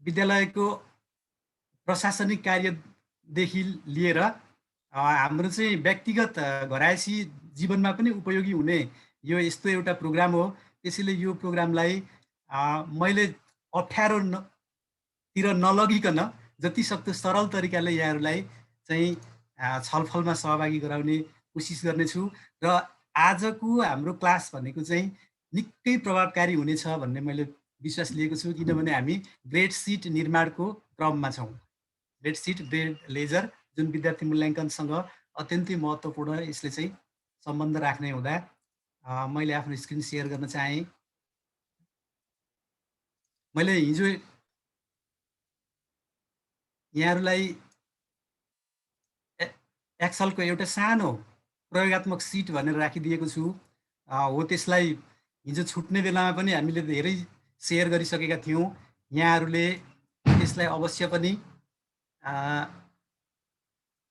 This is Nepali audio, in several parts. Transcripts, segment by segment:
विद्यालयको प्रशासनिक कार्यदेखि लिएर हाम्रो चाहिँ व्यक्तिगत घरायसी जीवनमा पनि उपयोगी हुने यो यस्तो एउटा प्रोग्राम हो। त्यसैले यो प्रोग्रामलाई मैले अप्ठ्यारो तिर नलगिकन जति सक्दो सरल तरिकाले यहाँहरूलाई चाहिँ छलफलमा सहभागी गराउने कोसिस गर्नेछु र आजको हाम्रो क्लास भनेको चाहिँ निकै प्रभावकारी हुनेछ भन्ने मैले विश्वास लिएको छु, किनभने हामी ग्रेडसिट निर्माणको क्रममा छौँ। ग्रेडसिट ग्रेड लेजर जुन विद्यार्थी मूल्याङ्कनसँग अत्यन्तै महत्त्वपूर्ण यसले चाहिँ सम्बन्ध राख्ने हुँदा मैले आफ्नो स्क्रिन सेयर गर्न चाहेँ। मैले हिजो यहाँहरूलाई एक्सलको एउटा सानो प्रयोगात्मक सिट भनेर राखिदिएको छु। हो त्यसलाई हिजो छुट्ने बेलामा पनि हामीले धेरै सेयर गरिसकेका थियौँ। यहाँहरूले त्यसलाई अवश्य पनि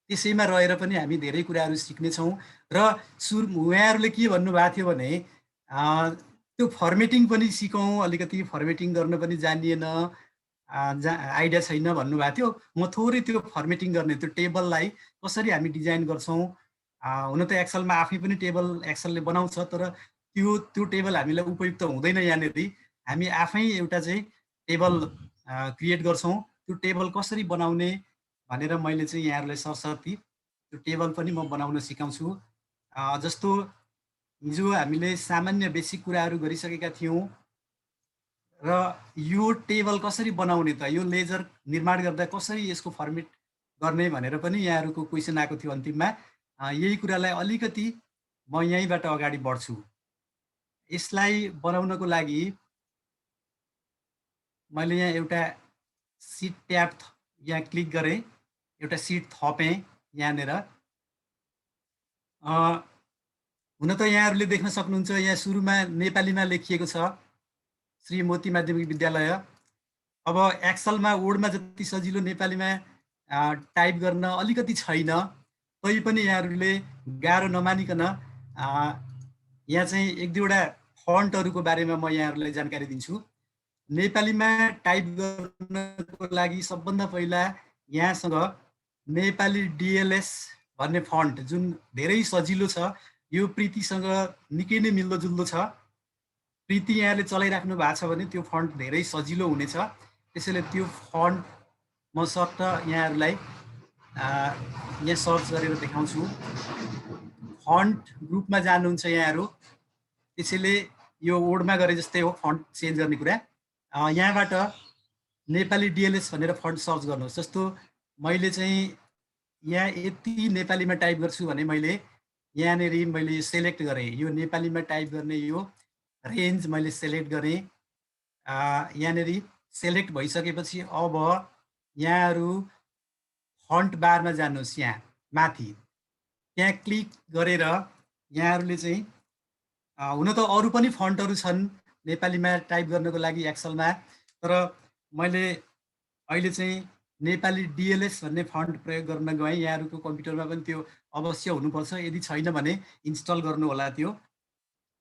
त्यसैमा रहेर पनि हामी धेरै कुराहरू सिक्नेछौँ। र उहाँहरूले के भन्नुभएको थियो भने त्यो फर्मेटिङ पनि सिकौँ, अलिकति फर्मेटिङ गर्न पनि जानिएन, आइडिया छैन भन्नुभएको थियो। म थोरै त्यो फर्मेटिङ गर्ने, त्यो टेबललाई कसरी हामी डिजाइन गर्छौँ, हुन त एक्सलमा आफै पनि टेबल एक्सलले बनाउँछ, तर त्यो टेबल हामीलाई उपयुक्त हुँदैन। यहाँनिर हामी आफै एउटा चाहिँ टेबल क्रिएट गर्छौँ। त्यो टेबल कसरी बनाउने भनेर मैले चाहिँ यहाँहरूलाई सरसर्ती त्यो टेबल पनि म बनाउन सिकाउँछु। जस्तो हिजो हामीले सामान्य बेसिक कुराहरू गरिसकेका थियौँ र यो टेबल कसरी बनाउने त, यो लेजर निर्माण गर्दा कसरी यसको फर्मेट गर्ने भनेर पनि यहाँहरूको क्वेसन आएको थियो अन्तिममा। यही कुरालाई अलिकति म यहीँबाट अगाडि बढ्छु। यसलाई बनाउनको लागि मैले यहाँ एउटा सिट ट्याब यहाँ क्लिक गरेँ, एउटा सिट थपेँ यहाँनिर। हुन त यहाँहरूले देख्न सक्नुहुन्छ यहाँ सुरुमा नेपालीमा लेखिएको छ श्री मोती माध्यमिक विद्यालय। अब एक्सलमा वर्डमा जति सजिलो नेपालीमा टाइप गर्न अलिकति छैन, तैपनि यहाँहरूले गाह्रो नमानिकन यहाँ चाहिँ एक दुईवटा फन्टहरूको बारेमा म यहाँहरूलाई जानकारी दिन्छु। नेपालीमा टाइप गर्नको लागि सबभन्दा पहिला यहाँसँग नेपाली डिएलएस भन्ने फन्ट जुन धेरै सजिलो छ, यो प्रीतिसँग निकै नै मिल्दोजुल्दो छ। प्रीति यहाँले चलाइराख्नु भएको छ भने त्यो फन्ट धेरै सजिलो हुनेछ। त्यसैले त्यो फन्ट म सर्ट यहाँहरूलाई यहाँ सर्च गरेर देखाउँछु। फन्ट ग्रुपमा जानुहुन्छ यहाँहरू, त्यसैले यो वर्डमा गरे जस्तै हो फन्ट चेन्ज गर्ने कुरा। यहाँबाट नेपाली डिएलएस भनेर फन्ट सर्च गर्नुहोस्। जस्तो मैले चाहिँ यहाँ यति नेपालीमा टाइप गर्छु भने मैले यहाँनिर मैले सेलेक्ट गरेँ, यो नेपालीमा टाइप गर्ने यो रेन्ज मैले सेलेक्ट गरेँ। यहाँनिर सेलेक्ट भइसकेपछि अब यहाँहरू फन्ट बारमा जानुहोस्, यहाँ माथि त्यहाँ क्लिक गरेर यहाँहरूले चाहिँ हुन त अरू पनि फन्टहरू छन् नेपालीमा टाइप गर्नको लागि एक्सलमा, तर मैले अहिले चाहिँ नेपाली डिएलएस भन्ने फन्ट प्रयोग गर्न गएँ। यहाँहरूको कम्प्युटरमा पनि त्यो अवश्य हुनुपर्छ, यदि छैन भने इन्स्टल गर्नु होला। त्यो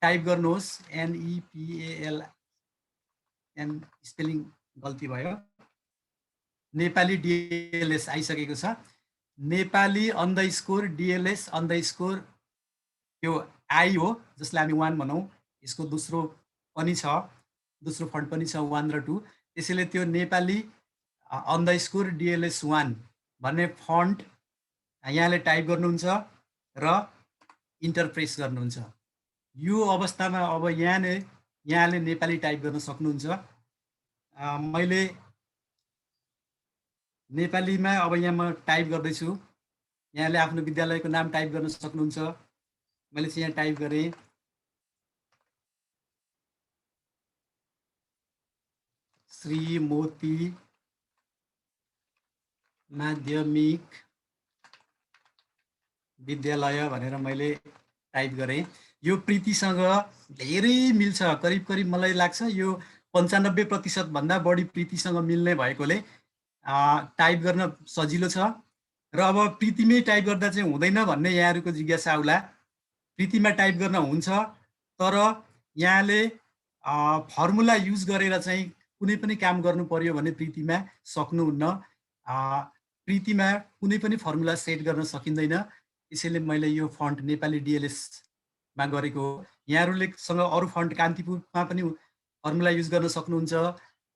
टाइप गर्नुहोस् NEPAL, स्पेलिङ गल्ती भयो, नेपाली डिएलएस आइसकेको छ। नेपाली _DLS_ त्यो आई हो जसलाई हामी 1 भनौँ। यसको दोस्रो पनि छ, दोस्रो फन्ट पनि छ 1 र 2। त्यसैले त्यो नेपाली _DLS1 भन्ने फन्ट यहाँले टाइप गर्नुहुन्छ र इन्टर प्रेस गर्नुहुन्छ। यो अवस्थामा अब यहाँले नेपाली टाइप गर्न सक्नुहुन्छ। मैले नेपालीमा अब यहाँ म टाइप गर्दैछु। यहाँले आफ्नो विद्यालयको नाम टाइप गर्न सक्नुहुन्छ। मैले चाहिँ यहाँ टाइप गरेँ श्री मोती माध्यमिक विद्यालय भनेर मैले टाइप गरेँ। यो प्रीतिसँग धेरै मिल्छ, करिब करिब मलाई लाग्छ यो 95% भन्दा बढी प्रीतिसँग मिल्ने भएकोले टाइप गर्न सजिलो छ। र अब प्रीतिमै टाइप गर्दा चाहिँ हुँदैन भन्ने यहाँहरूको जिज्ञासा आउला। प्रीतिमा टाइप गर्न हुन्छ, तर यहाँले फर्मुला युज गरेर चाहिँ कुनै पनि काम गर्नु पर्यो भने प्रीतिमा सक्नुहुन्न। प्रीतिमा कुनै पनि फर्मुला सेट गर्न सकिँदैन। त्यसैले मैले यो फन्ट नेपाली डिएलएसमा गरेको हो। यहाँहरूलेसँग अरू फन्ट कान्तिपुरमा पनि फर्मुला युज गर्न सक्नुहुन्छ,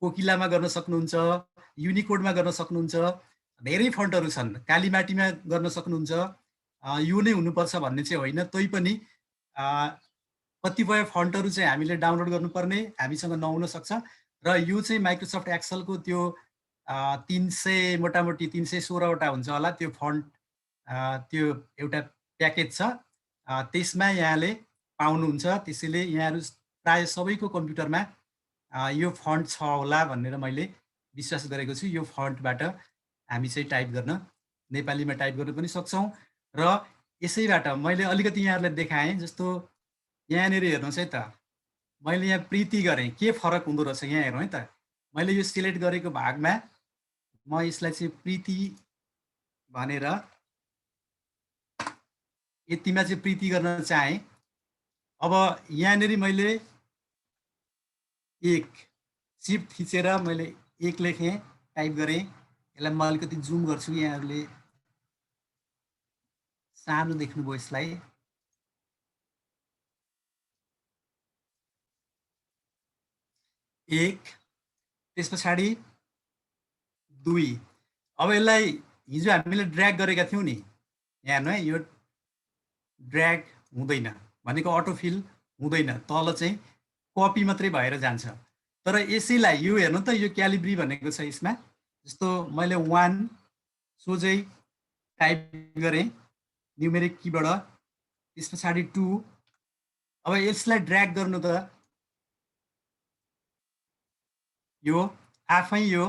कोकिलामा गर्न सक्नुहुन्छ, युनिकोडमा गर्न सक्नुहुन्छ, धेरै फन्टहरू छन्। कालीमाटीमा गर्न सक्नुहुन्छ। यो नै हुनुपर्छ भन्ने चाहिँ होइन, तैपनि कतिपय फन्टहरू चाहिँ हामीले डाउनलोड गर्नुपर्ने हामीसँग नहुन सक्छ र यो चाहिँ माइक्रोसफ्ट एक्सेलको त्यो 300 मोटामोटी 316वटा हुन्छ होला त्यो फन्ट, त्यो एउटा प्याकेज छ, त्यसमा यहाँले पाउनुहुन्छ। त्यसैले यहाँहरू प्राय सबैको कम्प्युटरमा यो फन्ट छ होला भनेर मैले विश्वास गरेको छु। यो फन्टबाट हामी चाहिँ टाइप गर्न, नेपालीमा टाइप गर्न पनि सक्छौँ। र यसैबाट मैले अलिकति यहाँहरूलाई देखाएँ। जस्तो यहाँनिर हेर्नुहोस् है त, मैले यहाँ प्रीति गरेँ, के फरक हुँदो रहेछ यहाँ हेर्नु है त। मैले यो सिलेक्ट गरेको भागमा म यसलाई चाहिँ प्रीति भनेर यतिमा चाहिँ प्रीति गर्न चाहेँ। अब यहाँनिर मैले एक सिफ्ट थिचेर मैले एक लेखेँ, टाइप गरेँ। यसलाई म अलिकति जुम गर्छु, यहाँहरूले सानो देख्नुभयो यसलाई। एक, त्यस पछाडि 2। अब यसलाई हिजो हामीले ड्र्याग गरेका थियौँ नि, यहाँ हेर्नु है, यो ड्र्याग हुँदैन भनेको अटोफिल हुँदैन, तल चाहिँ कपी मात्रै भएर जान्छ। तर यसैलाई यो हेर्नु त, यो क्यालिब्री भनेको छ यसमा। जस्तो मैले 1 सोझै टाइप गरेँ न्युमेरिक कीबाट, त्यस पछाडि 2। अब यसलाई ड्र्याग गर्नु त यो आफै यो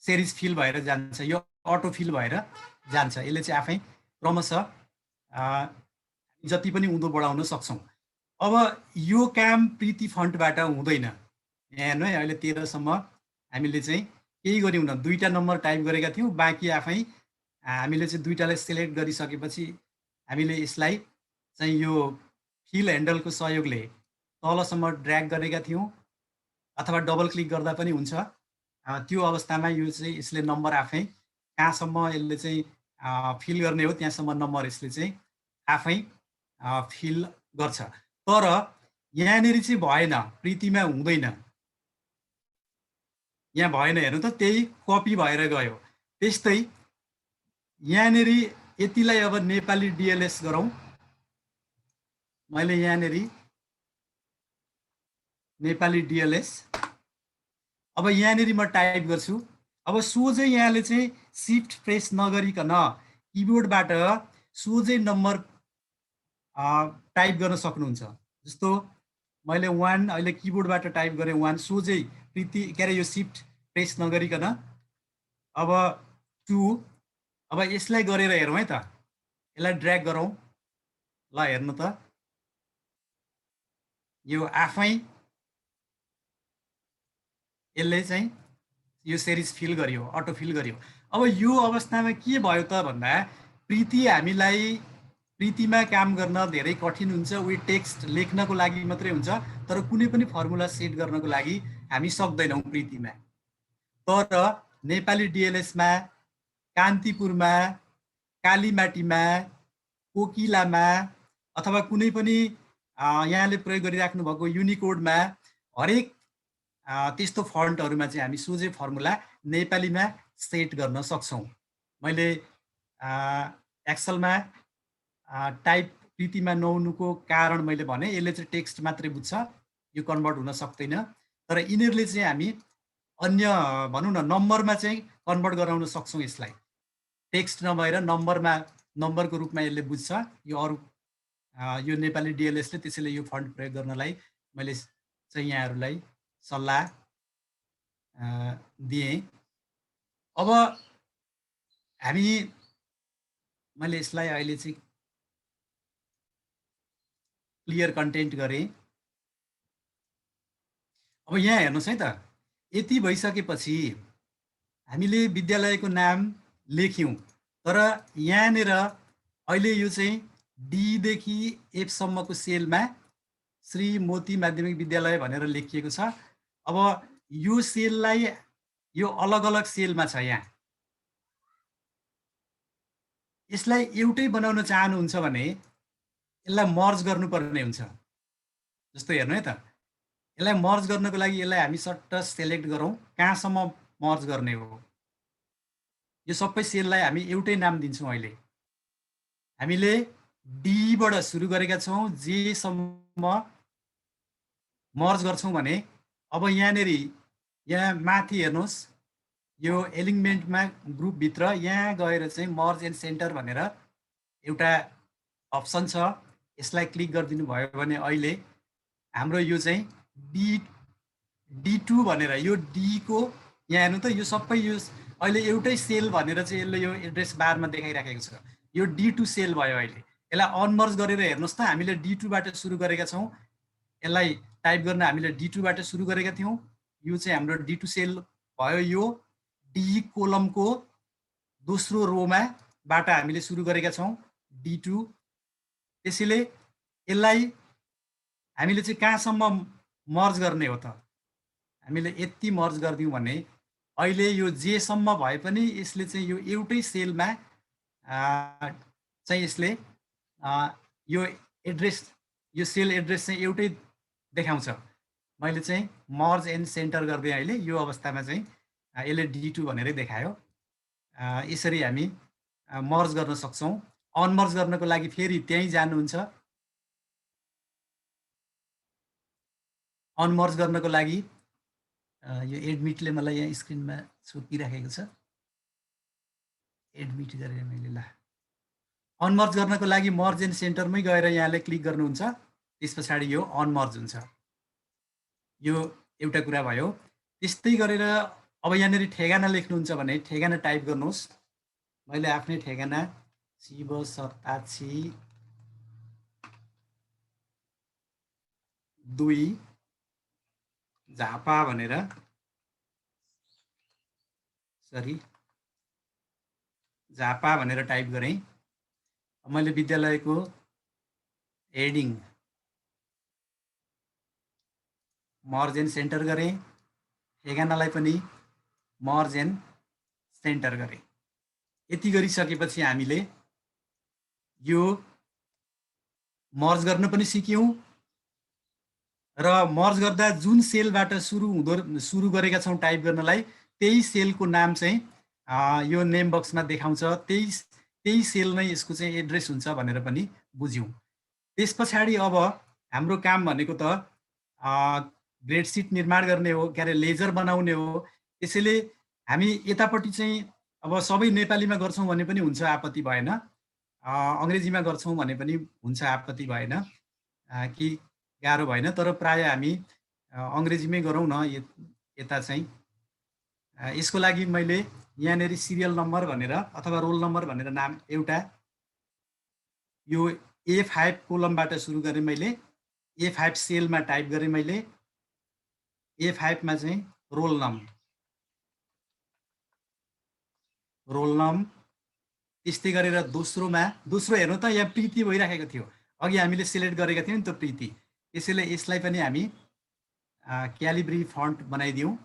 सिरिज फिल भएर जान्छ, यो अटो फिल भएर जान्छ। यसले चाहिँ आफै क्रमशः जति पनि उँधो बढाउन सक्छौँ। अब यो काम प्रीति फन्टबाट हुँदैन। यहाँ हेर्नु है, अहिले 13सम्म हामीले चाहिँ केही गरिउन 2टा नम्बर टाइप गरेका थियौँ, बाँकी आफै हामीले चाहिँ 2टालाई सिलेक्ट गरिसकेपछि हामीले यसलाई चाहिँ यो फिल ह्यान्डलको सहयोगले तलसम्म ड्र्याग गरेका थियौँ, अथवा डबल क्लिक गर्दा पनि हुन्छ। त्यो अवस्थामा यो चाहिँ यसले नम्बर आफै कहाँसम्म यसले चाहिँ फिल गर्ने हो त्यहाँसम्म नम्बर यसले चाहिँ आफै फिल गर्छ। तर यहाँनिर चाहिँ भएन, प्रीतिमा हुँदैन, यहाँ भएन। हेर्नु त, त्यही कपी भएर गयो। त्यस्तै यहाँनिर यतिलाई अब नेपाली डिएलएस गरौँ। मैले यहाँनिर नेपाली डिएलएस, अब यहाँनिर म टाइप गर्छु। अब सोझै यहाँले चाहिँ सिफ्ट प्रेस नगरिकन किबोर्डबाट सोझै नम्बर टाइप गर्न सक्नुहुन्छ। जस्तो मैले 1 अहिले किबोर्डबाट टाइप गरेँ, 1 सोझै प्रीति के अरे यो सिफ्ट प्रेस नगरिकन। अब 2, अब यसलाई गरेर हेरौँ है त, यसलाई ड्र्याग गरौँ। ल हेर्नु त, यो आफै यसले चाहिँ यो सिरिज फिल गरियो, अटो फिल गरियो। अब यो अवस्थामा के भयो त भन्दा, प्रीति हामीलाई प्रीतिमा काम गर्न धेरै कठिन हुन्छ। उयो टेक्स्ट लेख्नको लागि मात्रै हुन्छ, तर कुनै पनि फर्मुला सेट गर्नको लागि हामी सक्दैनौँ प्रीतिमा। तर नेपाली डिएलएसमा, कान्तिपुरमा, कालीमाटीमा, कोकिलामा, अथवा कुनै पनि यहाँले प्रयोग गरिराख्नु भएको युनिकोडमा, हरेक त्यस्तो फन्टहरूमा चाहिँ हामी सोझै फर्मुला नेपालीमा सेट गर्न सक्छौँ। मैले एक्सेलमा टाइप प्रीतिमा नहुनुको कारण मैले भने, यसले चाहिँ टेक्स्ट मात्रै बुझ्छ, यो कन्भर्ट हुन सक्दैन। तर यिनीहरूले चाहिँ हामी अन्य भनौँ न नम्बरमा चाहिँ कन्भर्ट गराउन सक्छौँ। यसलाई टेक्स्ट नभएर नम्बरमा, नम्बरको रूपमा यसले बुझ्छ यो अरू यो नेपाली डिएलएसले। त्यसैले यो फन्ट प्रयोग गर्नलाई मैले चाहिँ यहाँहरूलाई सल्लाह दिएँ। अब हामी, मैले यसलाई अहिले चाहिँ क्लियर कन्टेन्ट गरेँ। अब यहाँ हेर्नुहोस् है त, यति भइसकेपछि हामीले विद्यालयको नाम लेख्यौँ, तर यहाँनिर अहिले यो चाहिँ डीदेखि एफसम्मको सेलमा श्री मोती माध्यमिक विद्यालय भनेर लेखिएको छ। अब यो सेललाई यो अलग अलग सेलमा छ यहाँ। यसलाई एउटै बनाउन चाहनुहुन्छ भने यसलाई मर्ज गर्नुपर्ने हुन्छ। जस्तो हेर्नु है त, यसलाई मर्ज गर्नको लागि यसलाई हामी सट्ट सेलेक्ट गरौँ, कहाँसम्म मर्ज गर्ने हो। यो सबै सेललाई हामी एउटै नाम दिन्छौँ। अहिले हामीले डीबाट सुरु गरेका छौँ, जेसम्म मर्ज गर्छौँ भने अब यहाँनिर यहाँ माथि हेर्नुहोस्, यो एलिमेन्टमा ग्रुपभित्र यहाँ गएर चाहिँ मर्ज एन्ड सेन्टर भनेर एउटा अप्सन छ। यसलाई क्लिक गरिदिनु भयो भने अहिले हाम्रो यो चाहिँ D2 भनेर यो D को यहाँ हेर्नु त, यो सबै यो अहिले एउटै सेल भनेर चाहिँ यसले यो एड्रेस बारमा देखाइराखेको छ। यो D2 सेल भयो। अहिले यसलाई अनमर्ज गरेर हेर्नुहोस् त, हामीले D2 बाट सुरु गरेका छौँ। यसलाई टाइप गर्न हामीले D2 बाट सुरु गरेका थियौँ। यो चाहिँ हाम्रो D2 सेल भयो। यो D कोलमको दोस्रो रोमा बाट हामीले सुरु गरेका छौँ D2। त्यसैले यसलाई हामीले चाहिँ कहाँसम्म मर्ज गर्ने हो त, हामीले यति मर्ज गरिदिउँ भने अहिले यो जेसम्म भए पनि यसले चाहिँ यो एउटै सेलमा चाहिँ यसले यो एड्रेस, यो सेल एड्रेस चाहिँ एउटै देखाउँछ। मैले चाहिँ मर्ज एन्ड सेन्टर गरिदिएँ। अहिले यो अवस्थामा चाहिँ यसले D2 भनेरै देखायो। यसरी हामी मर्ज गर्न सक्छौँ। अनमर्ज गर्नको लागि फेरि त्यहीँ जानुहुन्छ। अनमर्ज गर्नको लागि यो एडमिटले मलाई यहाँ स्क्रिनमा छोपिराखेको छ। एडमिट गरेर मैले ल अनमर्ज गर्नको लागि मर्ज एन्ड सेन्टरमै गएर यहाँले क्लिक गर्नुहुन्छ। त्यस पछाडि यो अनमर्ज हुन्छ। यो एउटा कुरा भयो। त्यस्तै गरेर अब यहाँनिर ठेगाना लेख्नुहुन्छ भने ठेगाना टाइप गर्नुहोस्। मैले आफ्नै ठेगाना शिव सताक्षी 2 झापा भनेर, झापा भनेर टाइप गरेँ। मैले विद्यालयको हेडिङ मर्ज एन्ड सेन्टर गरेँ। ठेगानालाई पनि मर्ज एन्ड सेन्टर गरेँ। यति गरिसकेपछि हामीले यो मर्ज गर्न पनि सिक्यौँ र मर्ज गर्दा जुन सेलबाट सुरु गरेका छौँ टाइप गर्नलाई, त्यही सेलको नाम चाहिँ यो नेम बक्समा देखाउँछ। त्यही सेल नै यसको चाहिँ एड्रेस हुन्छ भनेर पनि बुझ्यौँ। त्यस पछाडि अब हाम्रो काम भनेको त ग्रेडसिट निर्माण गर्ने हो, के अरे लेजर बनाउने हो। त्यसैले हामी यतापट्टि चाहिँ अब सबै नेपालीमा गर्छौँ भने पनि हुन्छ, आपत्ति भएन। अङ्ग्रेजीमा गर्छौँ भने पनि हुन्छ, आपत्ति भएन कि गाह्रो भएन। तर प्राय हामी अङ्ग्रेजीमै गरौँ न यता चाहिँ। यसको लागि मैले यहाँनिर सिरियल नम्बर भनेर अथवा रोल नम्बर भनेर नाम एउटा यो A5 कोलमबाट सुरु गरेँ। मैले A5 सेलमा टाइप गरेँ। मैले A5 मा चाहिँ रोल नम त्यस्तै गरेर दोस्रो हेर्नु त, यहाँ प्रीति भइराखेको थियो। अघि हामीले सिलेक्ट गरेका थियौँ नि त प्रीति। त्यसैले यसलाई पनि हामी क्यालिब्री फन्ट बनाइदिउँ।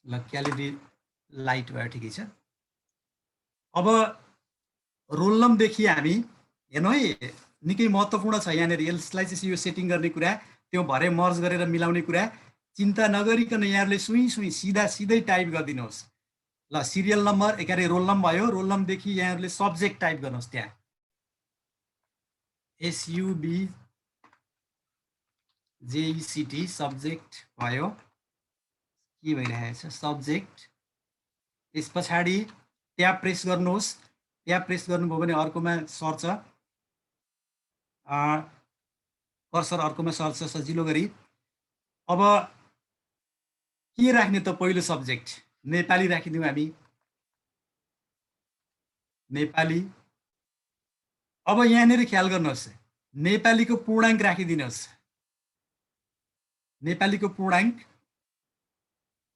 ल क्यालिब्री लाइट भयो, ठिकै छ। अब रोल नम्बरदेखि हामी हेर्नु है, निकै महत्त्वपूर्ण छ यहाँनिर। यसलाई चाहिँ यो सेटिङ गर्ने कुरा, त्यो भरे मर्ज गरेर मिलाउने कुरा चिन्ता नगरिकन यहाँहरूले सुई सिधै टाइप गरिदिनुहोस्। ल सिरियल नम्बर के अरे रोल नम्बर भयो। रोल नम्बरदेखि यहाँहरूले सब्जेक्ट टाइप गर्नुहोस्। त्यहाँ SUBJECT सब्जेक्ट भयो। के भइरहेको छ सब्जेक्ट। त्यस पछाडि ट्याब प्रेस गर्नुहोस्। ट्याब प्रेस गर्नुभयो भने अर्कोमा सर्च, कर्सर अर्कोमा सर्च सजिलो गरी। अब के राख्ने त, पहिलो सब्जेक्ट नेपाली राखिदिउँ हामी, नेपाली। अब यहाँनिर ख्याल गर्नुहोस्, नेपालीको पूर्णाङ्क राखिदिनुहोस्। नेपालीको पूर्णाङ्क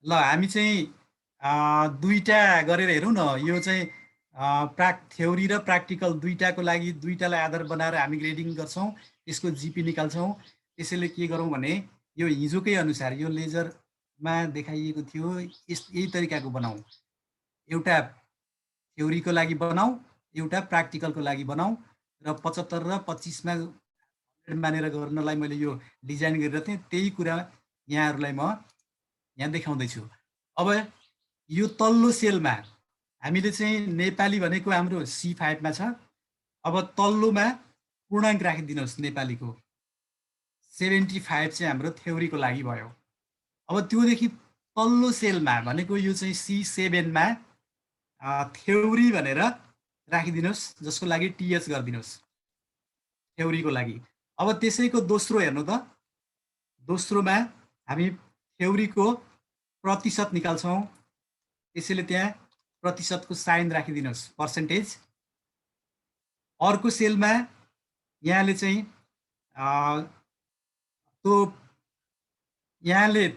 ल हामी चाहिँ दुईटा गरेर हेरौँ न। यो चाहिँ थ्योरी र प्र्याक्टिकल दुईटाको लागि दुईटालाई आधार बनाएर हामी ग्रेडिङ गर्छौँ, त्यसको जिपी निकाल्छौँ। त्यसैले के गरौँ भने यो हिजोकै अनुसार यो लेजरमा देखाइएको थियो यही तरिकाको बनाऊ। एउटा थ्योरीको लागि बनाऊ, एउटा प्र्याक्टिकलको लागि बनाऊ र 75 र 25मा मानेर गर्नलाई मैले यो डिजाइन गरेर थिएँ। त्यही कुरा यहाँहरूलाई म यहाँ देखाउँदैछु। अब यो तल्लो सेलमा हामीले चाहिँ नेपाली भनेको हाम्रो C5 मा छ। अब तल्लोमा पूर्णाङ्क राखिदिनुहोस् नेपालीको 75 चाहिँ हाम्रो थ्योरीको लागि भयो। अब त्योदेखि तल्लो सेलमा भनेको यो चाहिँ C7 मा थ्योरी भनेर राखिदिनुहोस्, जसको लागि TH गरिदिनुहोस् थ्योरीको लागि। अब त्यसैको दोस्रो हेर्नु त, दोस्रोमा हामी थ्योरीको प्रतिशत निकाल्छौँ। त्यसैले त्यहाँ प्रतिशतको साइन राखिदिनुहोस्, पर्सेन्टेज। अर्को सेलमा यहाँले चाहिँ त्यो यहाँले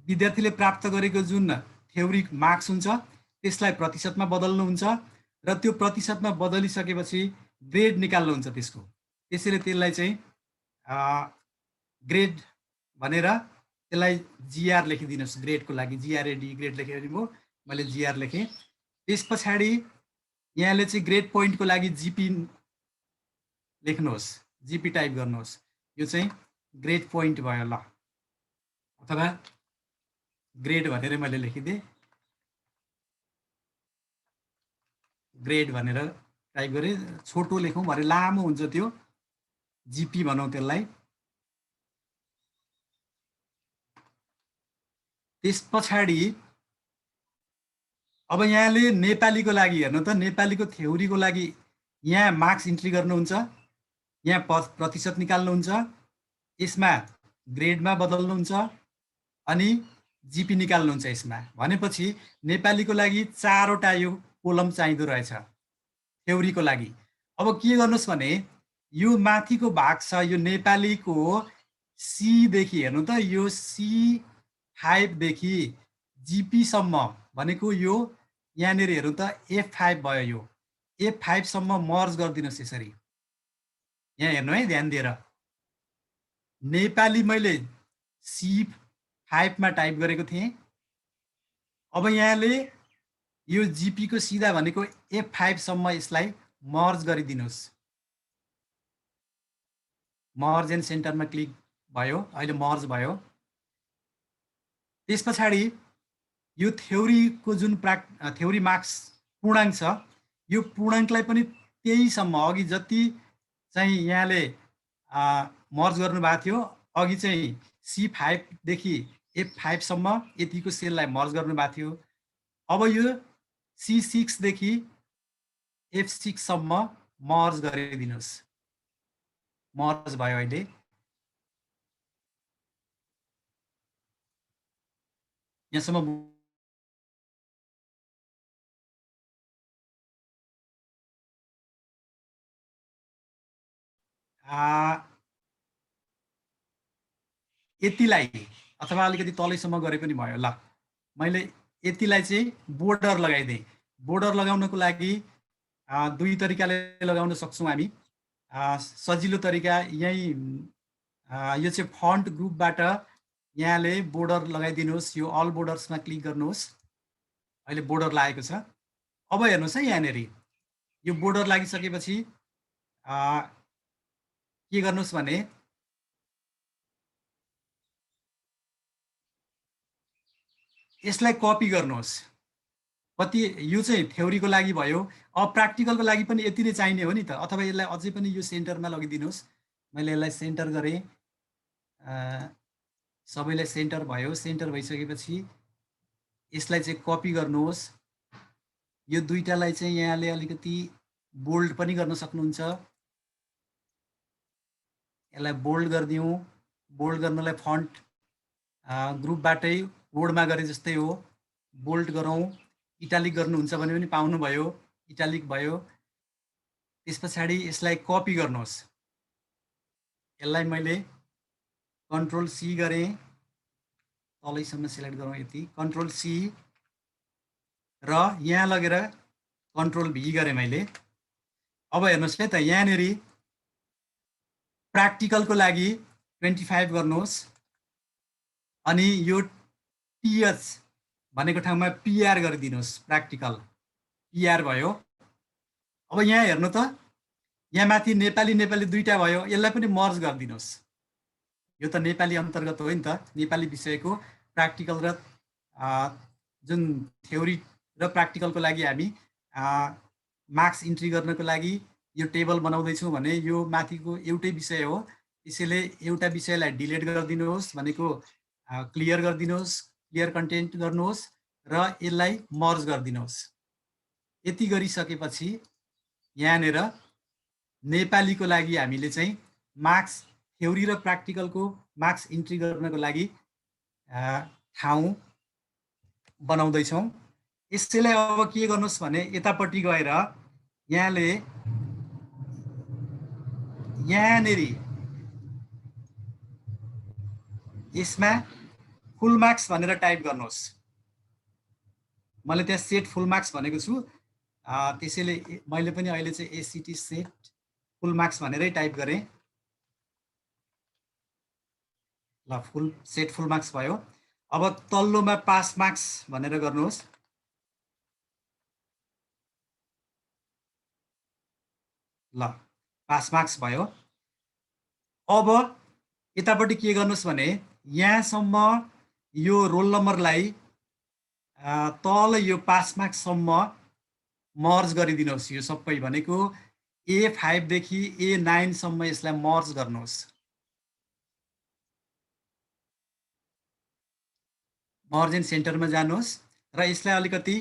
विद्यार्थीले प्राप्त गरेको जुन थ्योरी मार्क्स हुन्छ त्यसलाई प्रतिशतमा बदल्नुहुन्छ र त्यो प्रतिशतमा बदलिसकेपछि ग्रेड निकाल्नुहुन्छ त्यसको। त्यसैले त्यसलाई चाहिँ ग्रेड भनेर त्यसलाई GR लेखिदिनुहोस्। ग्रेडको लागि GRAD ग्रेड लेखेर भयो, मैले GR लेखेँ। त्यस पछाडि यहाँले चाहिँ ग्रेड पोइन्टको लागि GP लेख्नुहोस्, GP टाइप गर्नुहोस्। यो चाहिँ ग्रेड पोइन्ट भयो ल, अथवा ग्रेड भनेर मैले लेखिदिएँ। ग्रेड भनेर टाइप गरेँ, छोटो लेखौँ भने लामो हुन्छ त्यो, GP भनौँ त्यसलाई। त्यस पछाडि अब यहाँले नेपालीको लागि हेर्नु त, नेपालीको थ्योरीको लागि यहाँ मार्क्स इन्ट्री गर्नुहुन्छ, यहाँ प्रतिशत निकाल्नुहुन्छ, यसमा ग्रेडमा बदल्नुहुन्छ अनि GP निकाल्नुहुन्छ यसमा। भनेपछि नेपालीको लागि 4वटा यो कोलम चाहिँदो रहेछ थ्योरीको लागि। अब के गर्नुहोस् भने यो माथिको भाग छ यो नेपालीको C देखि हेर्नु त, यो C5 देखि GP सम्म भनेको यो यहाँनिर हेर्नु त F5 भयो। यो F5 सम्म मर्ज गरिदिनुहोस् यसरी। यहाँ हेर्नु है ध्यान दिएर, नेपाली मैले C5 मा टाइप गरेको थिएँ। अब यहाँले यो GP को सिधा भनेको F5 सम्म यसलाई मर्ज गरिदिनुहोस्। मर्ज एन्ड सेन्टरमा क्लिक भयो, अहिले मर्ज भयो। त्यस पछाडि यो थ्योरीको जुन थ्योरी मार्क्स पूर्णाङ्क छ, यो पूर्णाङ्कलाई पनि त्यही सम्म अघि जति चाहिँ यहाँले मर्ज गर्नुभएको थियो, अघि चाहिँ C5 देखि F5 सम्म यतिको सेललाई मर्ज गर्नुभएको थियो। अब यो C6 देखि F6 सम्म मर्ज गरिदिनुहोस्। मर्ज भयो अहिले। यहाँसम्म यतिलाई अथवा अलिकति तलैसम्म गरे पनि भयो। ल, मैले यतिलाई चाहिँ बोर्डर लगाइदिएँ। बोर्डर लगाउनको लागि दुई तरिकाले लगाउन सक्छौँ हामी। सजिलो तरिका यही यो चाहिँ फन्ट ग्रुपबाट यहाँले बोर्डर लगाइदिनुहोस्। यो अल बोर्डर्समा क्लिक गर्नुहोस्। अहिले बोर्डर लागेको छ। अब हेर्नुहोस् है, यहाँनिर यो बोर्डर लागिसकेपछि के गर्नुहोस् भने यसलाई कपी गर्नुहोस्। कति यो चाहिँ थ्योरीको लागि भयो। अब प्र्याक्टिकलको लागि पनि यति नै चाहिने हो नि त, अथवा यसलाई अझै पनि यो सेन्टरमा लगिदिनुहोस्। मैले यसलाई सेन्टर गरेँ, सबैलाई सेन्टर भयो। सेन्टर भइसकेपछि यसलाई चाहिँ कपी गर्नुहोस्। यो दुईटालाई चाहिँ यहाँले अलिकति बोल्ड पनि गर्न सक्नुहुन्छ। यसलाई बोल्ड गरिदिउँ। बोल्ड गर्नलाई फन्ट ग्रुपबाटै बोर्डमा गरे जस्तै हो, बोल्ड गरौँ। इटालिक गर्नुहुन्छ भने पनि पाउनुभयो, इटालिक भयो। त्यस पछाडि यसलाई कपी गर्नुहोस्। यसलाई मैले कन्ट्रोल C गरेँ, तलैसम्म सिलेक्ट गरौँ यति, कन्ट्रोल C र यहाँ लगेर कन्ट्रोल भी गरेँ मैले। अब हेर्नुहोस् है त, यहाँनिर प्र्याक्टिकलको लागि 25 गर्नुहोस्, अनि यो टिएच भनेको ठाउँमा पिआर गरिदिनुहोस्, प्र्याक्टिकल पिआर भयो। अब यहाँ हेर्नु त, यहाँ माथि नेपाली नेपाली दुईटा भयो, यसलाई पनि मर्ज गरिदिनुहोस्। यो त नेपाली अन्तर्गत हो नि त, नेपाली विषयको प्र्याक्टिकल र जुन थ्योरी र प्र्याक्टिकलको लागि हामी मार्क्स इन्ट्री गर्नको लागि यो टेबल बनाउँदैछौँ भने यो माथिको एउटै विषय हो, त्यसैले एउटा विषयलाई डिलिट गरिदिनुहोस्, भनेको क्लियर गरिदिनुहोस्, क्लियर कन्टेन्ट गर्नुहोस् र यसलाई मर्ज गरिदिनुहोस्। यति गरिसकेपछि यहाँनिर नेपालीको लागि हामीले चाहिँ मार्क्स थ्योरी र प्र्याक्टिकलको मार्क्स इन्ट्री गर्नको लागि ठाउँ बनाउँदैछौँ। यसैलाई अब के गर्नुहोस् भने यतापट्टि गएर यहाँनिर यसमा फुल मार्क्स भनेर टाइप गर्नुहोस्। मैले त्यहाँ सेट फुल मार्क्स भनेको छु, त्यसैले मैले पनि अहिले चाहिँ एसिटी सेट फुल मार्क्स भनेरै टाइप गरेँ। ल, सेट फुल मार्क्स भयो। अब तल्लोमा पास मार्क्स भनेर गर्नुहोस्। ल, पास मार्क्स भयो। अब यतापट्टि के गर्नुहोस् भने यहाँसम्म यो रोल नम्बरलाई तल यो पास मार्क्ससम्म मर्ज गरिदिनुहोस्। यो सबै भनेको A5 देखि A9 सम्म यसलाई मर्ज गर्नुहोस्। मर्ज एन्ड सेन्टरमा जानुहोस् र यसलाई अलिकति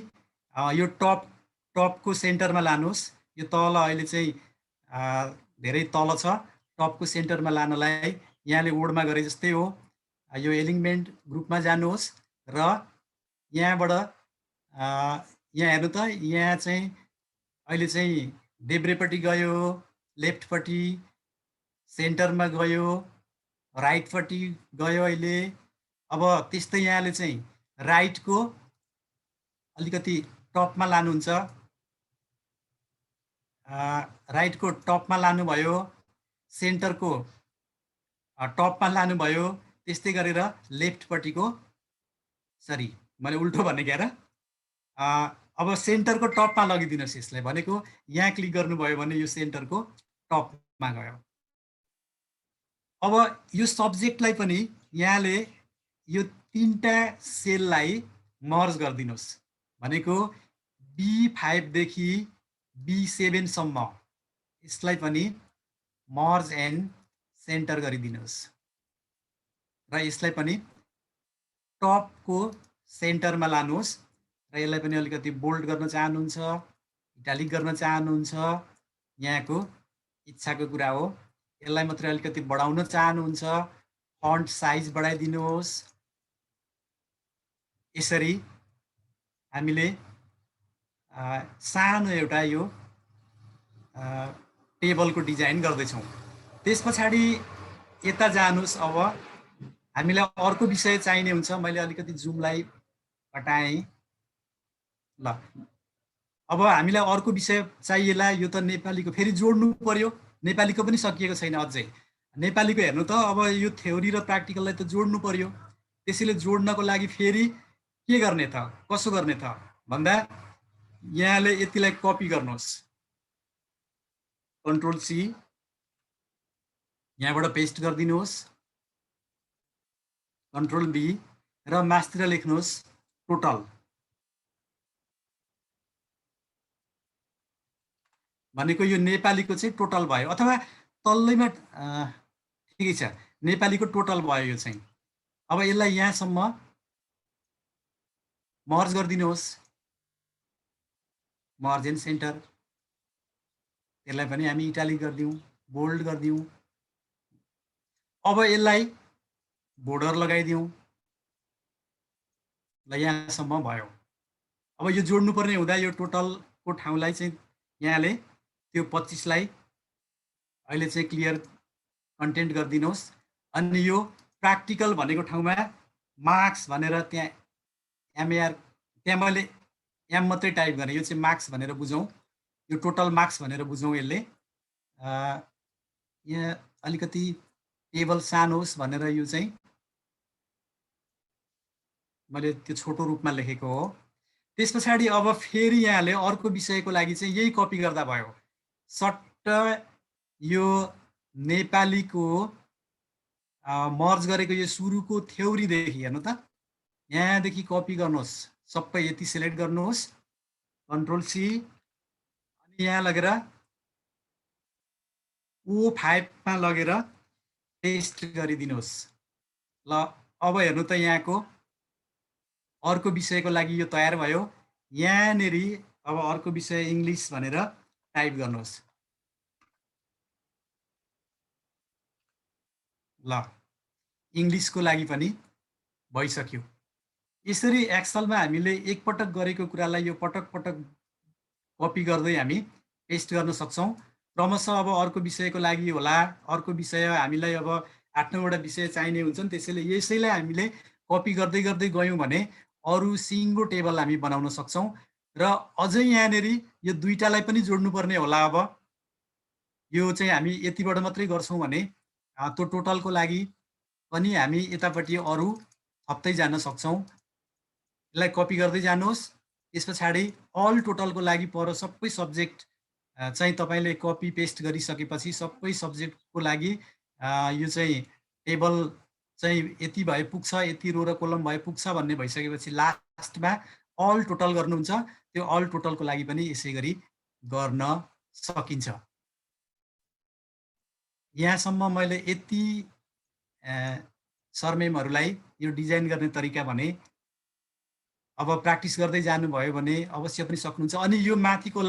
यो टपको सेन्टरमा लानुहोस्। यो तल अहिले चाहिँ धेरै तल छ, टपको सेन्टरमा लानलाई यहाँले वर्डमा गरे जस्तै हो, यो एलिमेन्ट ग्रुपमा जानुहोस् र यहाँबाट यहाँ हेर्नु त, यहाँ चाहिँ अहिले चाहिँ देब्रेपट्टि गयो, लेफ्टपट्टि सेन्टरमा गयो, राइटपट्टि गयो अहिले। अब त्यस्तै यहाँले चाहिँ राइटको अलिकति टपमा लानुहुन्छ, राइटको टपमा लानुभयो, सेन्टरको टपमा लानुभयो, त्यस्तै गरेर लेफ्टपट्टिको, सरी मैले उल्टो भने क्या र, अब सेन्टरको टपमा लगिदिनुहोस् यसलाई, भनेको यहाँ क्लिक गर्नुभयो भने यो सेन्टरको टपमा गयो। अब यो सब्जेक्टलाई पनि यहाँले यो तीनटा सेललाई मर्ज गरिदिनुहोस्, भनेको B5 देखि B7 सम्म यसलाई पनि मर्ज एन्ड सेन्टर गरिदिनुहोस् र यसलाई पनि टपको सेन्टरमा लानुहोस् र यसलाई पनि अलिकति बोल्ड गर्न चाहनुहुन्छ, इटालिक गर्न चाहनुहुन्छ, यहाँको इच्छाको कुरा हो। यसलाई मात्रै अलिकति बढाउन चाहनुहुन्छ, फन्ट साइज बढाइदिनुहोस्। यसरी हामीले सानो एउटा यो टेबलको डिजाइन गर्दैछौँ। त्यस पछाडि यता जानुहोस्। अब हामीलाई अर्को विषय चाहिने हुन्छ, मैले अलिकति जुमलाई हटाएँ। ल, अब हामीलाई अर्को विषय चाहिएला, यो त नेपालीको फेरि जोड्नु पर्यो, नेपालीको पनि सकिएको छैन अझै। नेपालीको हेर्नु त, अब यो थ्योरी र प्र्याक्टिकललाई त जोड्नु पर्यो, त्यसैले जोड्नको लागि फेरि के गर्ने त, कसो गर्ने त भन्दा यहाँले यतिलाई कपी गर्नुहोस्, कन्ट्रोल C, यहाँबाट पेस्ट गरिदिनुहोस्, कन्ट्रोल B र मास्तिर लेख्नुहोस् टोटल। भनेको यो नेपालीको चाहिँ टोटल भयो, अथवा तल्लैमा ठिकै छ, नेपालीको टोटल भयो यो चाहिँ। अब यसलाई यहाँसम्म मर्ज गरिदिनुहोस्, मर्ज एन्ड सेन्टर। यसलाई पनि हामी इटालिक गरिदिउँ, बोल्ड गरिदिउँ। अब यसलाई बोर्डर लगाइदिउँ, ल यहाँसम्म भयो। अब यो जोड्नुपर्ने हुँदा यो टोटलको ठाउँलाई चाहिँ यहाँले त्यो 25लाई अहिले चाहिँ क्लियर कन्टेन्ट गरिदिनुहोस्। अनि यो प्र्याक्टिकल भनेको ठाउँमा मार्क्स भनेर त्यहाँ MAR, त्यहाँ मैले एम मात्रै टाइप गर्ने, यो चाहिँ मार्क्स भनेर बुझौँ, यो टोटल मार्क्स भनेर बुझौँ। यसले यहाँ अलिकति टेबल सानो होस् भनेर यो चाहिँ मैले त्यो छोटो रूपमा लेखेको हो। त्यस पछाडि अब फेरि यहाँले अर्को विषयको लागि चाहिँ यही कपी गर्दा भयो। सट्ट यो नेपालीको मर्ज गरेको यो सुरुको थ्योरीदेखि हेर्नु त, यहाँदेखि कपी गर्नुहोस्, सबै यति सिलेक्ट गर्नुहोस्, कन्ट्रोल सी, अनि यहाँ लगेर O5 मा लगेर पेस्ट गरिदिनुहोस्। ल अब हेर्नु त यहाँको अर्को विषयको लागि यो तयार भयो। यहाँनेरि अब अर्को विषय इङ्ग्लिस भनेर टाइप गर्नुहोस्। ल इङ्ग्लिसको लागि पनि भइसक्यो। यसरी एक्सलमा हामीले एकपटक गरेको कुरालाई यो पटक पटक कपी गर्दै हामी पेस्ट गर्न सक्छौँ। क्रमशः अब अर्को विषयको लागि होला, अर्को विषय हामीलाई अब 8-9 वटा विषय चाहिने हुन्छन्, त्यसैले यसैलाई हामीले कपी गर्दै गर्दै गयौँ भने अरू सिङ्गो टेबल हामी बनाउन सक्छौँ। र अझै यहाँनेरि यो दुईटालाई पनि जोड्नुपर्ने होला। अब यो चाहिँ हामी यतिबाट मात्रै गर्छौँ भने त्यो टोटलको लागि पनि हामी यतापट्टि अरू थप्दै जान सक्छौँ। यसलाई कपी गर्दै जानुहोस्। त्यस पछाडि अल टोटलको लागि पर सबै सब्जेक्ट चाहिँ तपाईँले कपी पेस्ट गरिसकेपछि सबै सब्जेक्टको लागि यो चाहिँ टेबल चाहिँ यति भए पुग्छ, यति रो र कोलम भए पुग्छ भन्ने भइसकेपछि लास्टमा अल टोटल गर्नुहुन्छ। त्यो अल टोटलको लागि पनि यसै गरी गर्न सकिन्छ। यहाँसम्म मैले यति सरमेमहरूलाई यो डिजाइन गर्ने तरिका भने, अब प्र्याक्टिस गर्दै जानुभयो भने अवश्य पनि सक्नुहुन्छ। अनि यो माथिको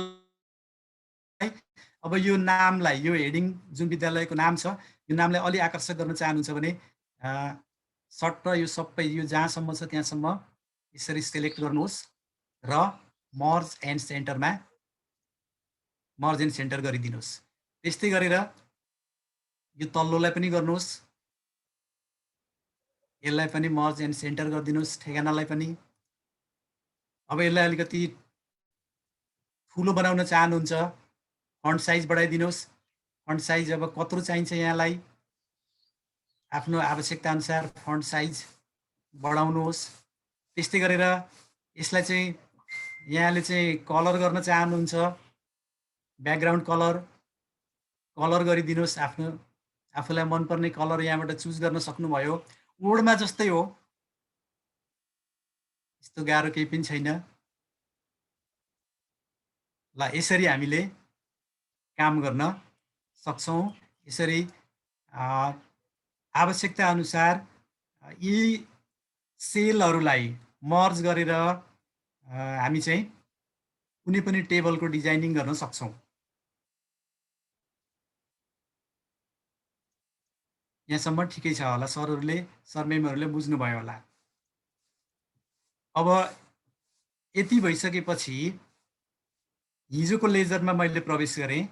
अब यो नामलाई, यो हेडिङ जुन विद्यालयको नाम छ, यो नामलाई अलि आकर्षक गर्न चाहनुहुन्छ भने सट्ट यो सबै यो जहाँसम्म छ त्यहाँसम्म यसरी सिलेक्ट गर्नुहोस् र मर्ज एन्ड सेन्टरमा मर्ज एन्ड सेन्टर गरिदिनुहोस्। त्यस्तै गरेर यो तल्लोलाई पनि गर्नुहोस्, यसलाई पनि मर्ज एन्ड सेन्टर गरिदिनुहोस्, ठेगानालाई पनि। अब यसलाई अलिकति ठुलो बनाउन चाहनुहुन्छ, फन्ट साइज बढाइदिनुहोस्। फन्ट साइज अब कत्रो चाहिन्छ यहाँलाई, आफ्नो आवश्यकता अनुसार फन्ट साइज बढाउनुहोस्। त्यस्तै गरेर यसलाई चाहिँ यहाँले चाहिँ कलर गर्न चाहनुहुन्छ, ब्याकग्राउन्ड कलर गरिदिनुहोस्। आफूलाई मनपर्ने कलर यहाँबाट चुज गर्न सक्नुभयो। वर्डमा जस्तै हो, यस्तो गाह्रो केही पनि छैन। ल यसरी हामीले काम गर्न सक्छौँ। यसरी आवश्यकता अनुसार यी सेलहरूलाई मर्ज गरेर हामी चाहिँ कुनै पनि टेबलको डिजाइनिङ गर्न सक्छौँ। यहाँसम्म ठिकै छ होला, सरमेमहरूले बुझ्नुभयो होला। अब यति भइसकेपछि हिजोको लेजरमा मैले प्रवेश गरेँ।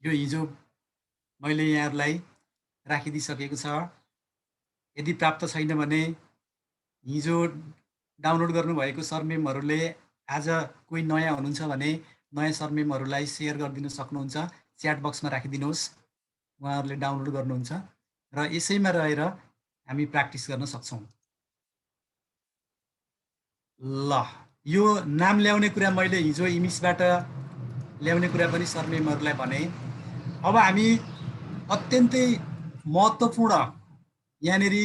यो हिजो मैले यहाँहरूलाई राखिदिइसकेको छ। यदि प्राप्त छैन भने हिजो डाउनलोड गर्नुभएको सरमेमहरूले आज कोही नयाँ हुनुहुन्छ भने नयाँ सरमेमहरूलाई सेयर गरिदिन सक्नुहुन्छ। च्याट बक्समा राखिदिनुहोस्, उहाँहरूले डाउनलोड गर्नुहुन्छ र यसैमा रहेर हामी प्र्याक्टिस गर्न सक्छौँ। ल यो नाम ल्याउने कुरा मैले हिजो इमिसबाट ल्याउने कुरा पनि सरमेमहरूलाई भने। अब हामी अत्यन्तै महत्त्वपूर्ण यहाँनेरि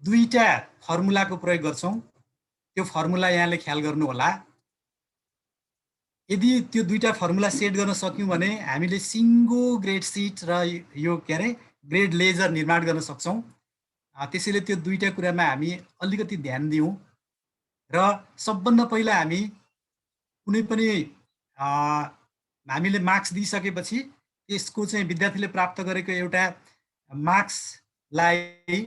दुईटा फर्मुलाको प्रयोग गर्छौँ। त्यो फर्मुला यहाँले ख्याल गर्नु होला। यदि त्यो दुईटा फर्मुला सेट गर्न सक्यौँ भने हामीले सिङ्गो ग्रेड सिट र यो के अरे ग्रेड लेजर निर्माण गर्न सक्छौँ। त्यसैले त्यो दुईटा कुरामा हामी अलिकति ध्यान दिउँ र सबभन्दा पहिला हामी कुनै पनि हामीले मार्क्स दिइसकेपछि त्यसको चाहिँ विद्यार्थीले प्राप्त गरेको एउटा मार्क्सलाई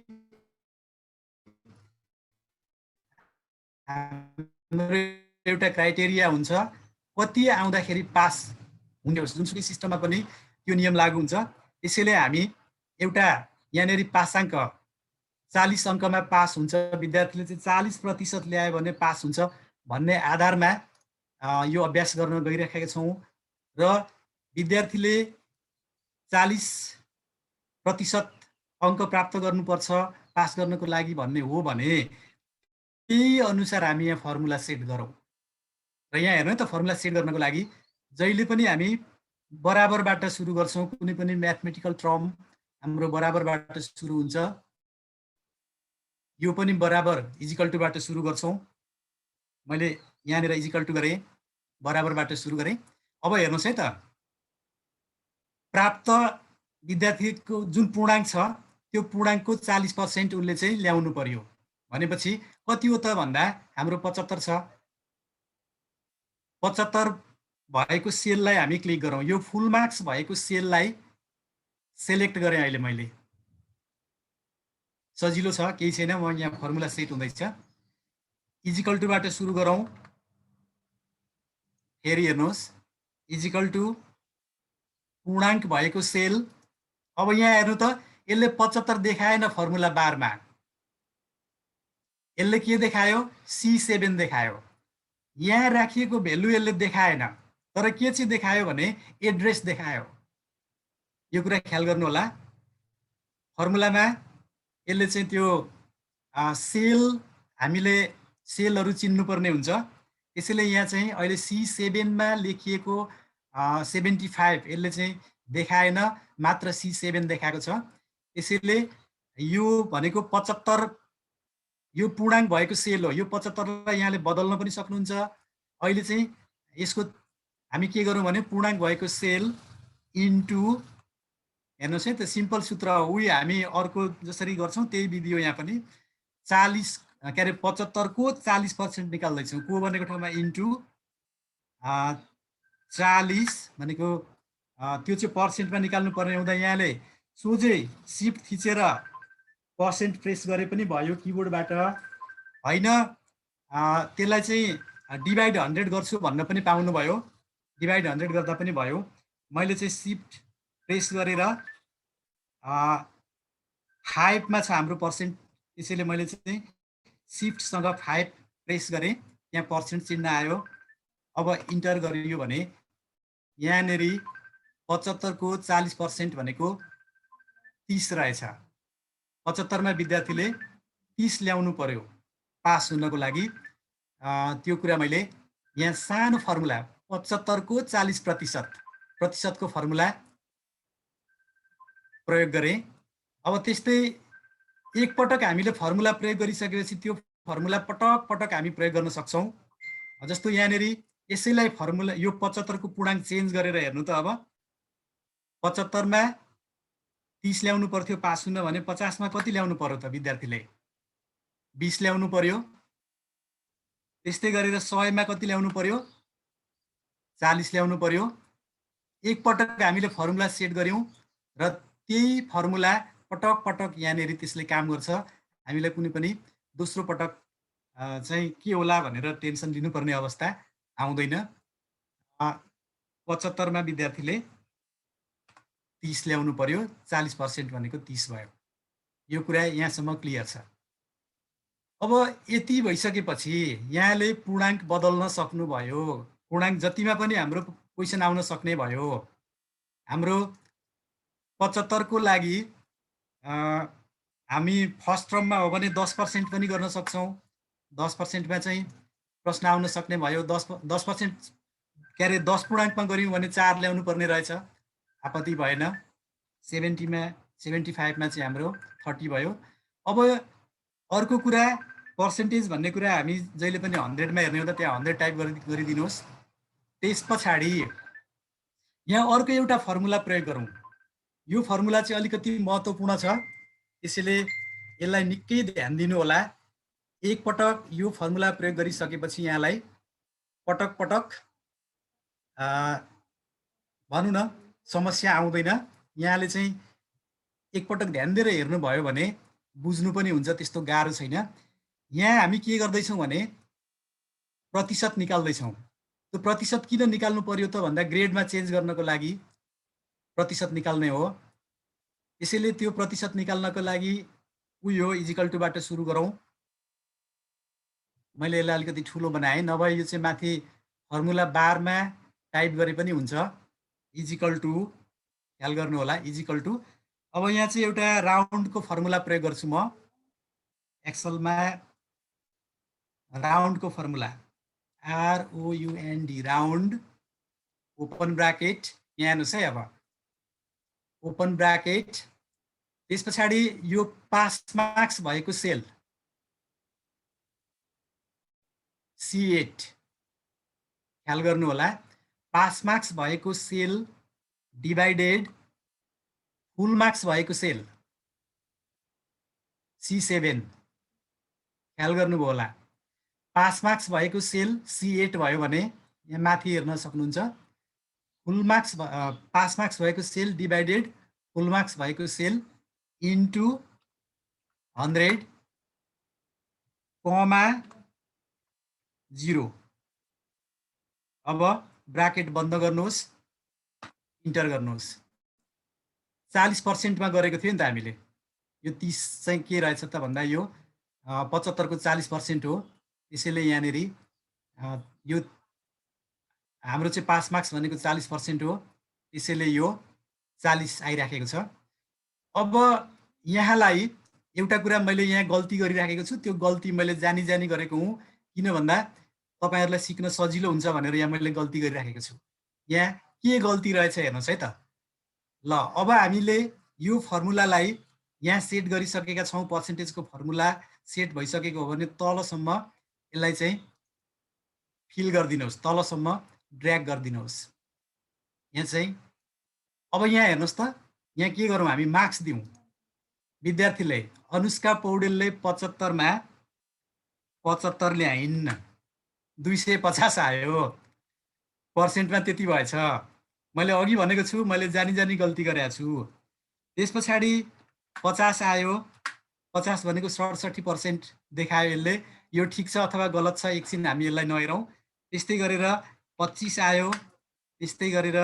एउटा क्राइटेरिया हुन्छ, कति आउँदाखेरि पास हुने होस्। जुनसुकै सिस्टममा पनि त्यो नियम लागू हुन्छ। त्यसैले हामी एउटा यहाँनेरि पासाङ्क 40 अङ्कमा पास हुन्छ, विद्यार्थीले चाहिँ 40% ल्यायो भने पास हुन्छ भन्ने आधारमा यो अभ्यास गर्न गइरहेका छौँ। र विद्यार्थीले 40% अङ्क प्राप्त गर्नुपर्छ पास गर्नको लागि भन्ने हो भने त्यही अनुसार हामी यहाँ फर्मुला सेट गरौँ। र यहाँ हेर्नु त फर्मुला सेट गर्नको लागि जहिले पनि हामी बराबरबाट सुरु गर्छौँ। कुनै पनि म्याथमेटिकल टर्म हाम्रो बराबरबाट सुरु हुन्छ। यो पनि बराबर इजिकल टुबाट सुरु गर्छौँ। मैले यहाँनिर इजिकल टु गरेँ, बराबरबाट सुरु गरेँ। अब हेर्नुहोस् है त, प्राप्त विद्यार्थीको जुन पूर्णाङ्क छ त्यो पूर्णाङ्कको 40% उसले चाहिँ ल्याउनु पर्यो। भनेपछि कति हो त भन्दा हाम्रो 75 छ। 75 भएको सेललाई हामी क्लिक गरौँ। यो फुल मार्क्स भएको सेललाई सेलेक्ट गरेँ अहिले मैले। सजिलो छ, केही छैन। म यहाँ फर्मुला सेट हुँदैछ। इजिकल टुबाट सुरु गरौँ। फेरि हेर्नुहोस्, इजिकल टु पूर्णाङ्क भएको सेल। अब यहाँ हेर्नु त, यसले 75 देखाएन फर्मुला बारमा। यसले के देखायो? C7 देखायो। यहाँ राखिएको भेल्यु यसले देखाएन, तर के चाहिँ देखायो भने एड्रेस देखायो। यो कुरा ख्याल गर्नु होला। फर्मुलामा यसले चाहिँ त्यो सेल, हामीले सेलहरू चिन्नुपर्ने हुन्छ। त्यसैले यहाँ चाहिँ अहिले C7 मा लेखिएको 75 यसले चाहिँ देखाएन, मात्र C7 देखाएको छ। त्यसैले यो भनेको 75 यो पूर्णाङ्क भएको सेल हो। यो 75 लाई यहाँले बदल्न पनि सक्नुहुन्छ। अहिले चाहिँ यसको हामी के गरौँ भने पूर्णाङ्क भएको सेल इन्टु, हेर्नुहोस् है त, सिम्पल सूत्र हो। उही हामी अर्को जसरी गर्छौँ त्यही विधि हो। यहाँ पनि 40 के अरे 75 को 40% निकाल्दैछौँ। को भनेको ठाउँमा इन्टु 40 भनेको त्यो चाहिँ पर्सेन्टमा निकाल्नु पर्ने हुँदा यहाँले सोझै सिफ्ट थिचेर पर्सेन्ट प्रेस गरे पनि भयो किबोर्डबाट। होइन त्यसलाई चाहिँ डिभाइड 100 गर्छु भन्न पनि पाउनुभयो। डिभाइड 100 गर्दा पनि भयो। मैले चाहिँ सिफ्ट प्रेस गरेर 5 मा छ हाम्रो पर्सेन्ट, त्यसैले मैले चाहिँ सिफ्टसँग 5 प्रेस गरेँ। यहाँ पर्सेन्ट चिन्ह आयो। अब इन्टर गरियो भने यहाँनेरि 75 को 40% भनेको 30 रहेछ। 75 मा विद्यार्थीले 30 ल्याउनु पर्यो पास हुनको लागि। त्यो कुरा मैले यहाँ सानो फर्मुला 75 को 40% को फर्मुला प्रयोग गरेँ। अब त्यस्तै एकपटक हामीले फर्मुला प्रयोग गरिसकेपछि त्यो फर्मुला पटक पटक हामी प्रयोग गर्न सक्छौँ। जस्तो यहाँनेरि यसैलाई फर्मुला, यो 75 को पूर्णाङ्क चेन्ज गरेर हेर्नु त। अब 75 मा 30 ल्याउनु पर्थ्यो पास हुन भने 50 मा कति ल्याउनु पर्यो त विद्यार्थीले? 20 ल्याउनु पर्यो। त्यस्तै गरेर 100 मा कति ल्याउनु पर्यो? 40 ल्याउनु पर्यो। एकपटक हामीले फर्मुला सेट गर्यौँ र त्यही फर्मुला पटक पटक यहाँनेरि त्यसले काम गर्छ। हामीलाई कुनै पनि दोस्रो पटक चाहिँ के होला भनेर टेन्सन लिनुपर्ने अवस्था आउँदैन। 75 मा विद्यार्थीले 30 ल्याउनु पर्यो। 40% भनेको 30 भयो। यो कुरा यहाँसम्म क्लियर छ। अब यति भइसकेपछि यहाँले पूर्णाङ्क बदल्न सक्नुभयो। पूर्णाङ्क जतिमा पनि हाम्रो क्वेसन आउन सक्ने भयो। हाम्रो 75 को लागि हामी फर्स्ट टर्ममा हो भने 10% पनि गर्न सक्छौँ। 10% मा चाहिँ प्रश्न आउन सक्ने भयो। 10% के अरे 10 पूर्णाङ्कमा गऱ्यौँ भने 4 ल्याउनु पर्ने रहेछ। आपत्ति भएन। 70 मा 75 मा चाहिँ हाम्रो 30 भयो। अब अर्को कुरा, पर्सेन्टेज भन्ने कुरा हामी जहिले पनि 100 मा हेर्ने हुँदा त्यहाँ 100 टाइप गरिदिनुहोस्। त्यस पछाडि यहाँ अर्को एउटा फर्मुला प्रयोग गरौँ। यो फर्मुला चाहिँ अलिकति महत्त्वपूर्ण छ, त्यसैले यसलाई निकै ध्यान दिनु होला। एकपटक यो फर्मुला प्रयोग गरिसकेपछि यहाँलाई पटक पटक भनौँ न समस्या आउँदैन। यहाँले चाहिँ एकपटक ध्यान दिएर हेर्नुभयो भने बुझ्नु पनि हुन्छ, त्यस्तो गाह्रो छैन। यहाँ हामी के गर्दैछौँ भने प्रतिशत निकाल्दैछौँ। त्यो प्रतिशत किन निकाल्नु पर्यो त भन्दा ग्रेडमा चेन्ज गर्नको लागि प्रतिशत निकाल्ने हो। त्यसैले त्यो प्रतिशत निकाल्नको लागि यो इजिकल टुबाट सुरु गरौँ। मैले यसलाई अलिकति ठुलो बनाएँ, नभए यो चाहिँ माथि फर्मुला बारमा टाइप गरे पनि हुन्छ। इजिकल टु, ख्याल गर्नु होला, इजिकल टु। अब यहाँ चाहिँ एउटा राउन्डको फर्मुला प्रयोग गर्छु म। एक्सलमा राउन्डको formula ROUND, round, open bracket, यहाँ हेर्नुहोस् है, अब ओपन ब्राकेट, त्यस पछाडि यो पास मार्क्स भएको सेल C8, ख्याल गर्नु होला, पास मार्क्स भएको सेल डिभाइडेड फुल मार्क्स भएको सेल C7, ख्याल गर्नुभयो होला। पास मार्क्स भएको सेल C8 भयो भने यहाँ माथि हेर्न सक्नुहुन्छ, फुल मार्क्स पास मार्क्स भएको सेल डिभाइडेड फुल मार्क्स भएको सेल इन्टु 100, कमा 0। अब ब्राकेट बन्द गर्नुहोस्, इन्टर गर्नुहोस्। 40% मा गरेको थियो नि त हामीले। यो 30 चाहिँ के रहेछ त भन्दा यो 75 को 40% हो। त्यसैले यहाँनेरि यो हाम्रो चाहिँ पास मार्क्स भनेको 40% हो, त्यसैले यो 40 आइराखेको छ। अब यहाँलाई एउटा कुरा मैले यहाँ गल्ती गरिराखेको छु, त्यो गल्ती मैले जानी जानी गरेको हुँ, किन भन्दा तपाईहरुलाई सिक्न सजिलो हुन्छ भनेर यहाँ मैले गल्ती गरिराखेको छु। यहाँ के गल्ती रहेछ हेर्नुहोस् है त। ल अब हामीले यो फर्मुलालाई यहाँ सेट गरिसकेका छौँ, पर्सेन्टेजको फर्मुला सेट भइसकेको हो भने तलसम्म यसलाई चाहिँ फिल गरिदिनुहोस्, तलसम्म ड्र्याग गरिदिनुहोस्। यहाँ चाहिँ अब यहाँ हेर्नुहोस् त, यहाँ के गरौँ हामी, मार्क्स दिउँ। विद्यार्थीले अनुष्का पौडेलले 75 मा 75 ल्याइन्, 250 आयो, पर्सेन्टमा त्यति भएछ। मैले अघि भनेको छु, मैले जानी जानी गल्ती गरेको छु। त्यस पछाडि 50 आयो, 50 भनेको 67% देखायो यसले। यो ठिक छ अथवा गलत छ एकछिन हामी यसलाई नहेरौँ। त्यस्तै गरेर 25 आयो, त्यस्तै गरेर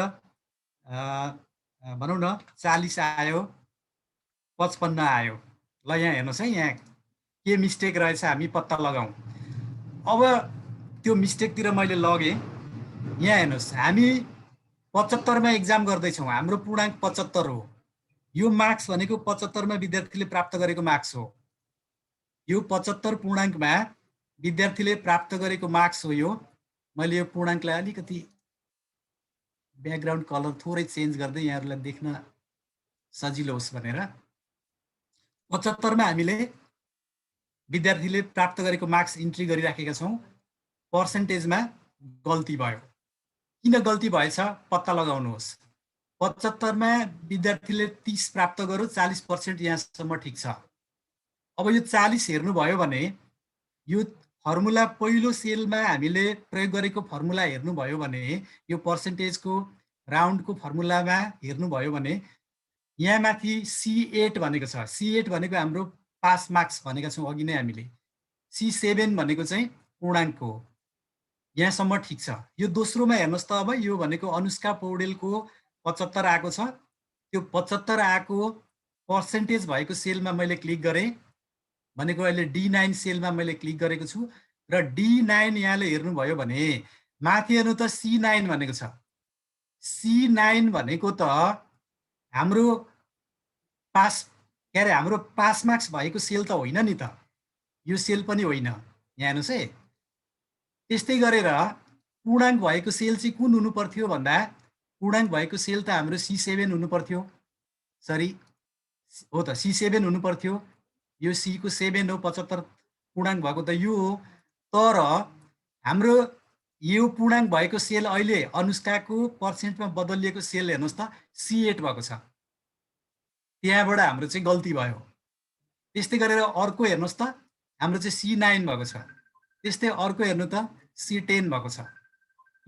भनौँ न 40 आयो, 55 आयो। ल यहाँ हेर्नुहोस् है, यहाँ के मिस्टेक रहेछ हामी पत्ता लगाउँ। अब त्यो मिस्टेकतिर मैले लगेँ। यहाँ हेर्नुहोस्, हामी 75 मा एक्जाम गर्दैछौँ, हाम्रो पूर्णाङ्क 75 हो। यो मार्क्स भनेको 75 मा विद्यार्थीले प्राप्त गरेको मार्क्स हो। यो 75 पूर्णाङ्कमा विद्यार्थीले प्राप्त गरेको मार्क्स हो। यो मैले यो पूर्णाङ्कलाई अलिकति ब्याकग्राउन्ड कलर थोरै चेन्ज गर्दै यहाँहरूलाई देख्न सजिलो होस् भनेर। 75 मा हामीले विद्यार्थीले प्राप्त गरेको मार्क्स इन्ट्री गरिराखेका छौँ। पर्सेन्टेजमा गल्ती भयो। किन गल्ती भएछ पत्ता लगाउनुहोस्। 75 मा विद्यार्थीले 30 प्राप्त गर्यो, 40% यहाँसम्म ठिक छ। अब यो 40 हेर्नुभयो भने यो फर्मुला पहिलो सेलमा हामीले प्रयोग गरेको फर्मुला हेर्नुभयो भने, यो पर्सेन्टेजको राउन्डको फर्मुलामा हेर्नुभयो भने यहाँ माथि C8 भनेको छ। C8 भनेको हाम्रो पास मार्क्स भनेका छौँ अघि नै हामीले। C7 भनेको चाहिँ पूर्णाङ्क हो। यहाँसम्म ठिक छ। यो दोस्रोमा हेर्नुहोस् त, अब यो भनेको अनुष्का पौडेलको 75 आएको छ। त्यो 75 आएको पर्सेन्टेज भएको सेलमा मैले क्लिक गरेँ, भनेको अहिले D9 सेलमा मैले क्लिक गरेको छु र D9 यहाँले हेर्नुभयो भने माथि हेर्नु त C9 भनेको छ। C9 भनेको त हाम्रो पास के अरे हाम्रो पास मार्क्स भएको सेल त होइन नि त, यो सेल पनि होइन। यहाँ हेर्नुहोस् है। त्यस्तै गरेर पूर्णाङ्क भएको सेल चाहिँ कुन हुनु पर्थ्यो भन्दा, पूर्णाङ्क भएको सेल त हाम्रो C7 हुनु पर्थ्यो। सरी हो त, C7 हुनु पर्थ्यो। यो C को 7 हो, 75 पूर्णाङ्क भएको त यो हो। तर हाम्रो यो पूर्णाङ्क भएको सेल अहिले अनुष्काको पर्सेन्टमा बदलिएको सेल हेर्नुहोस् त, C8 भएको छ। त्यहाँबाट हाम्रो चाहिँ गल्ती भयो। त्यस्तै गरेर अर्को हेर्नुहोस् त, हाम्रो चाहिँ C9 भएको छ। त्यस्तै अर्को हेर्नु त C10 भएको छ।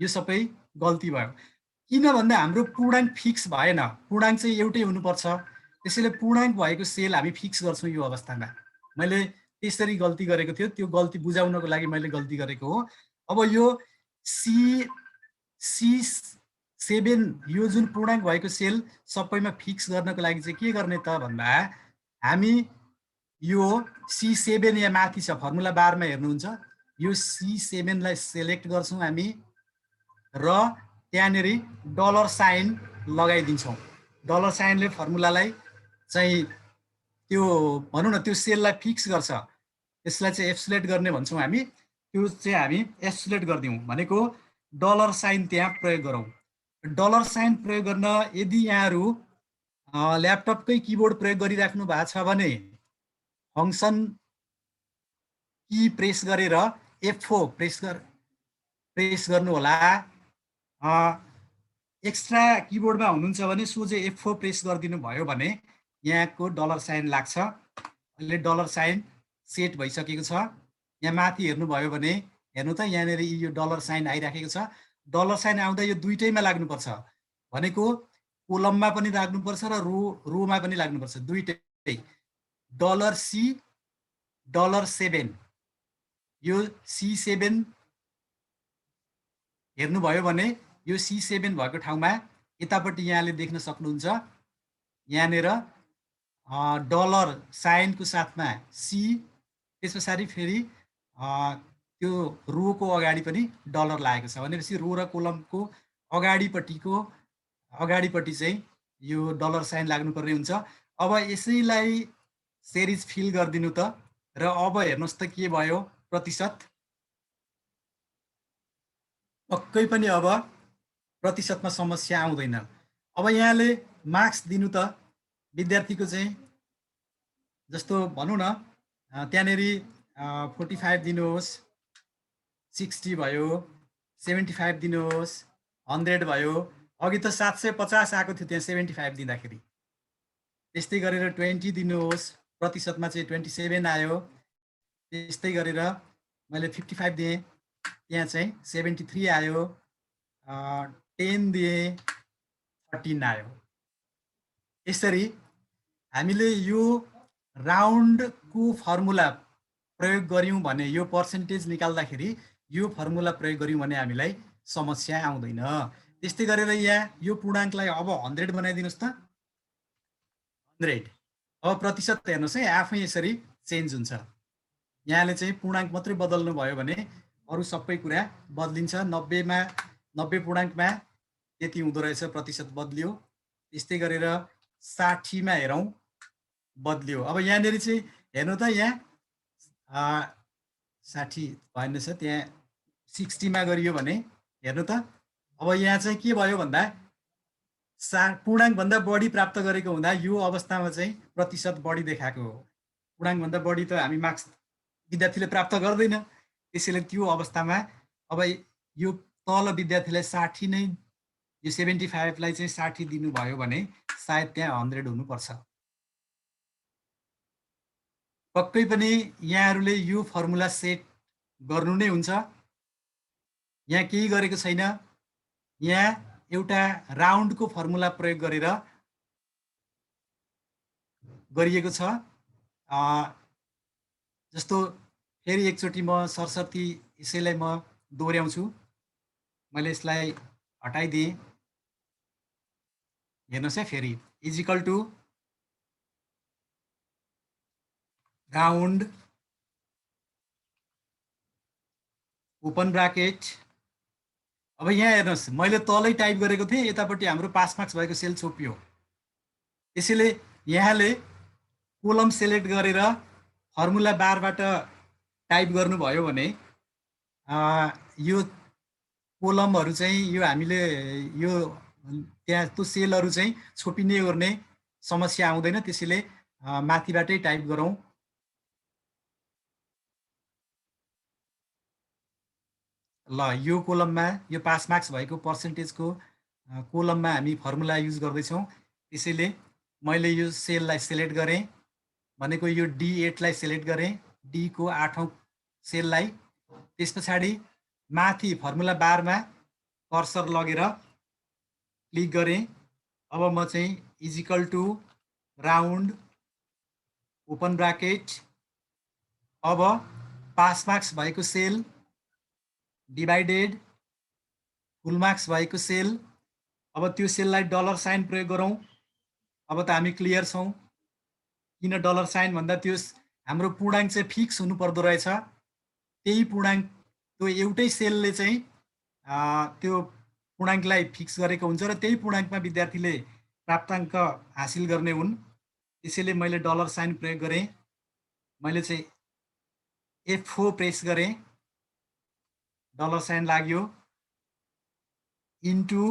यो सबै गल्ती भयो। किन भन्दा हाम्रो पूर्णाङ्क फिक्स भएन, पूर्णाङ्क चाहिँ एउटै हुनुपर्छ। त्यसैले पूर्णाङ्क भएको सेल हामी फिक्स गर्छौँ यो अवस्थामा। मैले त्यसरी गल्ती गरेको थियो, त्यो गल्ती बुझाउनको लागि मैले गल्ती गरेको हो। अब यो C7 यो जुन पूर्णाङ्क भएको सेल सबैमा फिक्स गर्नको लागि चाहिँ के गर्ने त भन्दा, हामी यो C7 यहाँ माथि छ फर्मुला बारमा हेर्नुहुन्छ यो C7 लाई सिलेक्ट गर्छौं हामी र त्यहाँनेरि डलर साइन लगाइदिन्छौं डलर साइनले फर्मुलालाई चाहिँ त्यो भनौं न त्यो सेललाई फिक्स गर्छ यसलाई चाहिँ एब्सोल्युट गर्ने भन्छौं हामी त्यो चाहिँ हामी एब्सोल्युट गर्दियौं भनेको डलर साइन त्यहाँ प्रयोग गरौं डलर साइन प्रयोग गर्न यदि यहाँहरु ल्यापटपकै किबोर्ड प्रयोग गरिराख्नु भएको छ भने फंक्सन की प्रेस गरेर F4 प्रेस गर्नु होला एक्स्ट्रा किबोर्डमा हुनुहुन्छ भने सोझै F4 प्रेस गरिदिनु भयो भने यहाँको डलर साइन लाग्छ अहिले डलर साइन सेट भइसकेको छ यहाँ माथि हेर्नु भयो भने हेर्नु त यहाँनेरि यो डलर साइन आइराखेको छ डलर साइन आउँदा यो दुईटैमा लाग्नु पर्छ भनेको कोलममा पनि लाग्नु पर्छ र रोमा पनि लाग्नु पर्छ दुईटै $C $7 यो C7 हेर्नु भयो भने यो C7 भएको ठाउँमा यतापट्टि यहाँले देख्न सक्नुहुन्छ यहाँनेर डलर साइनको साथमा C त्यसपछि फेरि त्यो रोको अगाडि पनि डलर लागेको छ भनेपछि रो र कोलमको अगाडिपट्टि चाहिँ यो डलर साइन लाग्नुपर्ने हुन्छ अब यसैलाई सिरिज फिल गर्दिनु त र अब हेर्नुस् त के भयो प्रतिशत पक्कै पनि अब प्रतिशतमा समस्या आउँदैन अब यहाँले मार्क्स दिनु त विद्यार्थीको चाहिँ जस्तो भनौं न त्यहाँनेरि 45 दिनुहोस् 60 भयो 75 दिनुहोस् 100 भयो अघि त 750 आएको थियो त्यहाँ 75 दिँदाखेरि त्यस्तै गरेर 20 दिनुहोस् प्रतिशतमा चाहिँ 27 आयो त्यस्तै गरेर मैले 55 दिएँ त्यहाँ चाहिँ 73 आयो 10 दिएँ 13 आयो यसरी हामीले यो राउन्डको फर्मुला प्रयोग गर्यौं भने यो पर्सेन्टेज निकाल्दाखेरि यो फर्मुला प्रयोग गर्यौं भने हामीलाई समस्या आउँदैन त्यस्तै गरेर यहाँ यो पूर्णाङ्कलाई अब 100 बनाइदिनुस् त 100 अब प्रतिशत हेर्नुस् है आफै यसरी चेन्ज हुन्छ यहाँले चाहिँ पूर्णाङ्क मात्रै बदल्नु भयो भने अरु सबै कुरा बदलिन्छ 90 पूर्णाङ्कमा त्यति हुँदो रहेछ प्रतिशत बदलियो त्यस्तै गरेर 60 मा हेरौं बदलियो अब यहाँनेरि चाहिँ हेर्नु त यहाँ 60 भएन छ त्यहाँ 60 मा गरियो भने हेर्नु त अब यहाँ चाहिँ के भयो भन्दा पूर्णाङ्क भन्दा बढी प्राप्त गरेको हुँदा यो अवस्थामा चाहिँ प्रतिशत बढी देखाएको हो पूर्णाङ्क भन्दा बढी त हामी मार्क्स विद्यार्थीले प्राप्त गर्दैन त्यसैले त्यो अवस्थामा अब यो तल विद्यार्थीलाई 60 नै यो 75 लाई चाहिँ 60 दिनु भयो भने सायद त्यहाँ 100 हुनु पर्छ पक्कै पनि यहाँहरुले यो फर्मुला सेट गर्नु नै हुन्छ यहाँ केही गरेको छैन यहाँ एउटा राउन्डको फर्मुला प्रयोग गरेर गरिएको छ जस्तो फेरि एकचोटी म सरसर्ती यसैलाई म दोहोर्याउँछु मैले यसलाई हटाइदिए हेर्नुस् है फेरि is equal to round open bracket अब यहाँ हेर्नुस् मैले तलै टाइप गरेको थिएँ यतापट्टि हाम्रो पास मार्क्स भएको सेल छोपियो त्यसैले यहाँले कोलम सिलेक्ट गरेर फर्मुला बारबाट टाइप गर्नुभयो भने यो कोलमहरु चाहिँ यो हामीले यो त्यहाँ त्यो सेलहरु चाहिँ छोपिने गर्ने समस्या आउँदैन त्यसैले माथिबाटै टाइप गरौँ ल यो कोलममा यो पास मार्क्स भएको पर्सेन्टेजको कोलममा हामी फर्मुला युज गर्दैछौँ त्यसैले मैले यो सेललाई सिलेक्ट गरेँ भनेको यो D8 लाई सिलेक्ट गरेँ D को 8औं सेललाई त्यसपछि माथि फर्मुला बारमा कर्सर लगेर क्लिक गरेँ अब म चाहिँ is equal to round open bracket अब पास मार्क्स भएको सेल डिवाइडेड फुल मार्क्स भएको सेल अब त्यो सेललाई डलर साइन प्रयोग गरौँ अब त हामी क्लियर छौं किन डलर साइन भन्दा त्यो हाम्रो पूर्णाङ्क चाहिँ फिक्स हुनु पर्दो रहेछ। त्यही पूर्णाङ्क त्यो एउटै सेलले चाहिँ त्यो पूर्णाङ्कलाई फिक्स गरेको हुन्छ र त्यही पूर्णाङ्कमा विद्यार्थीले प्राप्ताङ्क हासिल गर्ने हुन्। त्यसैले मैले डलर साइन प्रयोग गरेँ। मैले चाहिँ F4 प्रेस गरेँ, डलर साइन लाग्यो, इन्टु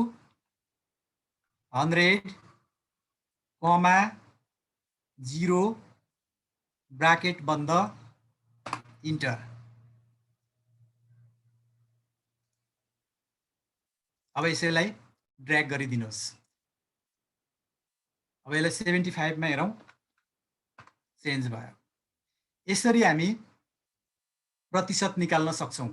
100 कमा 0 ब्राकेट बन्द, इन्टर। अब यसैलाई ड्र्याग गरिदिनुहोस्। अब यसलाई 75 मा हेरौँ, चेन्ज भयो। यसरी हामी प्रतिशत निकाल्न सक्छौँ।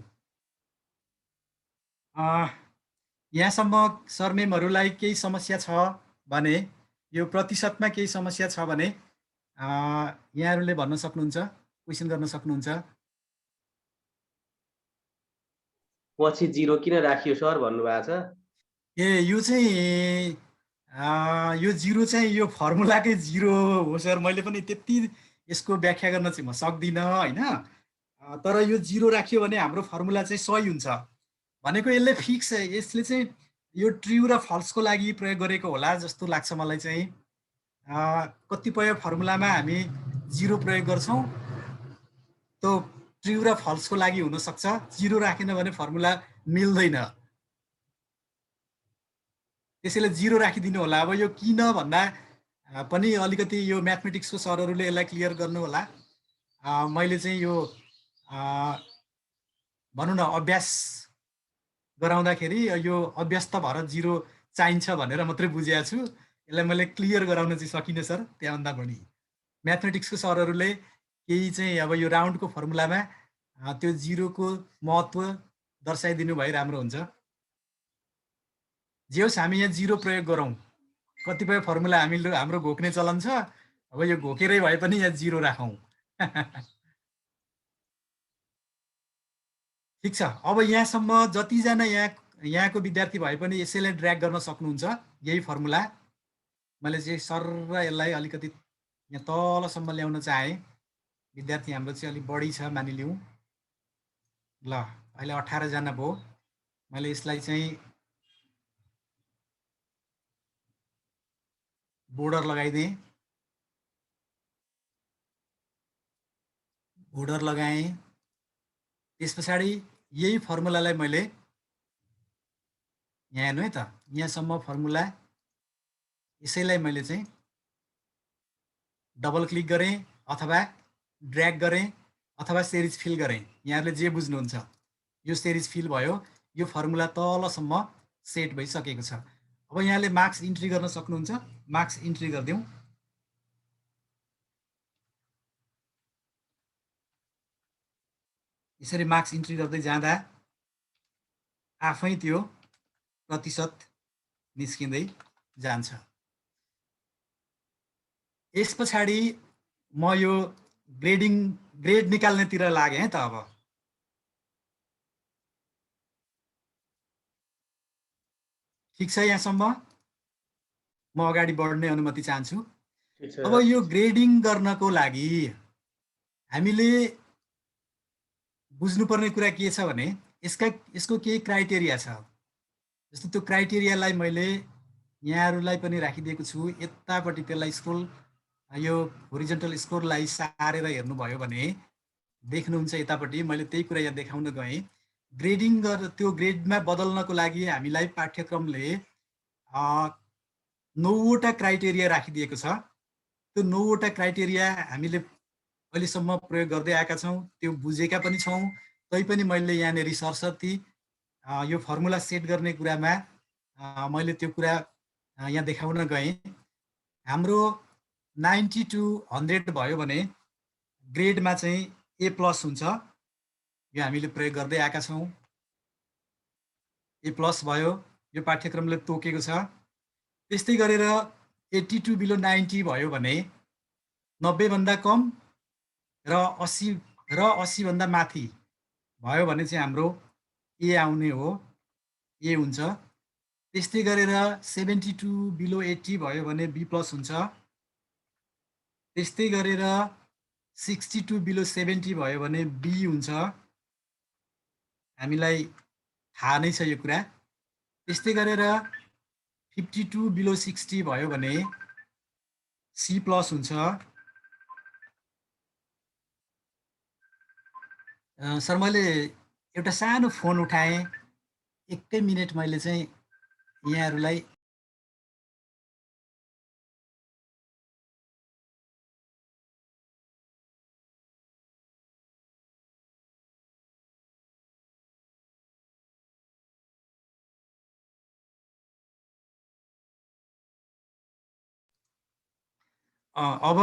यहाँसम्म सरमेमहरूलाई केही समस्या छ भने, यो प्रतिशतमा केही समस्या छ भने यहाँहरूले भन्न सक्नुहुन्छ, क्वेसन गर्न सक्नुहुन्छ। पछि 0 किन राखियो सर भन्नुभएको छ? यो चाहिँ यो 0 चाहिँ यो फर्मुलाकै 0 हो सर। मैले पनि त्यति यसको व्याख्या गर्न चाहिँ म सक्दिनँ होइन। तर यो 0 राखियो भने हाम्रो फर्मुला चाहिँ सही हुन्छ भनेको यसले फिक्स, यसले चाहिँ यो ट्रु र फल्सको लागि प्रयोग गरेको होला जस्तो लाग्छ मलाई चाहिँ। कतिपय फर्मुलामा हामी 0 प्रयोग गर्छौँ, त्यो ट्रु र फल्सको लागि हुनसक्छ। 0 राखेन भने फर्मुला मिल्दैन, त्यसैले 0 राखिदिनु होला। अब यो किन भन्दा पनि अलिकति यो म्याथमेटिक्सको सरहरूले यसलाई क्लियर गर्नु होला। मैले चाहिँ यो भनौँ न अभ्यास गराउँदाखेरि यो अभ्यस्त भएर 0 चाहिन्छ भनेर मात्रै बुझेको छु। यसलाई मैले क्लियर गराउन चाहिँ सकिनँ सर। त्यहाँभन्दा बढी म्याथमेटिक्सको सरहरूले केही चाहिँ अब यो राउन्डको फर्मुलामा त्यो 0 को महत्त्व दर्शाइदिनु भए राम्रो हुन्छ। जे होस् हामी यहाँ 0 प्रयोग गरौँ। कतिपय फर्मुला हाम्रो घोक्ने चलन छ, अब यो घोकेरै भए पनि यहाँ 0 राखौँ। ठिक छ। अब यहाँसम्म जतिजना यहाँको विद्यार्थी भए पनि यसैलाई ड्र्याग गर्न सक्नुहुन्छ, यही फर्मुला। मैले चाहिँ सर र यसलाई अलिकति यहाँ तलसम्म ल्याउन चाहेँ। विद्यार्थी हाम्रो चाहिँ अलिक बढी छ मानिलिउँ। ल अहिले 18 जना भयो। मैले यसलाई चाहिँ बोर्डर लगाइदिएँ, बोर्डर लगाएँ। त्यस पछाडि यही फर्मुलालाई मैले यहाँ हेर्नु है त, यहाँसम्म फर्मुला, यसैलाई मैले चाहिँ डबल क्लिक गरेँ अथवा ड्र्याग गरेँ अथवा सेरिज फिल गरेँ। यहाँहरूले जे बुझ्नुहुन्छ, यो सेरिज फिल भयो, यो फर्मुला तलसम्म सेट भइसकेको छ। अब यहाँले मार्क्स इन्ट्री गर्न सक्नुहुन्छ। मार्क्स इन्ट्री गरिदिउँ। यसरी मार्क्स इन्ट्री गर्दै जाँदा आफै त्यो प्रतिशत निस्किँदै जान्छ। यस पछाडि म यो ग्रेड निकाल्नेतिर लागेँ है त। अब ठिक छ, यहाँसम्म म अगाडि बढ्ने अनुमति चाहन्छु। अब यो ग्रेडिङ गर्नको लागि हामीले बुझ्नुपर्ने कुरा के छ भने यसको केही क्राइटेरिया छ। जस्तो त्यो क्राइटेरियालाई मैले यहाँहरूलाई पनि राखिदिएको छु। यतापट्टि त्यसलाई स्क्रोल, यो होरिजेन्टल स्कोरलाई सारेर हेर्नुभयो भने देख्नुहुन्छ यतापट्टि मैले त्यही कुरा यहाँ देखाउन गएँ। ग्रेडिङ त्यो ग्रेडमा बदल्नको लागि हामीलाई पाठ्यक्रमले 9वटा क्राइटेरिया राखिदिएको छ। त्यो 9वटा क्राइटेरिया हामीले अहिलेसम्म प्रयोग गर्दै आएका छौँ, त्यो बुझेका पनि छौँ। तैपनि मैले यहाँनिर सरसर्ती यो फर्मुला सेट गर्ने कुरामा मैले त्यो कुरा यहाँ देखाउन गएँ। हाम्रो 90 to 100 भयो भने ग्रेडमा चाहिँ A+ हुन्छ। यो हामीले प्रयोग गर्दै आएका छौँ। A+ भयो, यो पाठ्यक्रमले तोकेको छ। त्यस्तै गरेर 82 बिलो 90 भयो भने 90 भन्दा कम र 80 भन्दा माथि भयो भने चाहिँ हाम्रो A आउने हो, A हुन्छ। त्यस्तै गरेर 72 बिलो 80 भयो भने B+ हुन्छ। त्यस्तै गरेर 62 बिलो 70 भयो भने बी हुन्छ, हामीलाई थाहा नै छ यो कुरा। त्यस्तै गरेर 52 बिलो 60 भयो भने सी प्लस हुन्छ। सर मैले एउटा सानो फोन उठाएँ, एकै मिनट मैले चाहिँ यहाँहरूलाई अब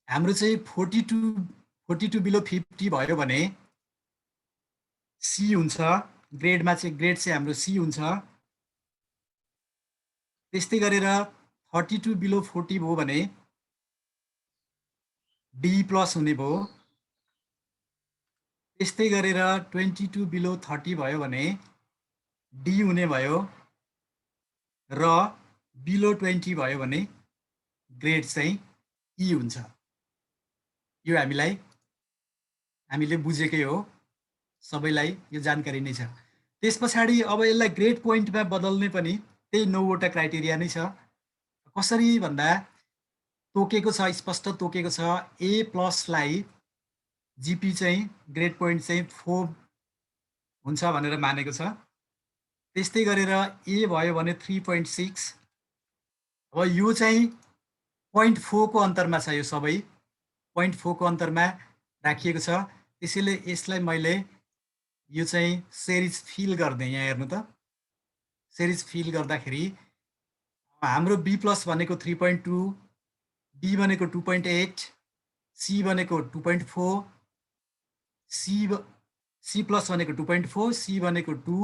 हाम्रो चाहिँ 42 बिलो 50 भयो भने सी हुन्छ, ग्रेडमा चाहिँ ग्रेड चाहिँ हाम्रो सी हुन्छ। त्यस्तै गरेर 32 बिलो 40 भयो भने डी प्लस हुने भयो। त्यस्तै गरेर 22 बिलो 30 भयो भने डी हुने भयो, र बिलो 20 भयो भने ग्रेड चाहिँ ई हुन्छ। यो हामीले बुझेकै हो, सबैलाई यो जानकारी नै छ। त्यस पछाडि अब यसलाई ग्रेड पोइन्टमा बदल्ने पनि त्यही 9वटा क्राइटेरिया नै छ। कसरी भन्दा तोकेको छ, स्पष्ट तोकेको छ, ए प्लसलाई जिपी चाहिँ ग्रेड पोइन्ट चाहिँ 4 हुन्छ भनेर मानेको छ। त्यस्तै गरेर ए भयो भने 3.6। अब यो चाहिँ 0.4 को अन्तरमा छ, यो सबै 0.4 को अन्तरमा राखिएको छ। त्यसैले यसलाई मैले यो चाहिँ सेरिज फिल गरिदिएँ। यहाँ हेर्नु त, सेरिज फिल गर्दाखेरि हाम्रो बी प्लस भनेको 3.2, बी भनेको 2.8, सी भनेको 2.4, सी प्लस भनेको 2.4, सी भनेको 2,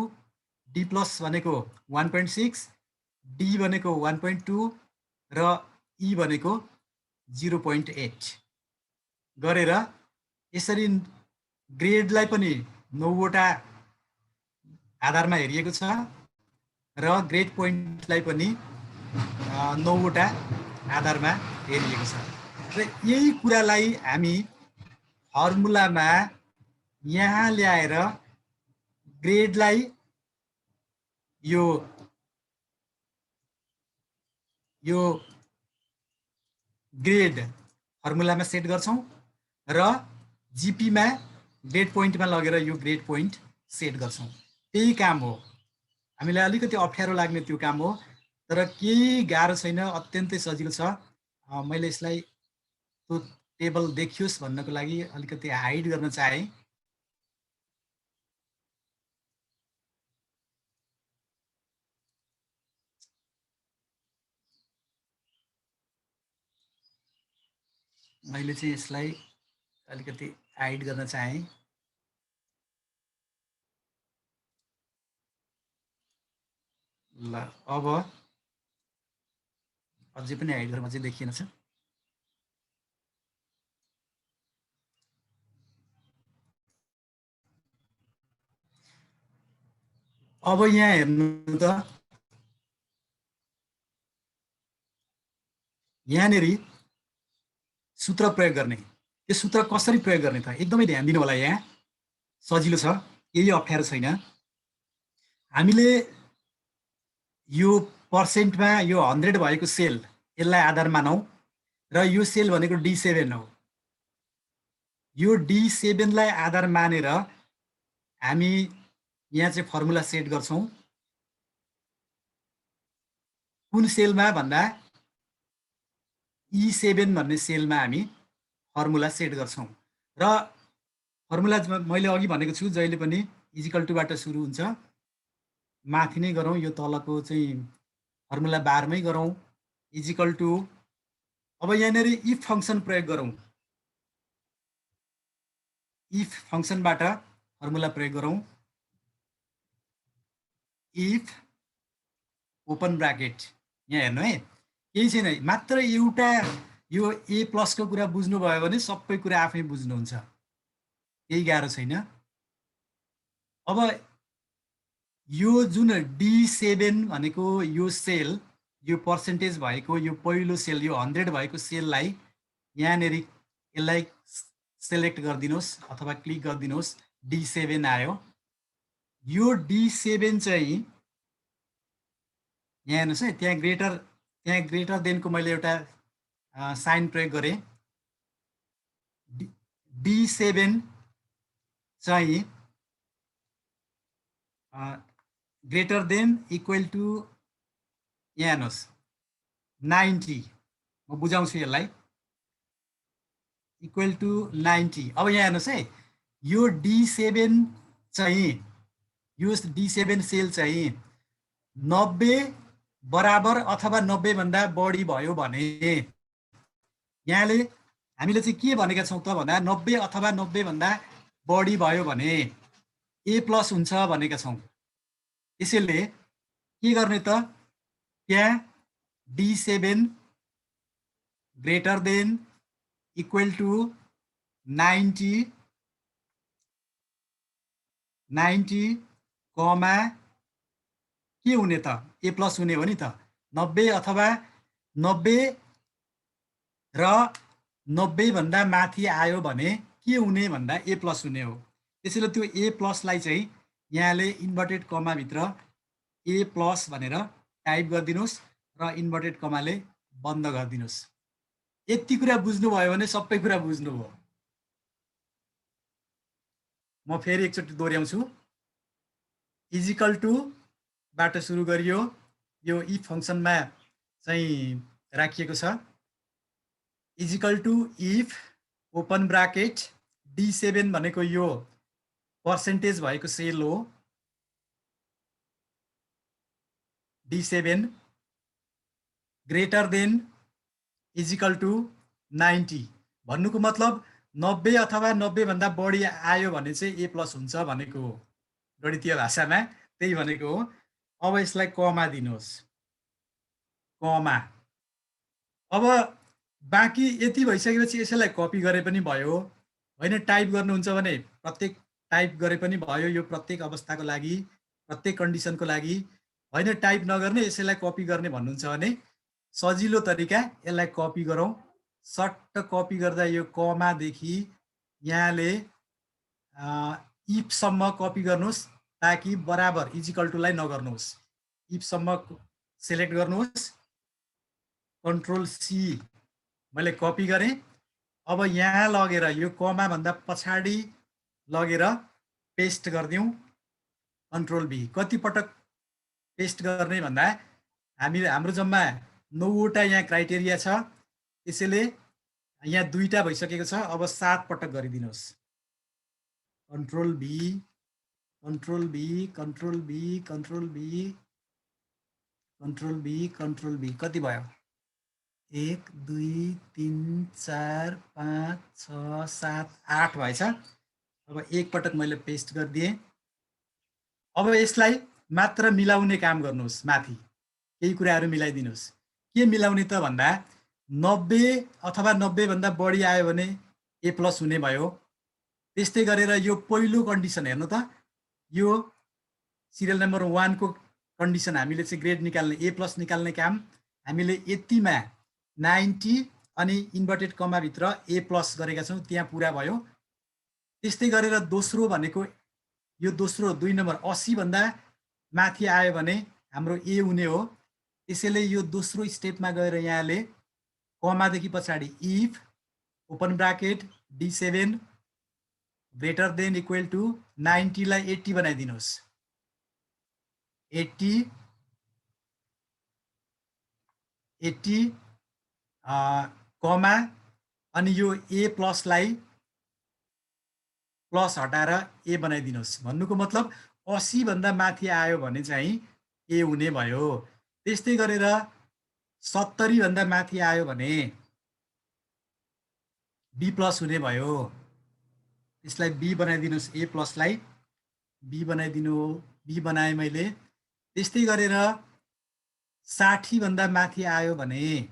डी प्लस भनेको 1.6, डी भनेको 1.2 र ई भनेको 0.8 गरेर यसरी ग्रेडलाई पनि 9वटा आधारमा हेरिएको छ र ग्रेड पोइन्टलाई पनि 9वटा आधारमा हेरिएको छ। र यही कुरालाई हामी फर्मुलामा यहाँ ल्याएर ग्रेडलाई यो ग्रेड फर्मुलामा सेट गर्छौं र जिपीमा ग्रेड पोइन्टमा लगेर यो ग्रेड पोइन्ट सेट गर्छौं। त्यही काम हो, हामीलाई अलिकति अप्ठ्यारो लाग्ने त्यो काम हो, तर केही गाह्रो छैन, अत्यन्तै सजिलो छ। मैले यसलाई त्यो टेबल देखियोस् भन्नको लागि अलिकति हाइड गर्न चाहे। मैले चाहिँ यसलाई अलिकति हाइड गर्न चाहे। ल अब अझै पनि हाइड गर्न चाहिँ देखिएन छ। अब यहाँ हेर्नु त, यहाँनेरि सूत्र प्रयोग गर्ने। यो सूत्र कसरी प्रयोग गर्ने त एकदमै ध्यान दिनु होला। यहाँ सजिलो छ, केही अप्ठ्यारो छैन। हामीले यो पर्सेन्टमा यो 100 भएको सेल यसलाई आधार मानौं र यो सेल भनेको D7 हो। यो D7 लाई आधार मानेर हामी यहाँ चाहिँ फर्मुला सेट गर्छौं। कुन सेलमा भन्दा E7 भन्ने सेलमा हामी फर्मुला सेट गर्छौं र फर्मुला मैले अघि भनेको छु जहिले पनि इक्वल टु बाट सुरु हुन्छ। माथि नै गरौँ, यो तलको चाहिँ फर्मुला बारमै गरौँ, इक्वल टु। अब यहाँनेरि इफ फंक्सन प्रयोग गरौँ, इफ फंक्सनबाट फर्मुला प्रयोग गरौँ। इफ ओपन ब्राकेट, यहाँ हेर्नु है, केही छैन, मात्र एउटा यो ए प्लस को कुरा बुझ्नुभयो भने सबै कुरा आफै बुझ्नुहुन्छ, केही गाह्रो छैन। अब यो जुन D7 भनेको यो सेल, यो पर्सेन्टेज भएको यो पहिलो सेल, यो 100 भएको सेललाई यहाँनेरि यसलाई सेलेक्ट गरिदिनुहोस् अथवा क्लिक गरिदिनुहोस्। D7 आयो। यो D7 चाहिँ यहाँ हेर्नुहोस् है, त्यहाँ ग्रेटर देनको मैले एउटा साइन प्रयोग गरेँ। D7 चाहिँ ग्रेटर देन इक्वल टु यहाँ हेर्नुहोस् 90, म बुझाउँछु यसलाई, इक्वल टु 90। अब यहाँ हेर्नुहोस् है, यो D7 चाहिँ यो D7 सेल चाहिँ 90 बराबर अथवा 90 भन्दा बढी भयो भने यहाँले हामीले चाहिँ के भनेका छौँ त भन्दा 90 अथवा 90 भन्दा बढी भयो भने A प्लस हुन्छ भनेका छौँ। त्यसैले के गर्ने त, त्यहाँ D7 greater than equal to 90 comma के हुने त, A प्लस हुने हो नि त। 90 अथवा 90 र 90 भन्दा माथि आयो भने के हुने भन्दा A प्लस हुने हो। त्यसैले त्यो A प्लसलाई चाहिँ यहाँले इन्भर्टेड कमाभित्र A प्लस भनेर टाइप गरिदिनुहोस् र इन्भर्टेड कमाले बन्द गरिदिनुहोस्। यति कुरा बुझ्नुभयो भने सबै कुरा बुझ्नुभयो। म फेरि एकचोटि दोहोऱ्याउँछु। इजिकल टु बाट सुरु गरियो, यो इफ फङ्सनमा चाहिँ राखिएको छ। Is equal to if open bracket D7 भनेको यो पर्सेन्टेज भएको सेल हो। D7 greater then equal to 90 भन्नुको मतलब 90 अथवा 90 भन्दा बढी आयो भने चाहिँ A प्लस हुन्छ भनेको हो। गणितीय भाषामा त्यही भनेको हो। अब यसलाई कमा दिनुहोस्, कमा। अब बाँकी यति भइसकेपछि यसैलाई कपी गरे पनि भयो, होइन टाइप गर्नुहुन्छ भने प्रत्येक टाइप गरे पनि भयो। यो प्रत्येक अवस्थाको लागि, प्रत्येक कन्डिसनको लागि। होइन टाइप नगर्ने यसैलाई कपी गर्ने भन्नुहुन्छ भने सजिलो तरिका यसलाई कपी गरौँ। सट्ट कपी गर्दा यो कमादेखि यहाँले इफसम्म कपी गर्नुहोस्, ताकि बराबर इजिकल टुलाई नगर्नुहोस्। इफसम्म सेलेक्ट गर्नुहोस्, कन्ट्रोल C मैले कपी गरेँ। अब यहाँ लगेर यो कमा भन्दा पछाडि लगेर पेस्ट गरिदिउँ, कन्ट्रोल B। कति पटक पेस्ट गर्ने भन्दा हाम्रो जम्मा 9वटा यहाँ क्राइटेरिया छ, त्यसैले यहाँ 2टा भइसकेको छ। अब 7 पटक गरिदिनुहोस्, control B, control B, control B, control B, control B, control B। कति भयो? 1 2 3 4 5 6 7 8 भएछ। अब एक पटक मैले पेस्ट गरिदिएँ। अब यसलाई मात्र मिलाउने काम गर्नुहोस्, माथि केही कुराहरू मिलाइदिनुहोस्। के मिलाउने त भन्दा 90 अथवा 90 भन्दा बढी आयो भने A प्लस हुने भयो। त्यस्तै गरेर यो पहिलो कन्डिसन हेर्नु त, यो सिरियल नम्बर 1 को कन्डिसन हामीले चाहिँ ग्रेड निकाल्ने, A प्लस निकाल्ने काम हामीले यतिमा 90 अनि इन्भर्टेड कमाभित्र A प्लस गरेका छौँ, त्यहाँ पुरा भयो। त्यस्तै गरेर दोस्रो भनेको यो दोस्रो 2 नम्बर 80 भन्दा माथि आयो भने हाम्रो A हुने हो। त्यसैले यो दोस्रो स्टेपमा गएर यहाँले कमादेखि पछाडि if open bracket D7 greater than equal to 90 लाई 80 बनाइदिनुहोस्। 80 कमा अनि यो A प्लसलाई प्लस हटाएर A बनाइदिनुहोस्। भन्नुको मतलब 80 भन्दा माथि आयो भने चाहिँ A हुने भयो। त्यस्तै गरेर 70 भन्दा माथि आयो भने B प्लस हुने भयो। यसलाई B बनाइदिनुहोस्, A प्लसलाई B बनाइदिनु, B बनाएँ मैले। त्यस्तै गरेर 60 भन्दा माथि आयो भने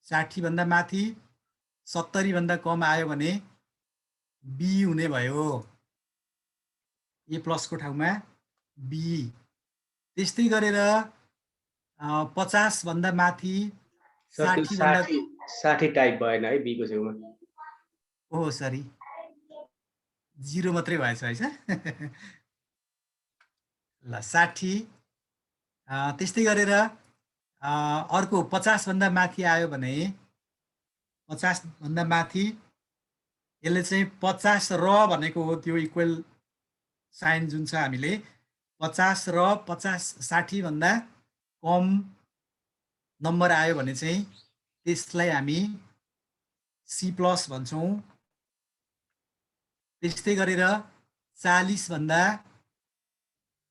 60 भन्दा माथि 70 भन्दा कम आयो भने B हुने भयो, A प्लसको ठाउँमा B। त्यस्तै गरेर 50 भन्दा माथि 60 भन्दा 60 टाइप भएन है बी को छेउमा। ओह सरी, 0 मात्रै भएछ है सर। ल 60, त्यस्तै गरेर अर्को 50 भन्दा माथि आयो भने 50 भन्दा माथि यसले चाहिँ 50 र भनेको हो त्यो इक्वल साइन जुन छ हामीले 50 र 50 60 भन्दा कम नम्बर आयो भने चाहिँ त्यसलाई हामी सी प्लस भन्छौँ। त्यस्तै गरेर 40 भन्दा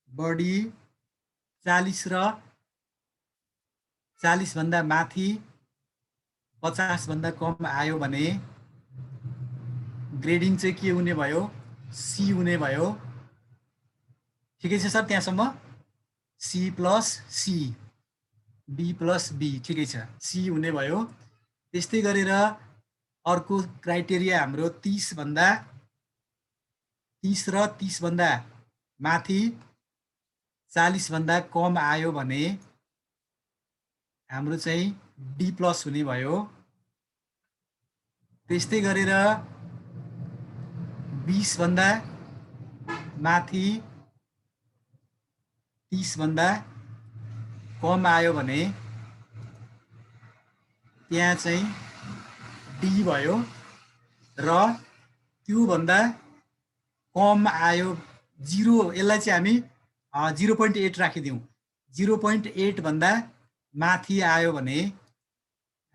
बढी 40 र 40 भन्दा माथि 50 भन्दा कम आयो भने ग्रेडिङ चाहिँ के हुने भयो, सी हुने भयो। ठिकै छ सर त्यहाँसम्म? C plus C, B plus B, ठिकै छ, सी हुने भयो। त्यस्तै गरेर अर्को क्राइटेरिया हाम्रो 30 भन्दा 30 र 30 भन्दा माथि 40 भन्दा कम आयो भने हाम्रो चाहिँ डी प्लस हुने भयो। त्यस्तै गरेर 20 भन्दा माथि 30 भन्दा कम आयो भने त्यहाँ चाहिँ डी भयो र त्योभन्दा कम आयो 0, यसलाई चाहिँ हामी 0.8 राखिदिउँ। 0.8 भन्दा माथि आयो भने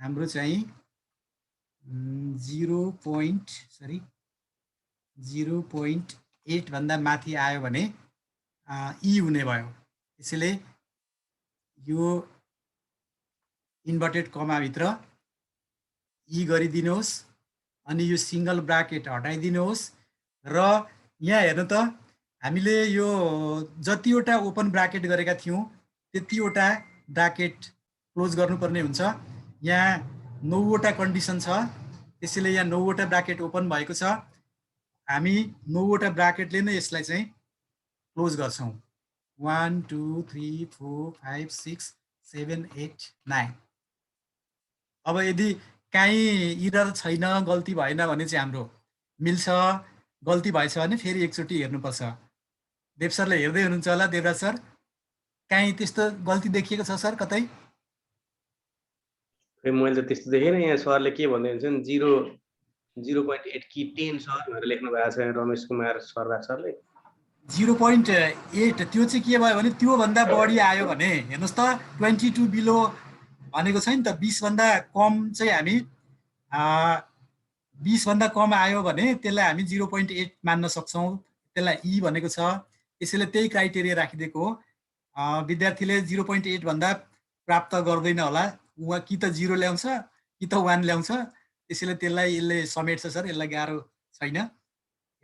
हाम्रो चाहिँ 0.8 भन्दा माथि आयो भने ई हुने भयो। त्यसैले यो इन्भर्टेड कमाभित्र ई गरिदिनुहोस् अनि यो सिङ्गल ब्राकेट हटाइदिनुहोस् र यहाँ हेर्नु त हामीले यो जतिवटा ओपन ब्राकेट गरेका थियौँ त्यतिवटा ब्राकेट क्लोज गर्नुपर्ने हुन्छ। यहाँ 9वटा कन्डिसन छ, त्यसैले यहाँ 9वटा ब्राकेट ओपन भएको छ। हामी 9वटा ब्राकेटले नै यसलाई चाहिँ क्लोज गर्छौँ। 1 2 3 4 5 6 7 8 9। अब यदि काहीँ इरर छैन, गल्ती भएन भने चाहिँ हाम्रो मिल्छ, गल्ती भएछ भने फेरि एकचोटि हेर्नुपर्छ। देव सरले हेर्दै हुनुहुन्छ होला, देवराज सर काहीँ त्यस्तो गल्ती देखिएको छ सर कतै? मैले त त्यस्तो देखेन। यहाँ सरले के भन्दै हुन्छन् 0.8 कि 10 सर भनेर लेख्नु भएको छ रमेश कुमार सरदार सरले। 0.8 त्यो चाहिँ के भयो भने त्योभन्दा बढी आयो भने हेर्नुहोस् त 22 बिलो भनेको छ नि त। 20 भन्दा कम चाहिँ हामी 20 भन्दा कम आयो भने त्यसलाई हामी 0.8 मान्न सक्छौँ। त्यसलाई ई भनेको छ, त्यसैले त्यही क्राइटेरिया राखिदिएको हो। विद्यार्थीले 0.8 भन्दा प्राप्त गर्दैन होला, उहाँ कि त 0 ल्याउँछ कि त 1 ल्याउँछ। त्यसैले त्यसलाई यसले समेट्छ सर, यसलाई गाह्रो छैन।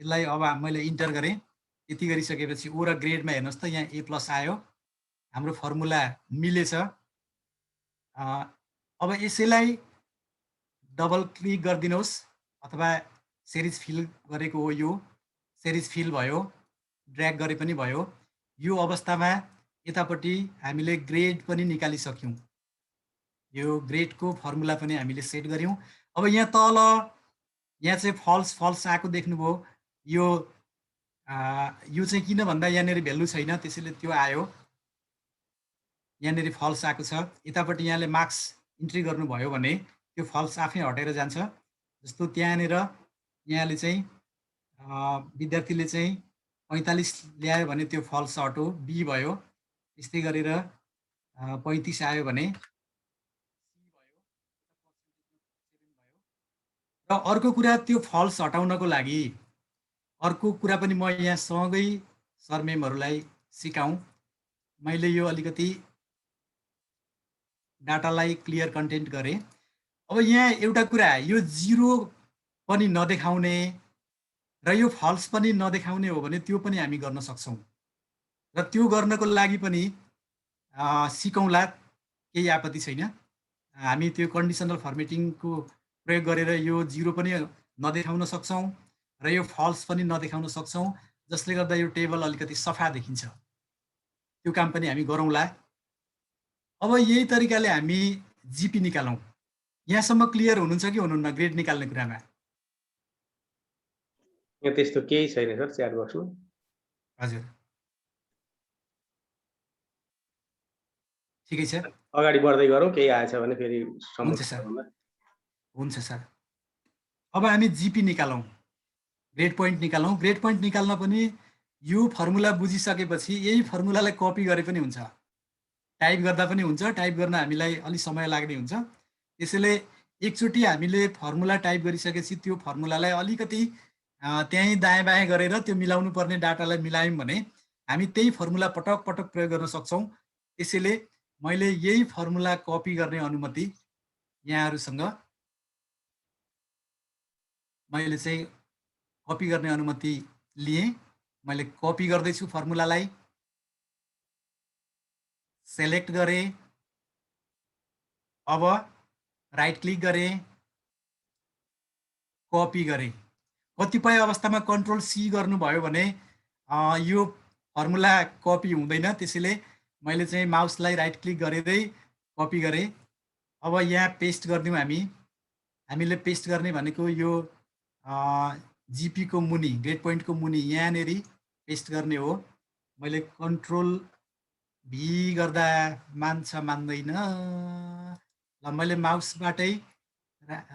यसलाई अब मैले इन्टर गरेँ। यति गरिसकेपछि ओ र ग्रेडमा हेर्नुहोस् त यहाँ ए प्लस आयो, हाम्रो फर्मुला मिलेछ। अब यसैलाई डबल क्लिक गरिदिनुहोस् अथवा सेरिज फिल गरेको हो, यो सेरिज फिल भयो, ड्र्याग गरे पनि भयो। यो अवस्थामा यतापट्टि हामीले ग्रेड पनि निकालिसक्यौँ, यो ग्रेडको फर्मुला पनि हामीले सेट गऱ्यौँ। अब यहाँ तल यहाँ चाहिँ फल्स फल्स आएको देख्नुभयो। यो चाहिँ किन भन्दा यहाँनिर भ्यालु छैन, त्यसैले त्यो आयो। यहाँनिर फल्स आएको छ। यतापट्टि यहाँले मार्क्स इन्ट्री गर्नुभयो भने त्यो फल्स आफै हटेर जान्छ। जस्तो त्यहाँनिर यहाँले चाहिँ विद्यार्थीले चाहिँ 45 ल्यायो भने त्यो फल्स हटो बी भयो। त्यस्तै गरेर 35 आयो भने सी भयो र अर्को कुरा त्यो फल्स हटाउनको लागि अर्को कुरा पनि म यहाँ सँगै सर मेमहरूलाई सिकाउँ। मैले यो अलिकति डाटालाई क्लियर कन्टेन्ट गरेँ। अब यहाँ एउटा कुरा, यो 0 पनि नदेखाउने र यो फल्स पनि नदेखाउने हो भने त्यो पनि हामी गर्न सक्छौँ। र त्यो गर्नको लागि पनि सिकौँला, केही आपत्ति छैन। हामी त्यो कन्डिसनल फर्मेटिङको प्रयोग गरेर यो 0 पनि नदेखाउन सक्छौँ र यो फल्स पनि नदेखाउन सक्छौँ, जसले गर्दा यो टेबल अलिकति सफा देखिन्छ। त्यो काम पनि हामी गरौँला। अब यही तरिकाले हामी जिपी निकालौँ। यहाँसम्म क्लियर हुनुहुन्छ कि हुनुहुन्न ग्रेड निकाल्ने कुरामा? यहाँ त्यस्तो केही छैन सर च्याट बक्समा। हजुर, ठिकै छ, अगाडि बढ्दै गरौँ, केही आएछ भने फेरि हुन्छ समस्या सर, होला। हुन्छ सर। अब हामी जिपी निकालौँ, ग्रेड पोइन्ट निकालौँ। ग्रेड पोइन्ट निकाल्न पनि यो फर्मुला बुझिसकेपछि यही फर्मुलालाई कपी गरे पनि हुन्छ, टाइप गर्दा पनि हुन्छ। टाइप गर्न हामीलाई अलि समय लाग्ने हुन्छ, त्यसैले एकचोटि हामीले फर्मुला टाइप गरिसकेपछि त्यो फर्मुलालाई अलिकति त्यहीँ दायाँ बायाँ गरेर त्यो मिलाउनु पर्ने डाटालाई मिलायौँ भने हामी त्यही फर्मुला पटक पटक प्रयोग गर्न सक्छौँ। त्यसैले मैले यही फर्मुला कपी गर्ने अनुमति यहाँहरूसँग मैले चाहिँ कपी गर्ने अनुमति लिएँ। मैले कपी गर्दैछु फर्मुलालाई, सेलेक्ट गरेँ, अब राइट क्लिक गरेँ, कपी गरेँ। कतिपय अवस्थामा कन्ट्रोल सी गर्नुभयो भने यो फर्मुला कपी हुँदैन, त्यसैले मैले चाहिँ माउसलाई राइट क्लिक गरेरै कपी गरेँ। अब यहाँ पेस्ट गरिदिउँ हामीले पेस्ट गर्ने भनेको यो जिपीको मुनि, ग्रेड पोइन्टको मुनि यहाँनिर पेस्ट गर्ने हो। मैले कन्ट्रोल भी गर्दा मान्छ मान्दैन, ल मैले माउसबाटै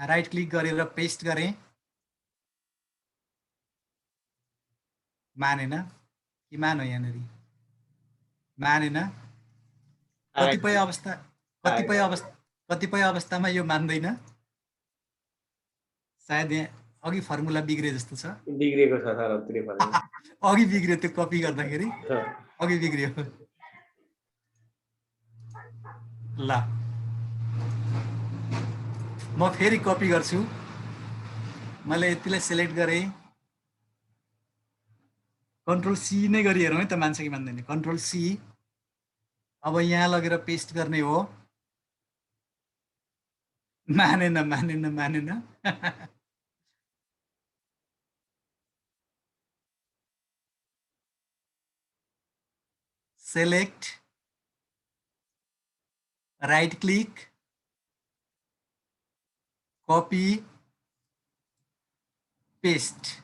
राइट क्लिक गरेर पेस्ट गरेँ, मानेन कि मानो, यहाँनिर मानेन। कतिपय अवस्थामा यो मान्दैन, सायद यहाँ अघि फर्मुला बिग्रे जस्तो छ। बिग्रेको छ सर, त्यही भएर। अघि बिग्रियो, त्यो कपी गर्दाखेरि अघि बिग्रियो। ल म फेरि कपी गर्छु, मैले यतिलाई सेलेक्ट गरेँ, कन्ट्रोल सी नै गरी हेरौँ है त मान्छ कि मान्दैन। कन्ट्रोल सी, अब यहाँ लगेर पेस्ट गर्ने हो, मानेन मानेन मानेन। Select, right click, copy, paste.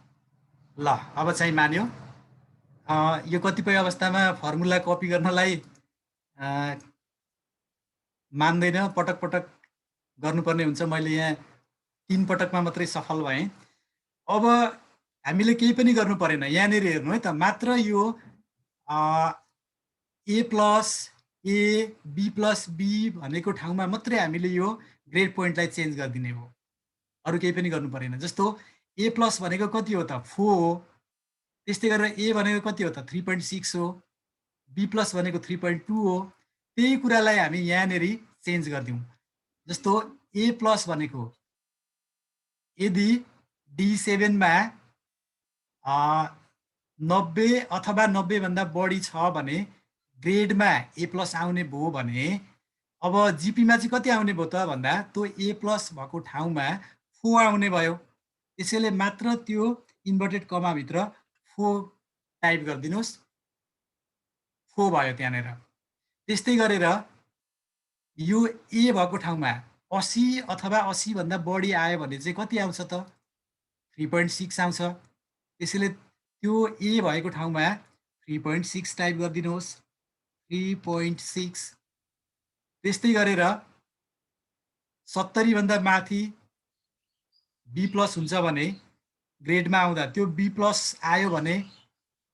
ल अब चाहिँ मान्यो। यो कतिपय अवस्थामा फर्मुला कपी गर्नलाई मान्दैन, पटक पटक गर्नुपर्ने हुन्छ। मैले यहाँ 3 पटकमा मात्रै सफल भएँ। अब हामीले केही पनि गर्नु परेन, यहाँनिर हेर्नु है त, मात्र यो A plus A B plus B भनेको ठाउँमा मात्रै हामीले यो ग्रेड पोइन्टलाई चेन्ज गरिदिने हो, अरू केही पनि गर्नु परेन। जस्तो ए प्लस भनेको कति हो त, 4 हो, त्यस्तै गरेर ए भनेको कति हो त, 3.6 हो, बी प्लस भनेको 3.2 हो। त्यही कुरालाई हामी यहाँनिर चेन्ज गरिदिउँ। जस्तो ए प्लस भनेको यदि D7मा 90 अथवा 90भन्दा बढी छ भने ग्रेडमा ए प्लस आउने भयो भने अब जिपीमा चाहिँ कति आउने भयो त भन्दा त्यो ए प्लस भएको ठाउँमा 4 आउने भयो। त्यसैले मात्र त्यो इन्भर्टेड कमाभित्र 4 टाइप गरिदिनुहोस्, 4 भयो त्यहाँनिर। त्यस्तै गरेर यो ए भएको ठाउँमा 80 अथवा 80भन्दा बढी आयो भने चाहिँ कति आउँछ त, 3.6 आउँछ। त्यसैले त्यो ए भएको ठाउँमा 3.6 टाइप गरिदिनुहोस्, 3.6। त्यस्तै गरेर 70भन्दा माथि बी प्लस हुन्छ भने ग्रेडमा आउँदा त्यो बी प्लस आयो भने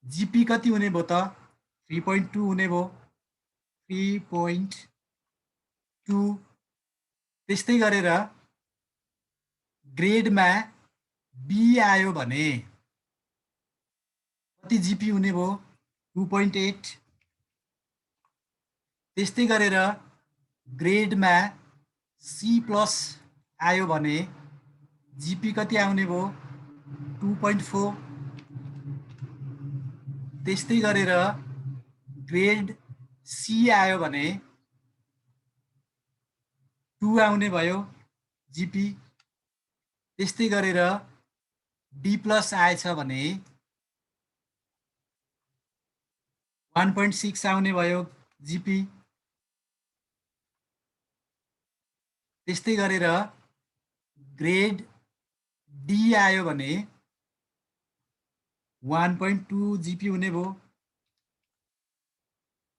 जिपी कति हुने भयो त, 3.2 हुने भयो, 3.2। त्यस्तै गरेर ग्रेडमा बी आयो भने कति जिपी हुने भयो, 2.8। त्यस्तै गरेर ग्रेडमा सी प्लस आयो भने जिपी कति आउने भयो, 2.4। त्यस्तै गरेर ग्रेड सी आयो भने 2 आउने भयो जिपी। त्यस्तै गरेर डी प्लस आएछ भने 1.6 आउने भयो जिपी। त्यस्तै गरेर ग्रेड डी आयो भने 1.2 जीपी हुने भयो।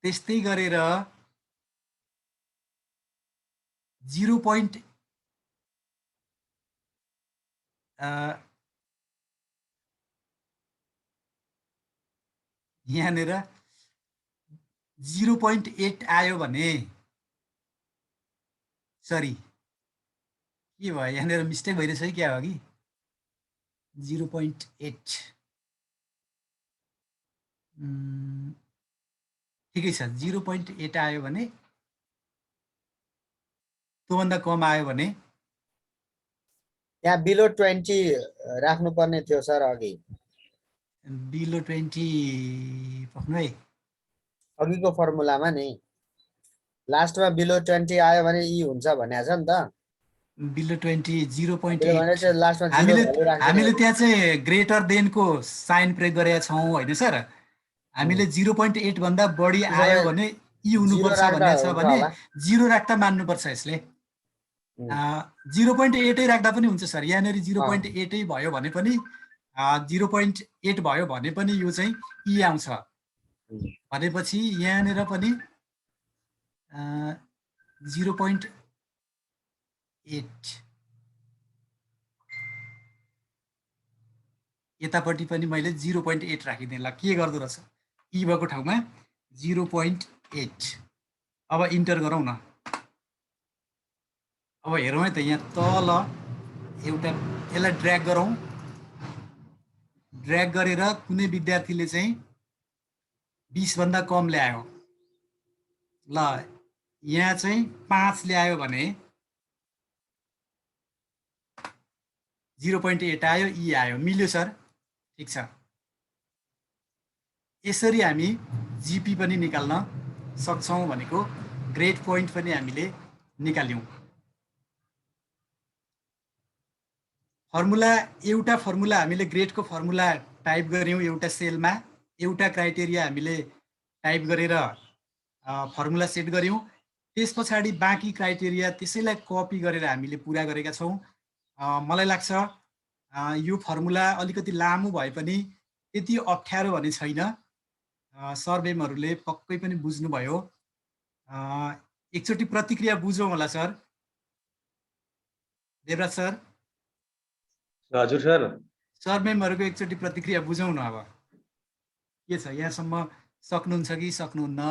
त्यस्तै गरेर 0. यहाँनिर 0.8 आयो भने सरी के भयो यहाँनिर मिस्टेक भइरहेछ है क्या हो कि 0.8 ठिकै छ 0.8 आयो भने त्योभन्दा कम आयो भने यहाँ बिलो 20 राख्नुपर्ने थियो सर अघि बिलो 20 पक्नु है अघिको फर्मुलामा नि लास्टमा बिलो 20 आयो भने ई हुन्छ भनेको छ नि त बिलो 20 0.8 भने चाहिँ लास्टमा जिरो भ्यालु राख्दिनु हामीले त्यहाँ चाहिँ ग्रेटर देनको साइन प्रयोग गरेका छौँ होइन सर हामीले 0.8 भन्दा बढी आयो भने ई हुनुपर्छ भन्ने छ भने 0 राख्दा मान्नुपर्छ यसले 0.8 राख्दा पनि हुन्छ सर यहाँनिर 0.8 भयो भने पनि 0.8 भयो भने पनि यो चाहिँ ई आउँछ भनेपछि यहाँनिर पनि 0.8 यतापट्टि पनि मैले 0.8 राखिदिएँ ल के गर्दो रहेछ ई भएको ठाउँमा 0.8 अब इन्टर गरौँ न अब हेरौँ है त यहाँ तल एउटा यसलाई ड्र्याग गरौँ ड्र्याग गरेर कुनै विद्यार्थीले चाहिँ 20 भन्दा कम ल्यायो ल यहाँ चाहिँ 5 ल्यायो भने 0.8 आयो ई आयो मिल्यो सर ठीक छ यसरी हामी जीपी पनि निकाल्न सक्छौँ भनेको ग्रेड पोइन्ट पनि हामीले निकाल्यौँ फर्मुला एउटा फर्मुला हामीले ग्रेडको फर्मुला टाइप गर्यौँ एउटा सेलमा एउटा क्राइटेरिया हामीले टाइप गरेर फर्मुला सेट गर्यौँ त्यस पछाडि बाँकी क्राइटेरिया त्यसैलाई कपी गरेर हामीले पुरा गरेका छौँ मलाई लाग्छ यो फर्मुला अलिकति लामो भए पनि त्यति अप्ठ्यारो भने छैन सर म्यामहरूले पक्कै पनि बुझ्नुभयो एकचोटि प्रतिक्रिया बुझौँ होला सर देवराज सर हजुर सर सर म्यामहरूको एकचोटि प्रतिक्रिया बुझौँ न अब के छ यहाँसम्म सक्नुहुन्छ कि सक्नुहुन्न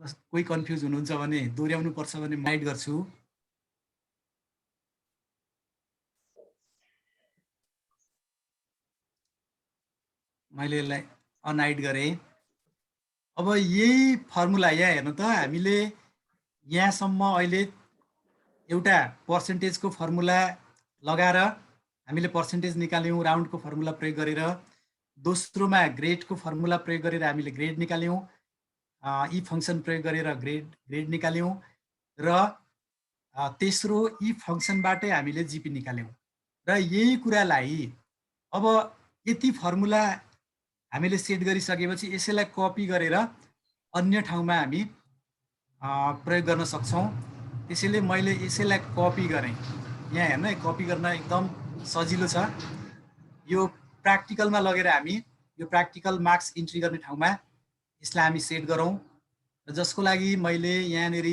कोही कन्फ्युज हुनुहुन्छ भने दोहोऱ्याउनु पर्छ भने माइट गर्छु मैले यसलाई अनहाइड गरेँ अब यही फर्मुला यहाँ हेर्नु त हामीले यहाँसम्म अहिले एउटा पर्सेन्टेजको फर्मुला लगाएर हामीले पर्सेन्टेज निकाल्यौँ राउन्डको फर्मुला प्रयोग गरेर दोस्रोमा ग्रेडको फर्मुला प्रयोग गरेर हामीले ग्रेड निकाल्यौँ ई फङ्सन प्रयोग गरेर ग्रेड निकाल्यौँ र तेस्रो ई फङ्सनबाटै हामीले जिपी निकाल्यौँ र यही कुरालाई अब यति फर्मुला हामीले सेट गरिसकेपछि यसैलाई कपी गरेर अन्य ठाउँमा हामी प्रयोग गर्न सक्छौँ त्यसैले मैले यसैलाई कपी गरेँ यहाँ हेर्नु है कपी गर्न एकदम सजिलो छ यो प्र्याक्टिकलमा लगेर हामी यो प्र्याक्टिकल मार्क्स इन्ट्री गर्ने ठाउँमा यसलाई हामी सेट गरौँ र जसको लागि मैले यहाँनिर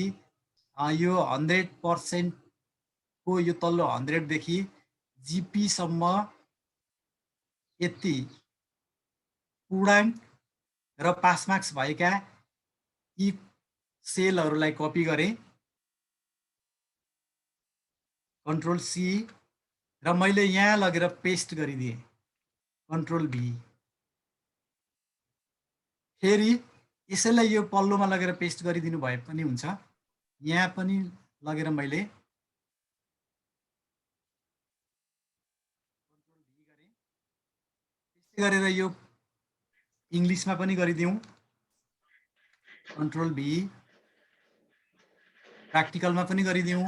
यो 100% को यो तल्लो 100 देखि जीपी सम्म यति पूर्णाङ्क र पास मार्क्स भएका यी सेलहरूलाई कपी गरेँ कन्ट्रोल सी र मैले यहाँ लगेर पेस्ट गरिदिएँ कन्ट्रोल भी फेरि यसैलाई यो पल्लोमा लगेर पेस्ट गरिदिनु भए पनि हुन्छ यहाँ पनि लगेर मैले त्यस्तै गरेर यो इङ्ग्लिसमा पनि गरिदिउँ कन्ट्रोल भी प्र्याक्टिकलमा पनि गरिदिउँ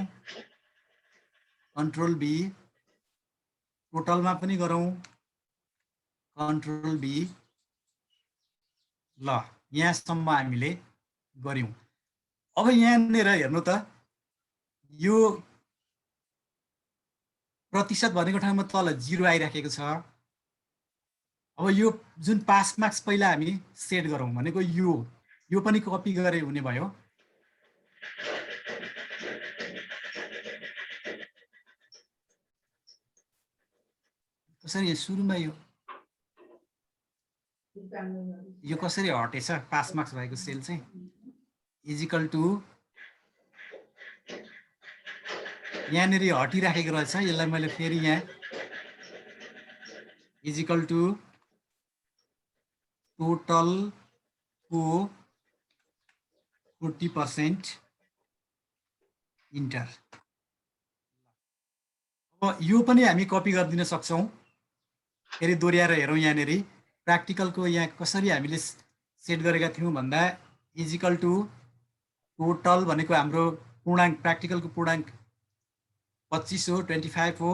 कन्ट्रोल भी टोटलमा पनि गरौँ कन्ट्रोल भी ल यहाँसम्म हामीले गऱ्यौँ अब यहाँनिर हेर्नु त यो प्रतिशत भनेको ठाउँमा तल 0 आइराखेको छ। अब यो जुन पास मार्क्स पहिला हामी सेट गरौँ भनेको यो पनि कपी गरे हुने भयो। कसरी सुरुमा यो कसरी हटेछ पास मार्क्स भएको सेल चाहिँ इजिकल टु यहाँनिर हटिराखेको रहेछ। यसलाई मैले फेरि यहाँ इजिकल टु टोटल को 40% इन्टर। अब यो पनि हामी कपी गरिदिन सक्छौँ। फेरि दोहोऱ्याएर हेरौँ यहाँनिर प्र्याक्टिकलको यहाँ कसरी हामीले सेट गरेका थियौँ भन्दा इजिकल टु टोटल भनेको हाम्रो पूर्णाङ्क प्र्याक्टिकलको पूर्णाङ्क 25 हो 25 हो।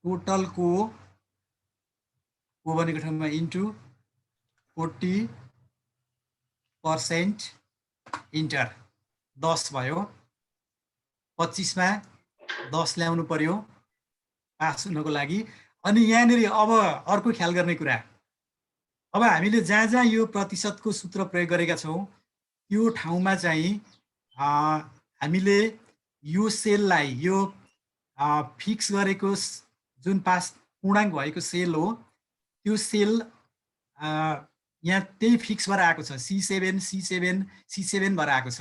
टोटलको भनेको ठाउँमा इन्टु 40% इन्टर 10 भयो। 25 मा 10 ल्याउनु पर्यो पास हुनको लागि। अनि यहाँनिर अब अर्को ख्याल गर्ने कुरा, अब हामीले जहाँ जहाँ यो प्रतिशतको सूत्र प्रयोग गरेका छौँ त्यो ठाउँमा चाहिँ हामीले यो सेललाई यो फिक्स गरेको जुन पास पूर्णाङ्क भएको सेल हो त्यो सेल यहाँ त्यही फिक्स भएर आएको छ। C7 भएर आएको छ।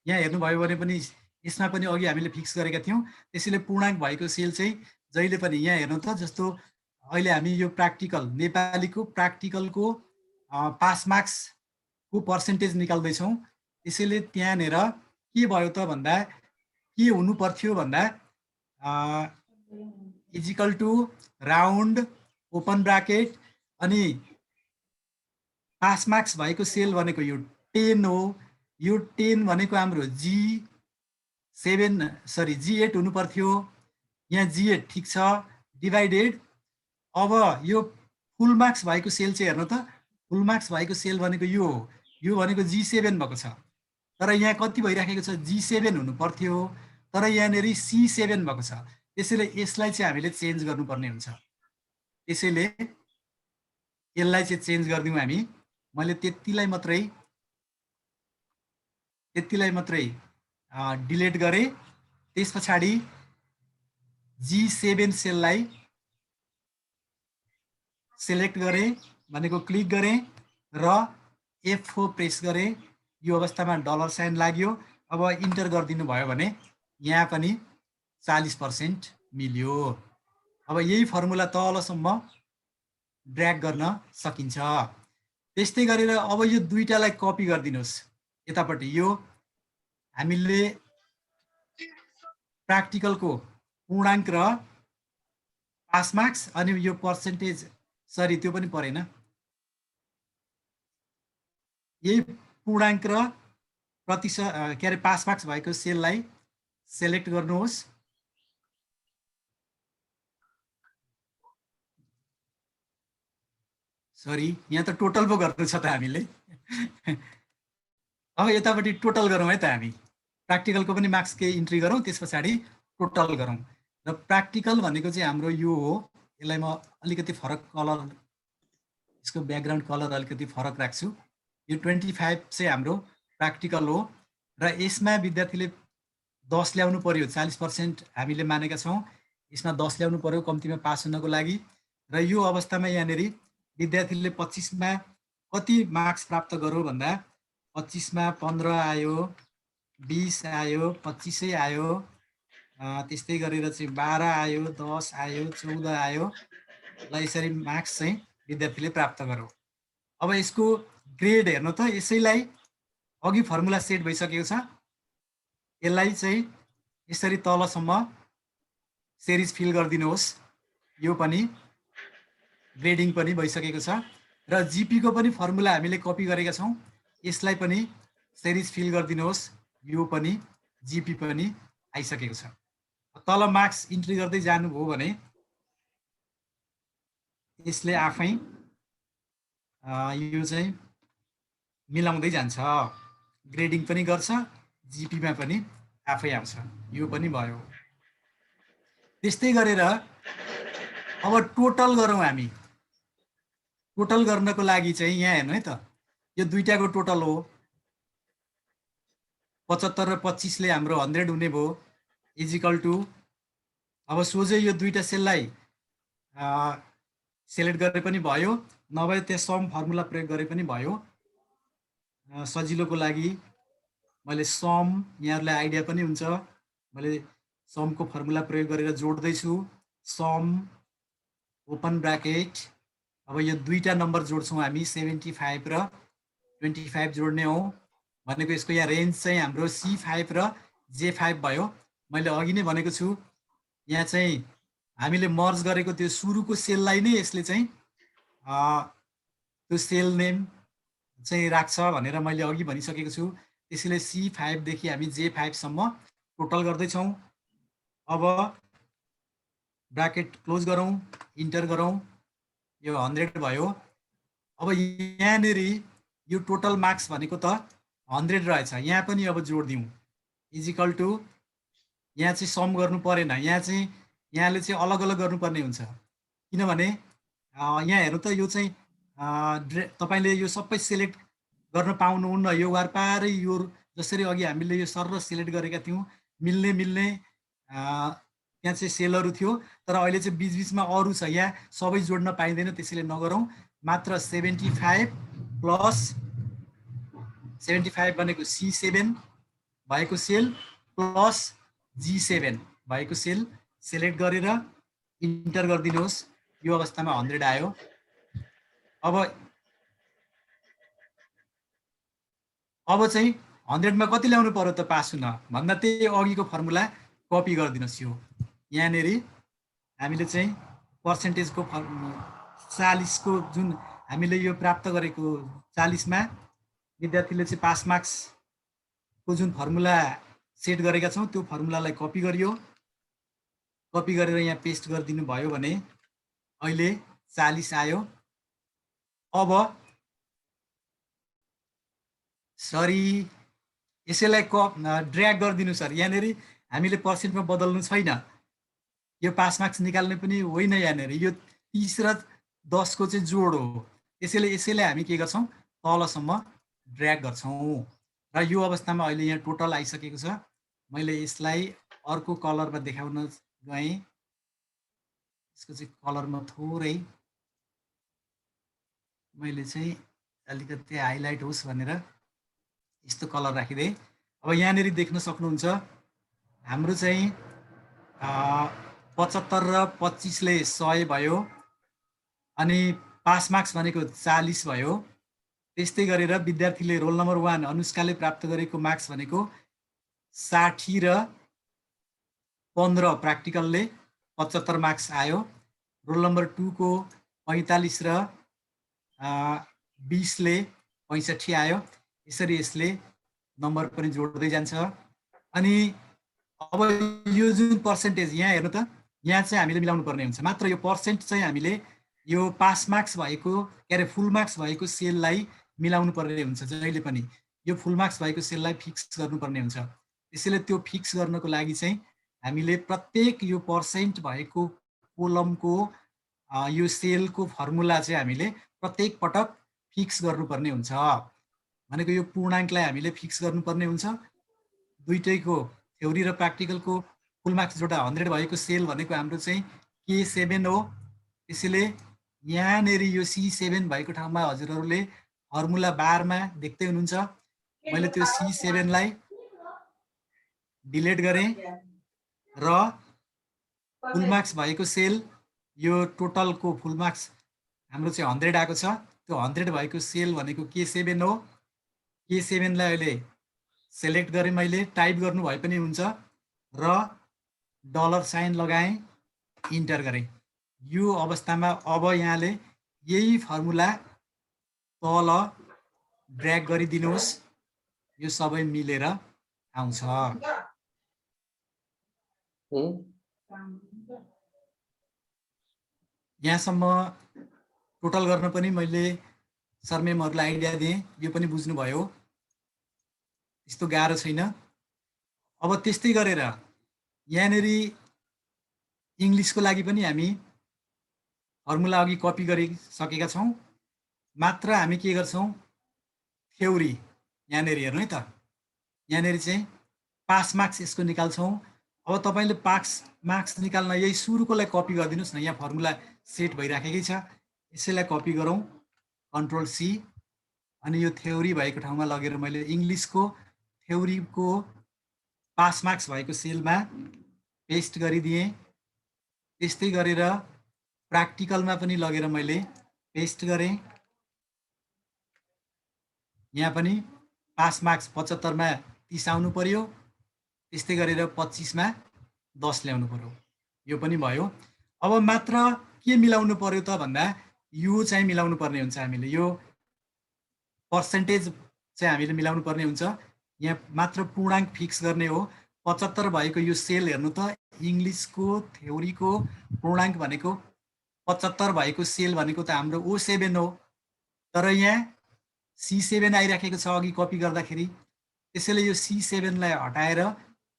यहाँ हेर्नुभयो भने पनि यसमा पनि अघि हामीले फिक्स गरेका थियौँ। त्यसैले पूर्णाङ्क भएको सेल चाहिँ जहिले पनि यहाँ हेर्नु त, जस्तो अहिले हामी यो प्र्याक्टिकल नेपालीको प्र्याक्टिकलको पास मार्क्सको पर्सेन्टेज निकाल्दैछौँ। त्यसैले त्यहाँनिर के भयो त भन्दा के हुनु पर्थ्यो भन्दा is equal to round open bracket अनि पास मार्क्स भएको सेल भनेको यो 10 हो। यो 10 भनेको हाम्रो G8 हुनु पर्थ्यो। यहाँ G8 ठिक छ डिभाइडेड। अब यो फुल मार्क्स भएको सेल चाहिँ हेर्नु त, फुल मार्क्स भएको सेल भनेको यो भनेको G7 भएको छ। तर यहाँ कति भइराखेको छ G7 हुनु पर्थ्यो, तर यहाँनिर C7 भएको छ। त्यसैले यसलाई चाहिँ हामीले चेन्ज गर्नुपर्ने हुन्छ। त्यसैले यसलाई चाहिँ चेन्ज गरिदिउँ हामी। मैले त्यतिलाई मात्रै डिलिट गरेँ। त्यस पछाडि G7 सेललाई सेलेक्ट गरेँ भनेको क्लिक गरेँ र F4 प्रेस गरेँ। यो अवस्थामा डलर साइन लाग्यो। अब इन्टर गरिदिनु भयो भने यहाँ पनि 40% मिल्यो। अब यही फर्मुला तलसम्म ड्र्याग गर्न सकिन्छ। त्यस्तै गरेर अब यो दुईटालाई कपी गरिदिनुहोस् यतापट्टि। यो हामीले प्र्याक्टिकलको पूर्णाङ्क र पास मार्क्स अनि यो पर्सेन्टेज, सरी त्यो पनि परेन, यही पूर्णाङ्क र प्रतिशत के अरे पास मार्क्स भएको सेललाई सेलेक्ट गर्नुहोस्। सरी यहाँ त टोटल पो गर्नु छ त हामीले। अब यतापट्टि टोटल गरौँ है त हामी। प्र्याक्टिकलको पनि मार्क्स केही इन्ट्री गरौँ, त्यस पछाडि टोटल गरौँ। र प्र्याक्टिकल भनेको चाहिँ हाम्रो यो हो। यसलाई म अलिकति फरक कलर, यसको ब्याकग्राउन्ड कलर अलिकति फरक राख्छु। यो 25 चाहिँ हाम्रो प्र्याक्टिकल हो र यसमा विद्यार्थीले 10 ल्याउनु पर्यो। 40% हामीले मानेका छौँ। यसमा 10 ल्याउनु पर्यो कम्तीमा पास हुनको लागि। र यो अवस्थामा यहाँनिर विद्यार्थीले 25 मा कति मार्क्स प्राप्त गरौँ भन्दा 25 मा 15 आयो, 20 आयो, 25 आयो, त्यस्तै गरेर चाहिँ 12 आयो, 10 आयो, 14 आयो। ल यसरी मार्क्स चाहिँ विद्यार्थीले प्राप्त गरौँ। अब यसको ग्रेड हेर्नु त, यसैलाई अघि फर्मुला सेट भइसकेको छ। यसलाई चाहिँ यसरी तलसम्म सिरिज फिल गरिदिनुहोस्। यो पनि ग्रेडिङ पनि भइसकेको छ र जिपी को पनि फर्मुला हामीले कपी गरेका छौँ। यसलाई पनि सिरिज फिल गरिदिनुहोस्। यो पनि जिपी पनि आइसकेको छ। तल मार्क्स इन्ट्री गर्दै जानुभयो भने यसले आफै यो चाहिँ मिलाउँदै जान्छ, ग्रेडिङ पनि गर्छ, जिपीमा पनि आफै आउँछ। यो पनि भयो। त्यस्तै गरेर अब टोटल गरौँ हामी। टोटल गर्नको लागि चाहिँ यहाँ हेर्नु है त, यो दुईटाको टोटल हो। 75 र 25 ले हाम्रो 100 हुने भयो, इजिकल टु अब सोझै यो दुईटा सेललाई सेलेक्ट गरे पनि भयो, नभए त्यहाँ सम फर्मुला प्रयोग गरे पनि भयो। सजिलोको लागि मैले सम, यहाँहरूलाई आइडिया पनि हुन्छ, मैले समको फर्मुला प्रयोग गरेर जोड्दैछु। सम ओपन ब्राकेट, अब यो दुईटा नम्बर जोड्छौँ हामी, 75 र 25 जोड्ने हो भनेको यसको यहाँ रेन्ज चाहिँ हाम्रो C5 र J5 भयो। मैले अघि नै भनेको छु, यहाँ चाहिँ हामीले मर्ज गरेको त्यो सुरुको सेललाई नै यसले चाहिँ त्यो सेल नेम चाहिँ राख्छ भनेर मैले अघि भनिसकेको छु। त्यसैले C5 देखि हामी J5 सम्म टोटल गर्दैछौँ। अब ब्राकेट क्लोज गरौँ, इन्टर गरौँ, यो 100 भयो। अब यहाँनिर यो टोटल मार्क्स भनेको त 100 रहेछ, यहाँ पनि अब जोड दिउँ, इजिकल टु यहाँ चाहिँ सम गर्नु परेन, यहाँ चाहिँ यहाँले चाहिँ अलग अलग गर्नुपर्ने हुन्छ। किनभने यहाँ हेर्नु त, यो चाहिँ तपाईँले यो सबै सेलेक्ट गर्न पाउनुहुन्न, यो वारपारै यो जसरी अघि हामीले यो सर सेलेक्ट गरेका थियौँ मिल्ने त्यहाँ चाहिँ सेलहरू थियो, तर अहिले चाहिँ बिचबिचमा अरू छ, यहाँ सबै जोड्न पाइँदैन, त्यसैले नगरौँ। मात्र 75 प्लस 75 भनेको C7 भएको सेल प्लस G7 भएको सेल सेलेक्ट गरेर इन्टर गरिदिनुहोस्। यो अवस्थामा 100 आयो। अब चाहिँ 100 मा कति ल्याउनु पर्यो त पास हुन भन्दा त्यही अघिको फर्मुला कपी गरिदिनुहोस्। यो यहाँनिर हामीले चाहिँ पर्सेन्टेजको 40 को जुन हामीले यो प्राप्त गरेको 40 मा विद्यार्थीले चाहिँ पास मार्क्सको जुन फर्मुला सेट गरेका छौँ त्यो फर्मुलालाई कपी गरियो। कपी गरेर यहाँ पेस्ट गरिदिनु भयो भने अहिले 40 आयो। अब सरी यसैलाई ड्र्याग गरिदिनु सर। यहाँनिर हामीले पर्सेन्टमा बदल्नु छैन, यो पास मार्क्स निकाल्ने पनि होइन, यहाँनिर यो 30 र 10 को चाहिँ जोड हो। यसैले हामी के गर्छौँ, तलसम्म ड्र्याग गर्छौँ र यो अवस्थामा अहिले यहाँ टोटल आइसकेको छ। मैले यसलाई अर्को कलरमा देखाउन गएँ, यसको चाहिँ कलरमा थोरै मैले चाहिँ अलिकति हाइलाइट होस् भनेर यस्तो कलर राखिदिएँ। अब यहाँनिर देख्न सक्नुहुन्छ हाम्रो चाहिँ 75 र 25 ले 100 भयो, अनि पास मार्क्स भनेको 40 भयो। त्यस्तै गरेर विद्यार्थीले रोल नम्बर 1 अनुष्काले प्राप्त गरेको मार्क्स भनेको 60 र 15 प्र्याक्टिकलले 75 मार्क्स आयो। रोल नम्बर 2 को 45 र 20 ले 65 आयो। यसरी यसले नम्बर पनि जोड्दै जान्छ। अनि अब यो जुन पर्सेन्टेज यहाँ हेर्नु त, यहाँ चाहिँ हामीले मिलाउनु पर्ने हुन्छ। मात्र यो पर्सेन्ट चाहिँ हामीले यो पास मार्क्स भएको के अरे फुल मार्क्स भएको सेललाई मिलाउनु पर्ने हुन्छ। जहिले पनि यो फुल मार्क्स भएको सेललाई फिक्स गर्नुपर्ने हुन्छ। त्यसैले त्यो फिक्स गर्नको लागि चाहिँ हामीले प्रत्येक यो पर्सेन्ट भएको कोलमको यो सेलको फर्मुला चाहिँ हामीले प्रत्येक पटक फिक्स गर्नुपर्ने हुन्छ। भनेको यो पूर्णाङ्कलाई हामीले फिक्स गर्नुपर्ने हुन्छ। दुईटैको थ्योरी र प्र्याक्टिकलको फुल मार्क्स जोड्दा 100 भएको सेल भनेको हाम्रो चाहिँ K7 हो। त्यसैले यहाँनिर यो C7 भएको ठाउँमा हजुरहरूले फर्मुला बारमा देख्दै हुनुहुन्छ। मैले त्यो C7 लाई डिलिट गरेँ र फुल मार्क्स भएको सेल यो टोटलको फुल मार्क्स हाम्रो चाहिँ 100 आएको छ। त्यो 100 भएको सेल भनेको K7 हो। K7 लाई अहिले सेलेक्ट गरेँ, मैले टाइप गर्नु भए पनि हुन्छ र $साइन लगाएँ, इन्टर गरेँ। यो अवस्थामा अब यहाँले यही फर्मुला तल ड्र्याग गरिदिनुहोस्, यो सबै मिलेर आउँछ। यहाँसम्म टोटल गर्न पनि मैले सर मेमहरूलाई आइडिया दिएँ, यो पनि बुझ्नुभयो, यस्तो गाह्रो छैन। अब त्यस्तै गरेर यहाँनिर इङ्ग्लिसको लागि पनि हामी फर्मुला अघि कपी गरिसकेका छौँ। मात्र हामी के गर्छौँ, थ्योरी यहाँनिर हेर्नु है त, यहाँनिर चाहिँ पास मार्क्स यसको निकाल्छौँ। अब तपाईँले पास मार्क्स निकाल्न यही सुरुकोलाई कपी गरिदिनुहोस् न, यहाँ फर्मुला सेट भइराखेकै छ। यसैलाई कपी गरौँ, कन्ट्रोल सी, अनि यो थ्योरी भएको ठाउँमा लगेर मैले इङ्ग्लिसको थ्योरीको पास मार्क्स भएको सेलमा पेस्ट गरिदिएँ। त्यस्तै गरेर प्र्याक्टिकलमा पनि लगेर मैले पेस्ट गरेँ। यहाँ पनि पास मार्क्स 75 मा 30 आउनु पर्यो, त्यस्तै गरेर 25 मा 10 ल्याउनु पर्यो। यो पनि भयो। अब मात्र के मिलाउनु पर्यो त भन्दा यो चाहिँ मिलाउनु पर्ने हुन्छ। हामीले यो पर्सेन्टेज चाहिँ हामीले मिलाउनु पर्ने हुन्छ। यहाँ मात्र पूर्णाङ्क फिक्स गर्ने हो। 75 भएको यो सेल हेर्नु त, इङ्ग्लिसको थ्योरीको पूर्णाङ्क भनेको 75 भएको सेल भनेको त हाम्रो O7 हो, तर यहाँ C7 आइराखेको छ अघि कपी गर्दाखेरि। त्यसैले यो C7 लाई हटाएर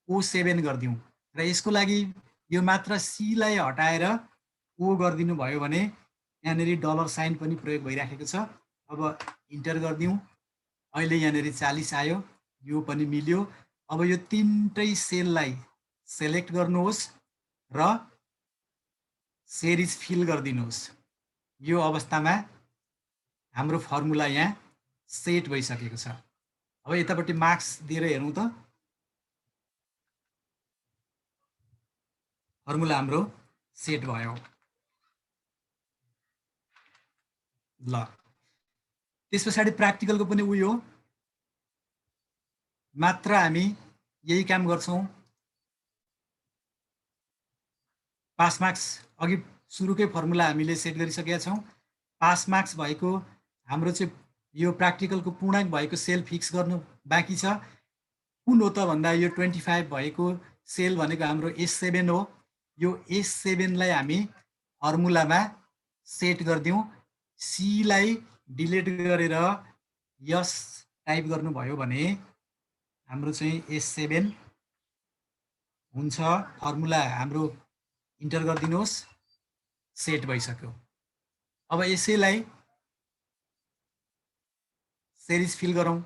O7 गरिदिउँ र यसको लागि यो मात्र C लाई हटाएर O गरिदिनु भयो भने यहाँनिर डलर साइन पनि प्रयोग भइराखेको छ। अब इन्टर गरिदिउँ। अहिले यहाँनिर 40 आयो, यो पनि मिल्यो। अब यो तीनटै सेललाई सेलेक्ट गर्नुहोस् र सेरिज फिल गरिदिनुहोस्। यो अवस्थामा हाम्रो फर्मुला यहाँ सेट भइसकेको छ। अब यतापट्टि मार्क्स दिएर हेरौँ त, फर्मुला हाम्रो सेट भयो। ल, त्यस पछाडि प्र्याक्टिकलको पनि उयो हो, मात्र हामी यही काम गर्छौँ। पास मार्क्स अघि सुरुकै फर्मुला हामीले सेट गरिसकेका छौँ। पास मार्क्स भएको हाम्रो चाहिँ यो प्र्याक्टिकलको पूर्णाङ्क भएको सेल फिक्स गर्नु बाँकी छ। कुन हो त भन्दा यो 25 भएको सेल भनेको हाम्रो S7 हो। यो S7 लाई हामी फर्मुलामा सेट गरिदिउँ। C लाई डिलिट गरेर यस टाइप गर्नुभयो भने हाम्रो चाहिँ S7 हुन्छ। फर्मुला हाम्रो इन्टर गरिदिनुहोस्, सेट भइसक्यो। अब यसैलाई सेरिज फिल गरौँ।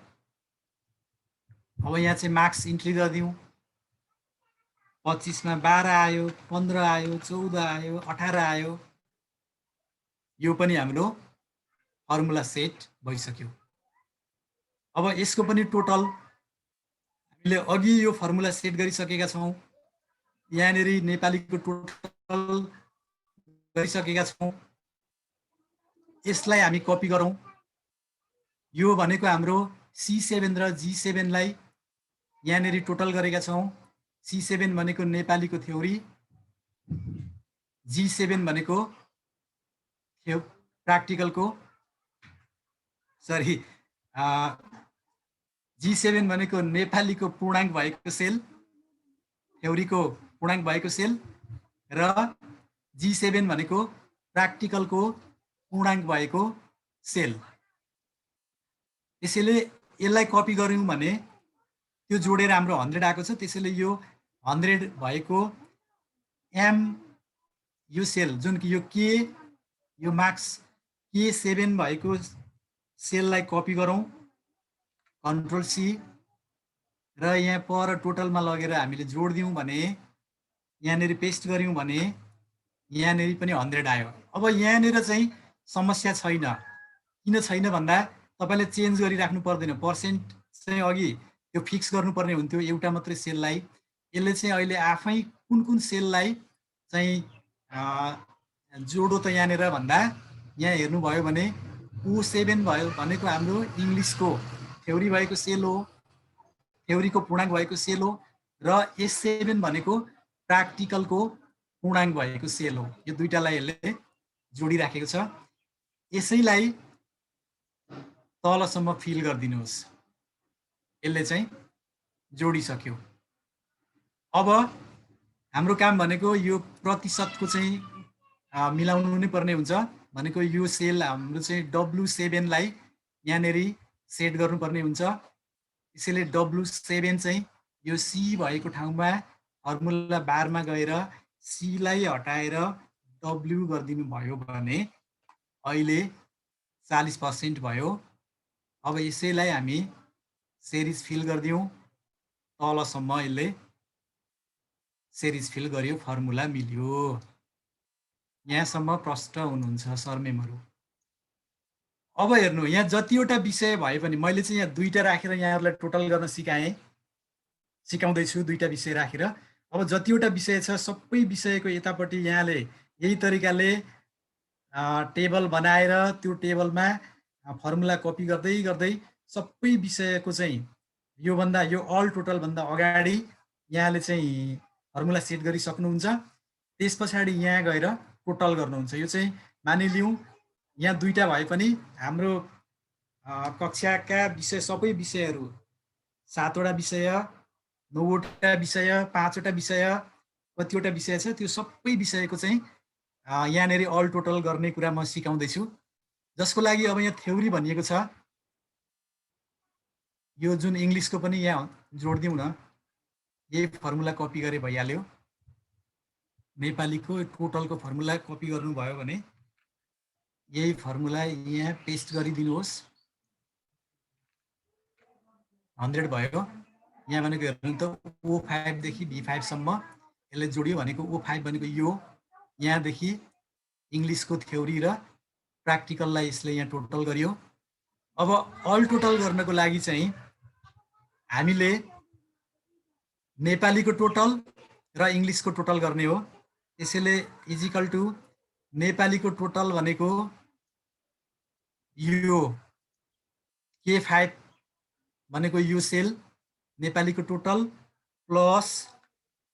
अब यहाँ चाहिँ मार्क्स इन्ट्री गरिदिउँ। 25 मा 12 आयो, 15 आयो, 14 आयो, 18 आयो। यो पनि हाम्रो फर्मुला सेट भइसक्यो। अब यसको पनि टोटल हामीले अघि यो फर्मुला सेट गरिसकेका छौँ। यहाँनिर नेपालीको टोटल गरिसकेका छौँ। यसलाई हामी कपी गरौँ। यो भनेको हाम्रो C7 र G7 लाई यहाँनिर टोटल गरेका छौँ। C7 भनेको नेपालीको थ्योरी, G7 भनेको प्र्याक्टिकलको, सरी, G7 भनेको नेपालीको पूर्णाङ्क भएको सेल, थ्योरीको पूर्णाङ्क भएको सेल, र G7 भनेको प्र्याक्टिकलको पूर्णाङ्क भएको सेल। त्यसैले यसलाई कपी गऱ्यौँ भने त्यो जोडेर हाम्रो 100 आएको छ। त्यसैले यो 100 भएको M यो सेल जुन कि यो के यो मार्क्स K7 भएको सेललाई कपी गरौँ, कन्ट्रोल सी, र यहाँ पर टोटलमा लगेर हामीले जोडिदिउँ भने, यहाँनिर पेस्ट गऱ्यौँ भने यहाँनिर पनि 100 आयो। अब यहाँनिर चाहिँ समस्या छैन। किन छैन भन्दा तपाईँले चेन्ज गरिराख्नु पर्दैन। पर्सेन्ट चाहिँ अघि त्यो फिक्स गर्नुपर्ने हुन्थ्यो एउटा मात्रै सेललाई। यसले चाहिँ अहिले आफै कुन कुन सेललाई चाहिँ जोडो त यहाँनिर भन्दा यहाँ हेर्नुभयो भने O7 भयो भनेको हाम्रो इङ्ग्लिसको थ्योरी भएको सेल हो, थ्योरीको पूर्णाङ्क भएको सेल हो, र S7 भनेको प्र्याक्टिकलको पूर्णाङ्क भएको सेल हो। यो दुईटालाई यसले जोडिराखेको छ। यसैलाई तलसम्म फिल गरिदिनुहोस्। यसले चाहिँ जोडिसक्यो। अब हाम्रो काम भनेको यो प्रतिशतको चाहिँ मिलाउनु नै पर्ने हुन्छ। भनेको यो सेल हाम्रो चाहिँ W7 लाई यहाँनिर सेट गर्नुपर्ने हुन्छ। त्यसैले W7 चाहिँ यो C भएको ठाउँमा फर्मुला बारमा गएर C लाई हटाएर W गरिदिनु भयो भने अहिले 40% भयो। अब यसैलाई हामी सेरिज फिल गरिदिउँ, तलसम्म यसले सेरिज फिल गर्यो, फर्मुला मिल्यो। यहाँसम्म प्रष्ट हुनुहुन्छ सरमेमहरू। अब हेर्नु, यहाँ जतिवटा विषय भए पनि मैले चाहिँ यहाँ दुईटा राखेर यहाँहरूलाई टोटल गर्न सिकाउँदैछु, दुईटा विषय राखेर। अब जतिवटा विषय छ सबै विषयको यतापट्टि यहाँले यही तरिकाले टेबल बनाएर त्यो टेबलमा फर्मुला कपी गर्दै गर्दै सबै विषयको चाहिँ योभन्दा यो अल टोटल भन्दा अगाडि यहाँले चाहिँ फर्मुला सेट गरिसक्नुहुन्छ। त्यस पछाडि यहाँ गएर टोटल गर्नुहुन्छ। यो चाहिँ मानिलिउँ यहाँ दुईटा भए पनि हाम्रो कक्षाका विषय सबै विषयहरू 7 वटा विषय, 9 वटा विषय, 5 वटा विषय, कतिवटा विषय छ त्यो सबै विषयको चाहिँ यहाँनेरि अल टोटल गर्ने कुरा म सिकाउँदैछु। जसको लागि अब यहाँ थ्योरी भनिएको छ, यो जुन इङ्ग्लिसको पनि यहाँ जोडिदिउँ न, यही फर्मुला कपी गरे भइहाल्यो। नेपालीको टोटलको फर्मुला कपी गर्नुभयो भने यही फर्मुला यहाँ पेस्ट गरिदिनुहोस्। 100 भयो। यहाँ भनेको हेर्नु त O5 देखि B5 सम्म यसले जोडियो भनेको O5 भनेको यो, यहाँदेखि इङ्ग्लिसको थ्योरी र प्र्याक्टिकललाई यसले यहाँ टोटल गर्यो। अब अल टोटल गर्नको लागि चाहिँ हामीले नेपालीको टोटल र इङ्ग्लिसको टोटल गर्ने हो। त्यसैले इजिकल टु नेपालीको टोटल भनेको यो K5 भनेको यो सेल नेपालीको टोटल प्लस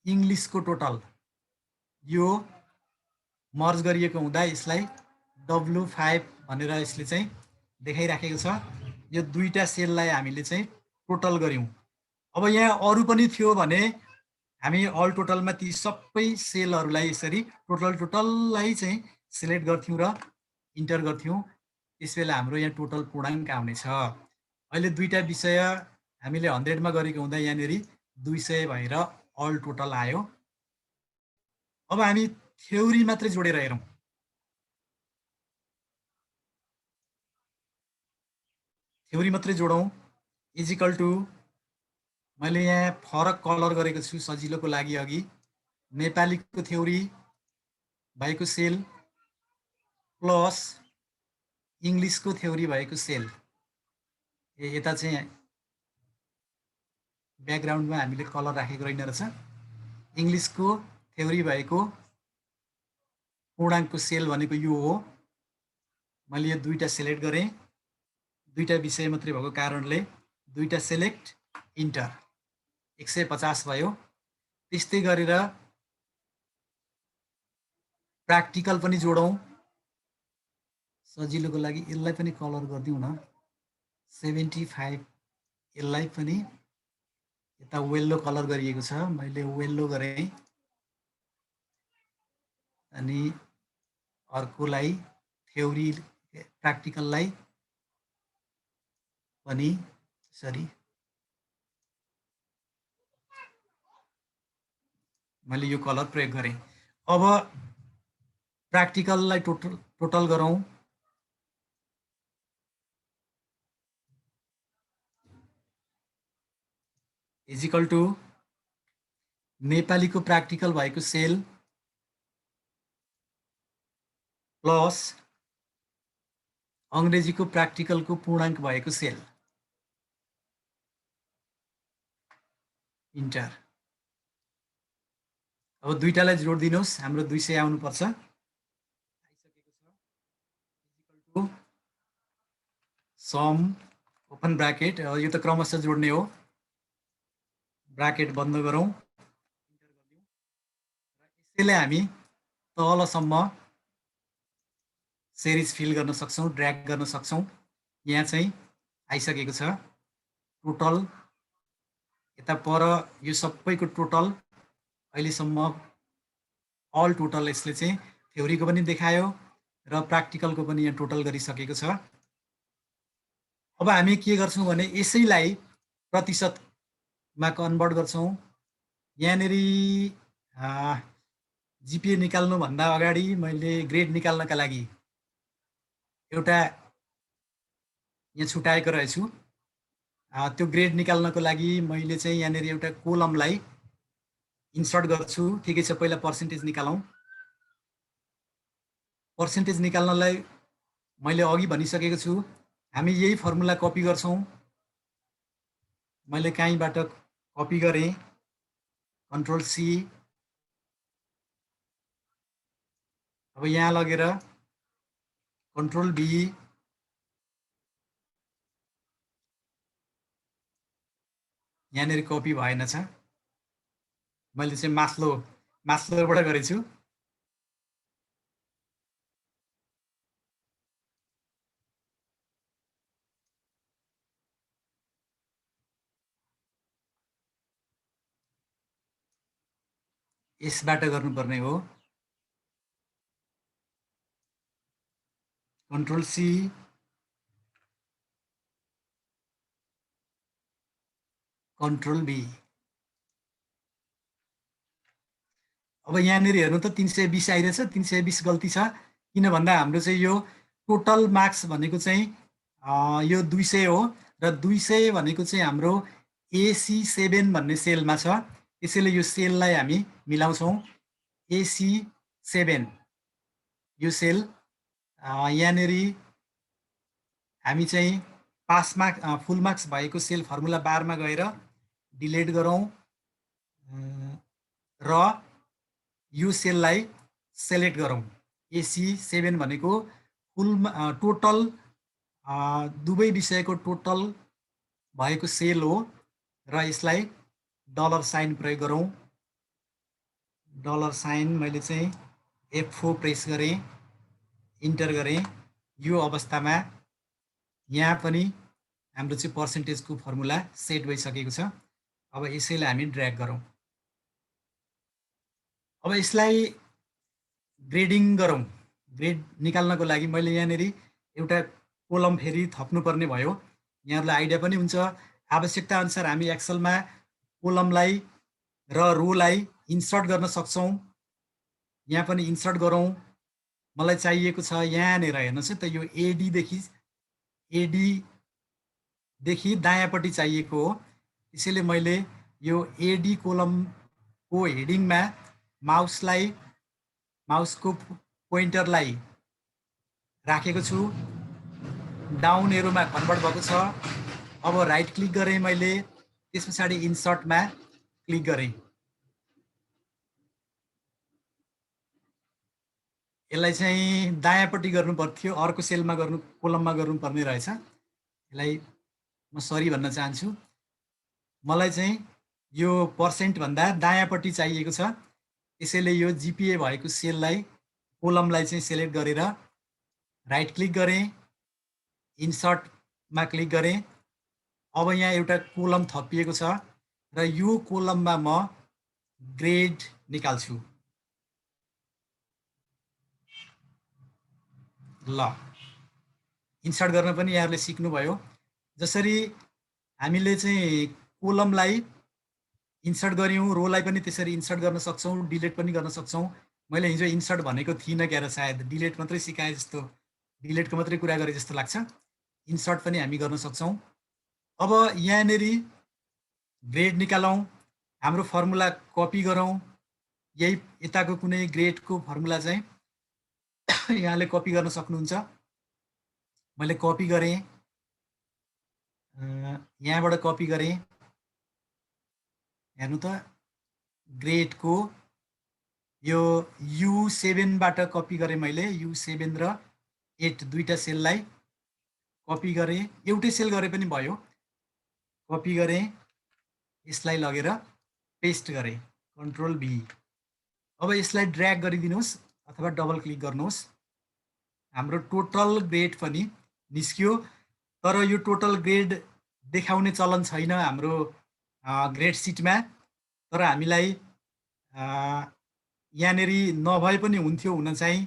इङ्ग्लिसको टोटल, यो मर्ज गरिएको हुँदा यसलाई W5 भनेर यसले चाहिँ देखाइराखेको छ। यो दुईटा सेललाई हामीले चाहिँ टोटल गर्यौँ। अब यहाँ अरू पनि थियो भने हामी अल टोटलमा ती सबै सेलहरूलाई यसरी टोटललाई चाहिँ सिलेक्ट गर्थ्यौँ र इन्टर गर्थ्यौँ। त्यसबेला हाम्रो यहाँ टोटल पूर्णाङ्क आउनेछ। अहिले दुईटा विषय हामीले 100 मा गरेको हुँदा यहाँनेरि 200 भएर अल टोटल आयो। अब हामी थ्योरी मात्रै जोडेर हेरौँ। थ्योरी मात्रै जोडौँ। इजिकल टु मैले यहाँ फरक कलर गरेको छु सजिलोको लागि। अघि नेपालीको थ्योरी भएको सेल प्लस इङ्ग्लिसको थ्योरी भएको सेल। यता चाहिँ ब्याकग्राउन्डमा हामीले कलर राखेको रहेन रहेछ। इङ्ग्लिसको थ्योरी भएको पूर्णाङ्कको सेल भनेको यो हो। मैले यो दुईटा सिलेक्ट गरेँ, दुईटा विषय मात्रै भएको कारणले दुईटा सेलेक्ट इन्टर, 150 भयो। त्यस्तै गरेर प्र्याक्टिकल पनि जोडौँ। सजिलोको लागि यसलाई पनि कलर गरिदिउँ न, 75 यसलाई पनि यता येल्लो कलर गरिएको छ, मैले येल्लो गरेँ। अनि अर्कोलाई थ्योरी प्र्याक्टिकललाई पनि सरी मैले यो कलर प्रयोग गरेँ। अब प्र्याक्टिकललाई टोटल गरौँ। इजिकल टु नेपालीको प्र्याक्टिकल भएको सेल प्लस अङ्ग्रेजीको प्र्याक्टिकलको पूर्णाङ्क भएको सेल, इन्टर। अब दुईटालाई जोडिदिनुहोस्, हाम्रो 200 आउनुपर्छ। सम ओपन ब्राकेट, यो त क्रमशः जोड्ने हो, ब्राकेट बन्द गरौँ। यसैले हामी तलसम्म सेरिज फिल गर्न सक्छौँ, ड्र्याग गर्न सक्छौँ। यहाँ चाहिँ आइसकेको छ टोटल। यता पर यो सबैको टोटल अहिलेसम्म अल टोटल यसले चाहिँ थ्योरीको पनि देखायो र प्र्याक्टिकलको पनि यहाँ टोटल गरिसकेको छ। अब हामी के गर्छौँ भने यसैलाई प्रतिशतमा कन्भर्ट गर्छौँ। यहाँनेरि जिपिए निकाल्नुभन्दा अगाडि मैले ग्रेड निकाल्नका लागि एउटा यहाँ छुटाएको रहेछु। त्यो ग्रेड निकाल्नको लागि मैले चाहिँ यहाँनिर एउटा कोलमलाई इन्सर्ट गर्छु। ठिकै छ, पहिला पर्सेन्टेज निकालौँ। पर्सेन्टेज निकाल्नलाई मैले अघि भनिसकेको छु, हामी यही फर्मुला कपी गर्छौँ। मैले कहीँबाट कपी गरेँ, कन्ट्रोल सी, अब यहाँ लगेर कन्ट्रोल बी, यहाँनिर कपी भएन छ। मैले चाहिँ मास्लोबाट गरेछु। यसबाट गर्नुपर्ने हो। Control C, control B. अब यहाँनिर हेर्नु त 320 आइरहेछ। 320 गल्ती छ, किन भन्दा हाम्रो चाहिँ यो टोटल मार्क्स भनेको चाहिँ यो 200 हो र 200 भनेको चाहिँ हाम्रो AC7 भन्ने सेलमा छ। त्यसैले यो सेललाई हामी मिलाउँछौँ। AC7 यो सेल, यहाँनिर हामी चाहिँ पास मार्क्स फुल मार्क्स भएको सेल फर्मुला बारमा गएर डिलिट गरौँ र यो सेललाई सेलेक्ट गरौँ। AC7 भनेको फुल टोटल दुवै विषयको टोटल भएको सेल हो र यसलाई डलर साइन प्रयोग गरौँ। डलर साइन मैले चाहिँ F4 प्रेस गरेँ, इन्टर गरेँ। यो अवस्थामा यहाँ पनि हाम्रो चाहिँ पर्सेन्टेजको फर्मुला सेट भइसकेको छ। अब यसैलाई हामी ड्र्याग गरौँ। अब यसलाई ग्रेडिङ गरौँ। ग्रेड निकाल्नको लागि मैले यहाँनिर एउटा कोलम फेरि थप्नुपर्ने भयो। यहाँहरूलाई आइडिया पनि हुन्छ, आवश्यकता अनुसार हामी एक्सलमा कोलमलाई र रोलाई इन्सर्ट गर्न सक्छौँ। यहाँ पनि इन्सर्ट गरौँ। मलाई चाहिएको छ यहाँनिर हेर्नुहोस् है त, यो एडीदेखि दायाँपट्टि चाहिएको हो। त्यसैले मैले यो एडी कोलमको हेडिङमा माउसको पोइन्टरलाई राखेको छु। डाउन एरोमा कन्भर्ट भएको छ। अब राइट क्लिक गरेँ मैले, त्यस पछाडि इन्सर्टमा क्लिक गरेँ। यसलाई चाहिँ दायाँपट्टि गर्नु पर्थ्यो, अर्को सेलमा गर्नु, कोलममा गर्नुपर्ने रहेछ। यसलाई म सरी भन्न चाहन्छु। मलाई चाहिँ यो पर्सेन्टभन्दा दायाँपट्टि चाहिएको छ। त्यसैले यो जिपिए भएको सेललाई, कोलमलाई चाहिँ सेलेक्ट गरेर राइट क्लिक गरेँ, इन्सर्टमा क्लिक गरेँ। अब यहाँ एउटा कोलम थपिएको छ र यो कोलममा म ग्रेड निकाल्छु। ल, इन्सर्ट गर्न पनि यहाँहरूले सिक्नुभयो। जसरी हामीले चाहिँ कोलमलाई इन्सर्ट गऱ्यौँ, रोलाई पनि त्यसरी इन्सर्ट गर्न सक्छौँ, डिलिट पनि गर्न सक्छौँ। मैले हिजो इन्सर्ट भनेको थिइनँ क्या र, सायद डिलिट मात्रै सिकाए जस्तो, डिलिटको मात्रै कुरा गरे जस्तो लाग्छ। इन्सर्ट पनि हामी गर्न सक्छौँ। अब यहाँनिर ग्रेड निकालौँ। हाम्रो फर्मुला कपी गरौँ। यही यताको कुनै ग्रेडको फर्मुला चाहिँ यहाँले कपी गर्न सक्नुहुन्छ। मैले कपी गरेँ, यहाँबाट कपी गरेँ। हेर्नु त, ग्रेडको यो U7बाट कपी गरेँ मैले। U7 र 8 दुईटा सेललाई कपी गरेँ। एउटै सेल गरे पनि भयो। कपी गरेँ, यसलाई लगेर पेस्ट गरेँ, कन्ट्रोल बी। अब यसलाई ड्र्याग गरिदिनुहोस् अथवा डबल क्लिक गर्नुहोस्। हाम्रो टोटल ग्रेड पनि निस्क्यो। तर यो टोटल ग्रेड देखाउने चलन छैन हाम्रो ग्रेड सिटमा। तर हामीलाई यहाँनिर नभए पनि हुन्थ्यो हुन चाहिँ,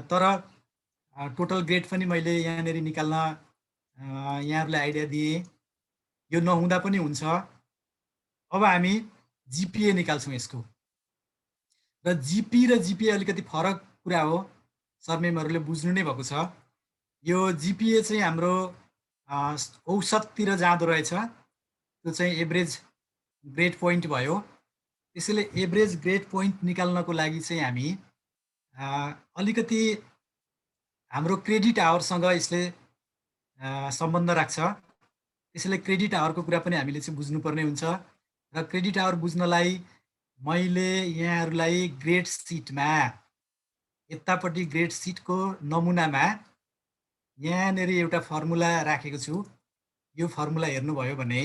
तर टोटल ग्रेड पनि मैले यहाँनिर निकाल्न यहाँहरूलाई आइडिया दिएँ। यो नहुँदा पनि हुन्छ। अब हामी जिपिए निकाल्छौँ यसको, र र जिपी र जिपिए अलिकति फरक कुरा हो, सरमेमहरूले बुझ्नु नै भएको छ। यो जिपिए चाहिँ हाम्रो औसततिर जाँदो रहेछ, त्यो चाहिँ एभरेज ग्रेड पोइन्ट भयो। त्यसैले एभरेज ग्रेड पोइन्ट निकाल्नको लागि चाहिँ हामी अलिकति हाम्रो क्रेडिट आवरसँग यसले सम्बन्ध राख्छ। त्यसैले क्रेडिट आवरको कुरा पनि हामीले चाहिँ बुझ्नुपर्ने हुन्छ। र क्रेडिट आवर बुझ्नलाई मैले यहाँहरूलाई ग्रेड सिटमा यतापट्टि ग्रेड सिटको नमुनामा यहाँनिर एउटा फर्मुला राखेको छु। यो फर्मुला हेर्नुभयो भने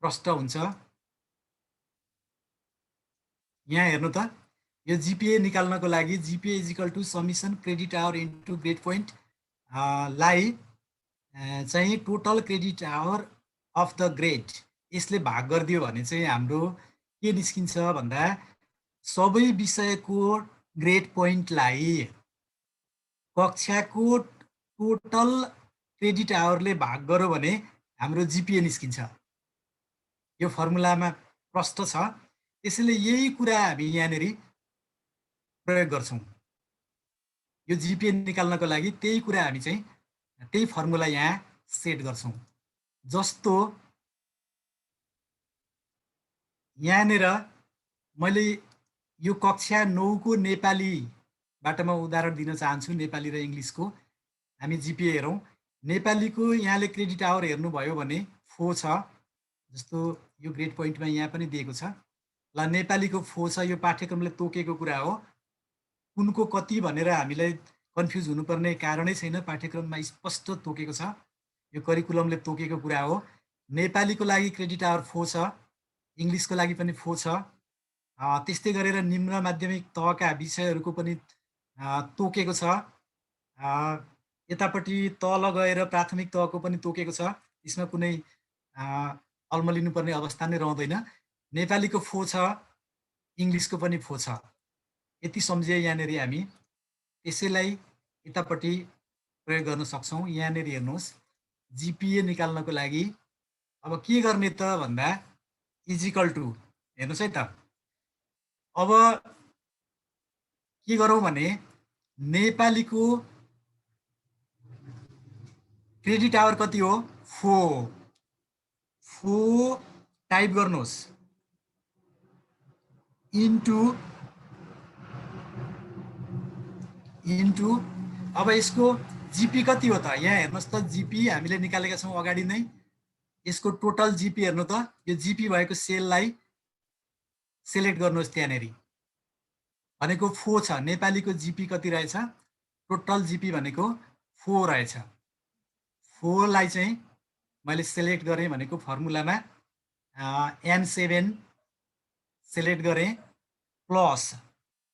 प्रष्ट हुन्छ। यहाँ हेर्नु त, यो जिपिए निकाल्नको लागि GPA is equal to summation credit hour into grade point लाई चाहिँ total credit hour of the grade यसले भाग गरिदियो भने चाहिँ हाम्रो के निस्किन्छ भन्दा सबै विषयको ग्रेड पोइन्टलाई कक्षाको टोटल क्रेडिट आवरले भाग गर्यो भने हाम्रो जिपिए निस्किन्छ। यो फर्मुलामा प्रष्ट छ। त्यसैले यही कुरा हामी यहाँनिर प्रयोग गर्छौँ। यो जिपिए निकाल्नको लागि त्यही कुरा हामी चाहिँ त्यही फर्मुला यहाँ सेट गर्छौँ। जस्तो यहाँनिर मैले यो कक्षा 9 को नेपालीबाट म उदाहरण दिन चाहन्छु। नेपाली र इङ्ग्लिसको हामी जिपिए हेरौँ। नेपालीको यहाँले क्रेडिट आवर हेर्नुभयो भने 4 छ, जस्तो यो ग्रेड पोइन्टमा यहाँ पनि दिएको छ। ल, नेपालीको 4 छ। यो पाठ्यक्रमले तोकेको कुरा हो। कुनको कति भनेर हामीलाई कन्फ्युज हुनुपर्ने कारणै छैन, पाठ्यक्रममा स्पष्ट तोकेको छ। यो करिकुलमले तोकेको कुरा हो। नेपालीको लागि क्रेडिट आवर 4 छ, इङ्ग्लिसको लागि पनि 4 छ। त्यस्तै गरेर निम्न माध्यमिक तहका विषयहरूको पनि तोकेको छ। यतापट्टि तल गएर प्राथमिक तहको पनि तोकेको छ। यसमा कुनै अल्मलिनुपर्ने अवस्था नै रहँदैन। नेपालीको 4 छ, इङ्ग्लिसको पनि 4 छ। यति सम्झिए यहाँनिर हामी त्यसैलाई यतापट्टि प्रयोग गर्न सक्छौँ। यहाँनिर हेर्नुहोस्, जिपिए निकाल्नको लागि अब के गर्ने त भन्दा इजिकल टु, हेर्नुहोस् है त, अब के गरौँ भने नेपालीको क्रेडिट आवर कति हो? 4 टाइप गर्नुहोस् इन्टु अब यसको जिपी कति हो त? यहाँ हेर्नुहोस् त, जिपी हामीले निकालेका छौँ अगाडि नै। यसको टोटल जिपी हेर्नु त, यो जिपी भएको सेललाई सेलेक्ट गर्नुहोस्। त्यहाँनिर भनेको 4 छ। नेपालीको जिपी कति रहेछ? टोटल जिपी भनेको 4 रहेछ। 4 लाई चाहिँ मैले सेलेक्ट गरेँ भनेको फर्मुलामा N7 सेलेक्ट गरेँ, प्लस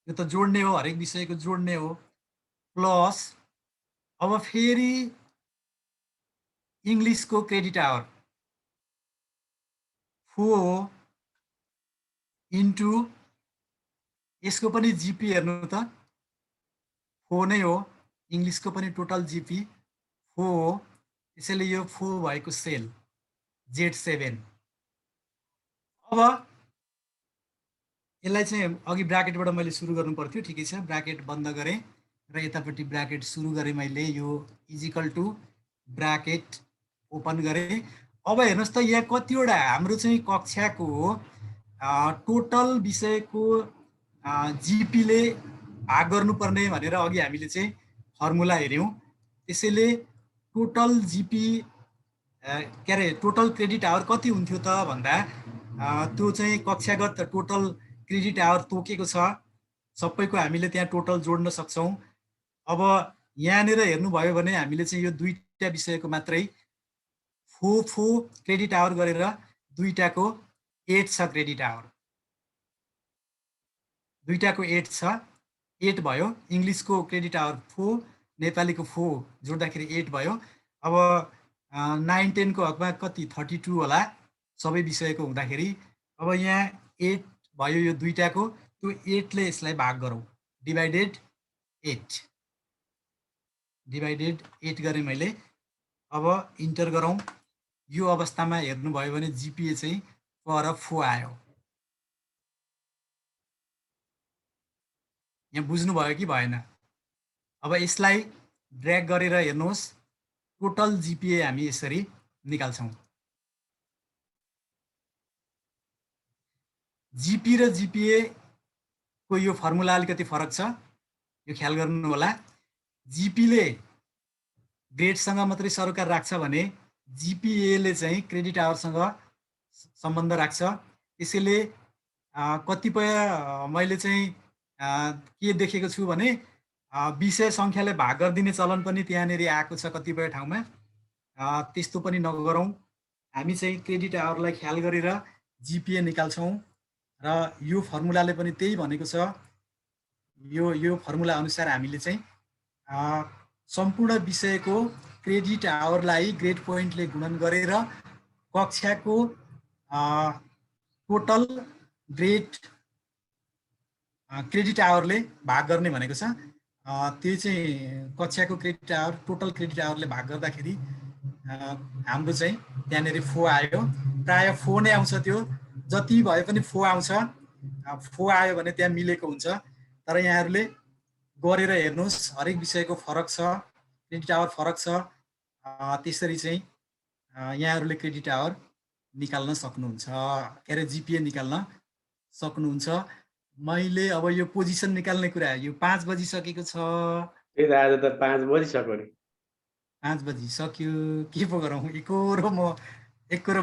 यो त जोड्ने हो, हरेक विषयको जोड्ने हो, प्लस अब फेरि इङ्ग्लिसको क्रेडिट आवर 4 इन्टु यसको पनि जिपी हेर्नु त, 4 नै हो। इङ्ग्लिसको पनि टोटल जिपी 4 हो। त्यसैले यो 4 भएको सेल Z7। अब यसलाई चाहिँ अघि ब्राकेटबाट मैले सुरु गर्नु पर्थ्यो, ठिकै छ, ब्राकेट बन्द गरेँ र यतापट्टि ब्राकेट सुरु गरेँ मैले। यो इजिकल टु ब्राकेट ओपन गरेँ। अब हेर्नुहोस् त, यहाँ कतिवटा हाम्रो चाहिँ कक्षाको टोटल विषयको जिपीले भाग गर्नुपर्ने भनेर अघि हामीले चाहिँ फर्मुला हेऱ्यौँ। त्यसैले टोटल जिपी के अरे टोटल क्रेडिट आवर कति हुन्थ्यो त भन्दा त्यो चाहिँ कक्षागत टोटल क्रेडिट आवर तोकेको छ। सबैको हामीले त्यहाँ टोटल जोड्न सक्छौँ। अब यहाँनिर हेर्नुभयो भने हामीले चाहिँ यो दुईटा विषयको मात्रै 4 क्रेडिट आवर गरेर दुईटाको 8 छ क्रेडिट आवर, दुईटाको 8 छ, 8 भयो। इङ्ग्लिसको क्रेडिट आवर 4, नेपालीको 4 जोड्दाखेरि 8 भयो। अब 9, 10 को हकमा कति 32 होला सबै विषयको हुँदाखेरि। अब यहाँ 8 भयो यो दुईटाको, त्यो 8 ले यसलाई भाग गरौँ, डिभाइडेड 8 गरेँ मैले। अब इन्टर गरौँ। यो अवस्थामा हेर्नुभयो भने जिपिए चाहिँ पर 4 आयो। यहाँ बुझ्नुभयो कि भएन? अब यसलाई ड्र्याग गरेर हेर्नुहोस्, टोटल जिपिए हामी यसरी निकाल्छौँ। जिपी र जिपिए को यो फर्मुला अलिकति फरक छ, यो ख्याल गर्नु होला। जिपीले ग्रेडसँग मात्रै सरोकार राख्छ भने जिपिएले चाहिँ क्रेडिट आवरसँग सम्बन्ध राख्छ। त्यसैले कतिपय मैले चाहिँ के देखेको छु भने विषय सङ्ख्याले भाग गरिदिने चलन पनि त्यहाँनिर आएको छ कतिपय ठाउँमा। त्यस्तो पनि नगरौँ। हामी चाहिँ क्रेडिट आवरलाई ख्याल गरेर जिपिए निकाल्छौँ र यो फर्मुलाले पनि त्यही भनेको छ। यो फर्मुला अनुसार हामीले चाहिँ सम्पूर्ण विषयको क्रेडिट आवरलाई ग्रेड पोइन्टले गुणन गरेर कक्षाको टोटल क्रेडिट आवरले भाग गर्ने भनेको छ। त्यो चाहिँ कक्षाको क्रेडिट आवर टोटल क्रेडिट आवरले भाग गर्दाखेरि हाम्रो चाहिँ त्यहाँनिर 4 आयो। प्राय 4 नै आउँछ, त्यो जति भए पनि 4 आउँछ। 4 आयो भने त्यहाँ मिलेको हुन्छ। तर यहाँहरूले गरेर हेर्नुहोस्, हरेक विषयको फरक छ, क्रेडिट आवर फरक छ। त्यसरी चाहिँ यहाँहरूले क्रेडिट आवर निकाल्न सक्नुहुन्छ, के अरे जिपिए निकाल्न सक्नुहुन्छ। मैले अब यो पोजिसन निकाल्ने कुरा, यो 5 बजिसकेको छ। त्यही त आज त 5 बजिसक्यो नि। 5 बजिसक्यो, के पो गरौँ? एकरो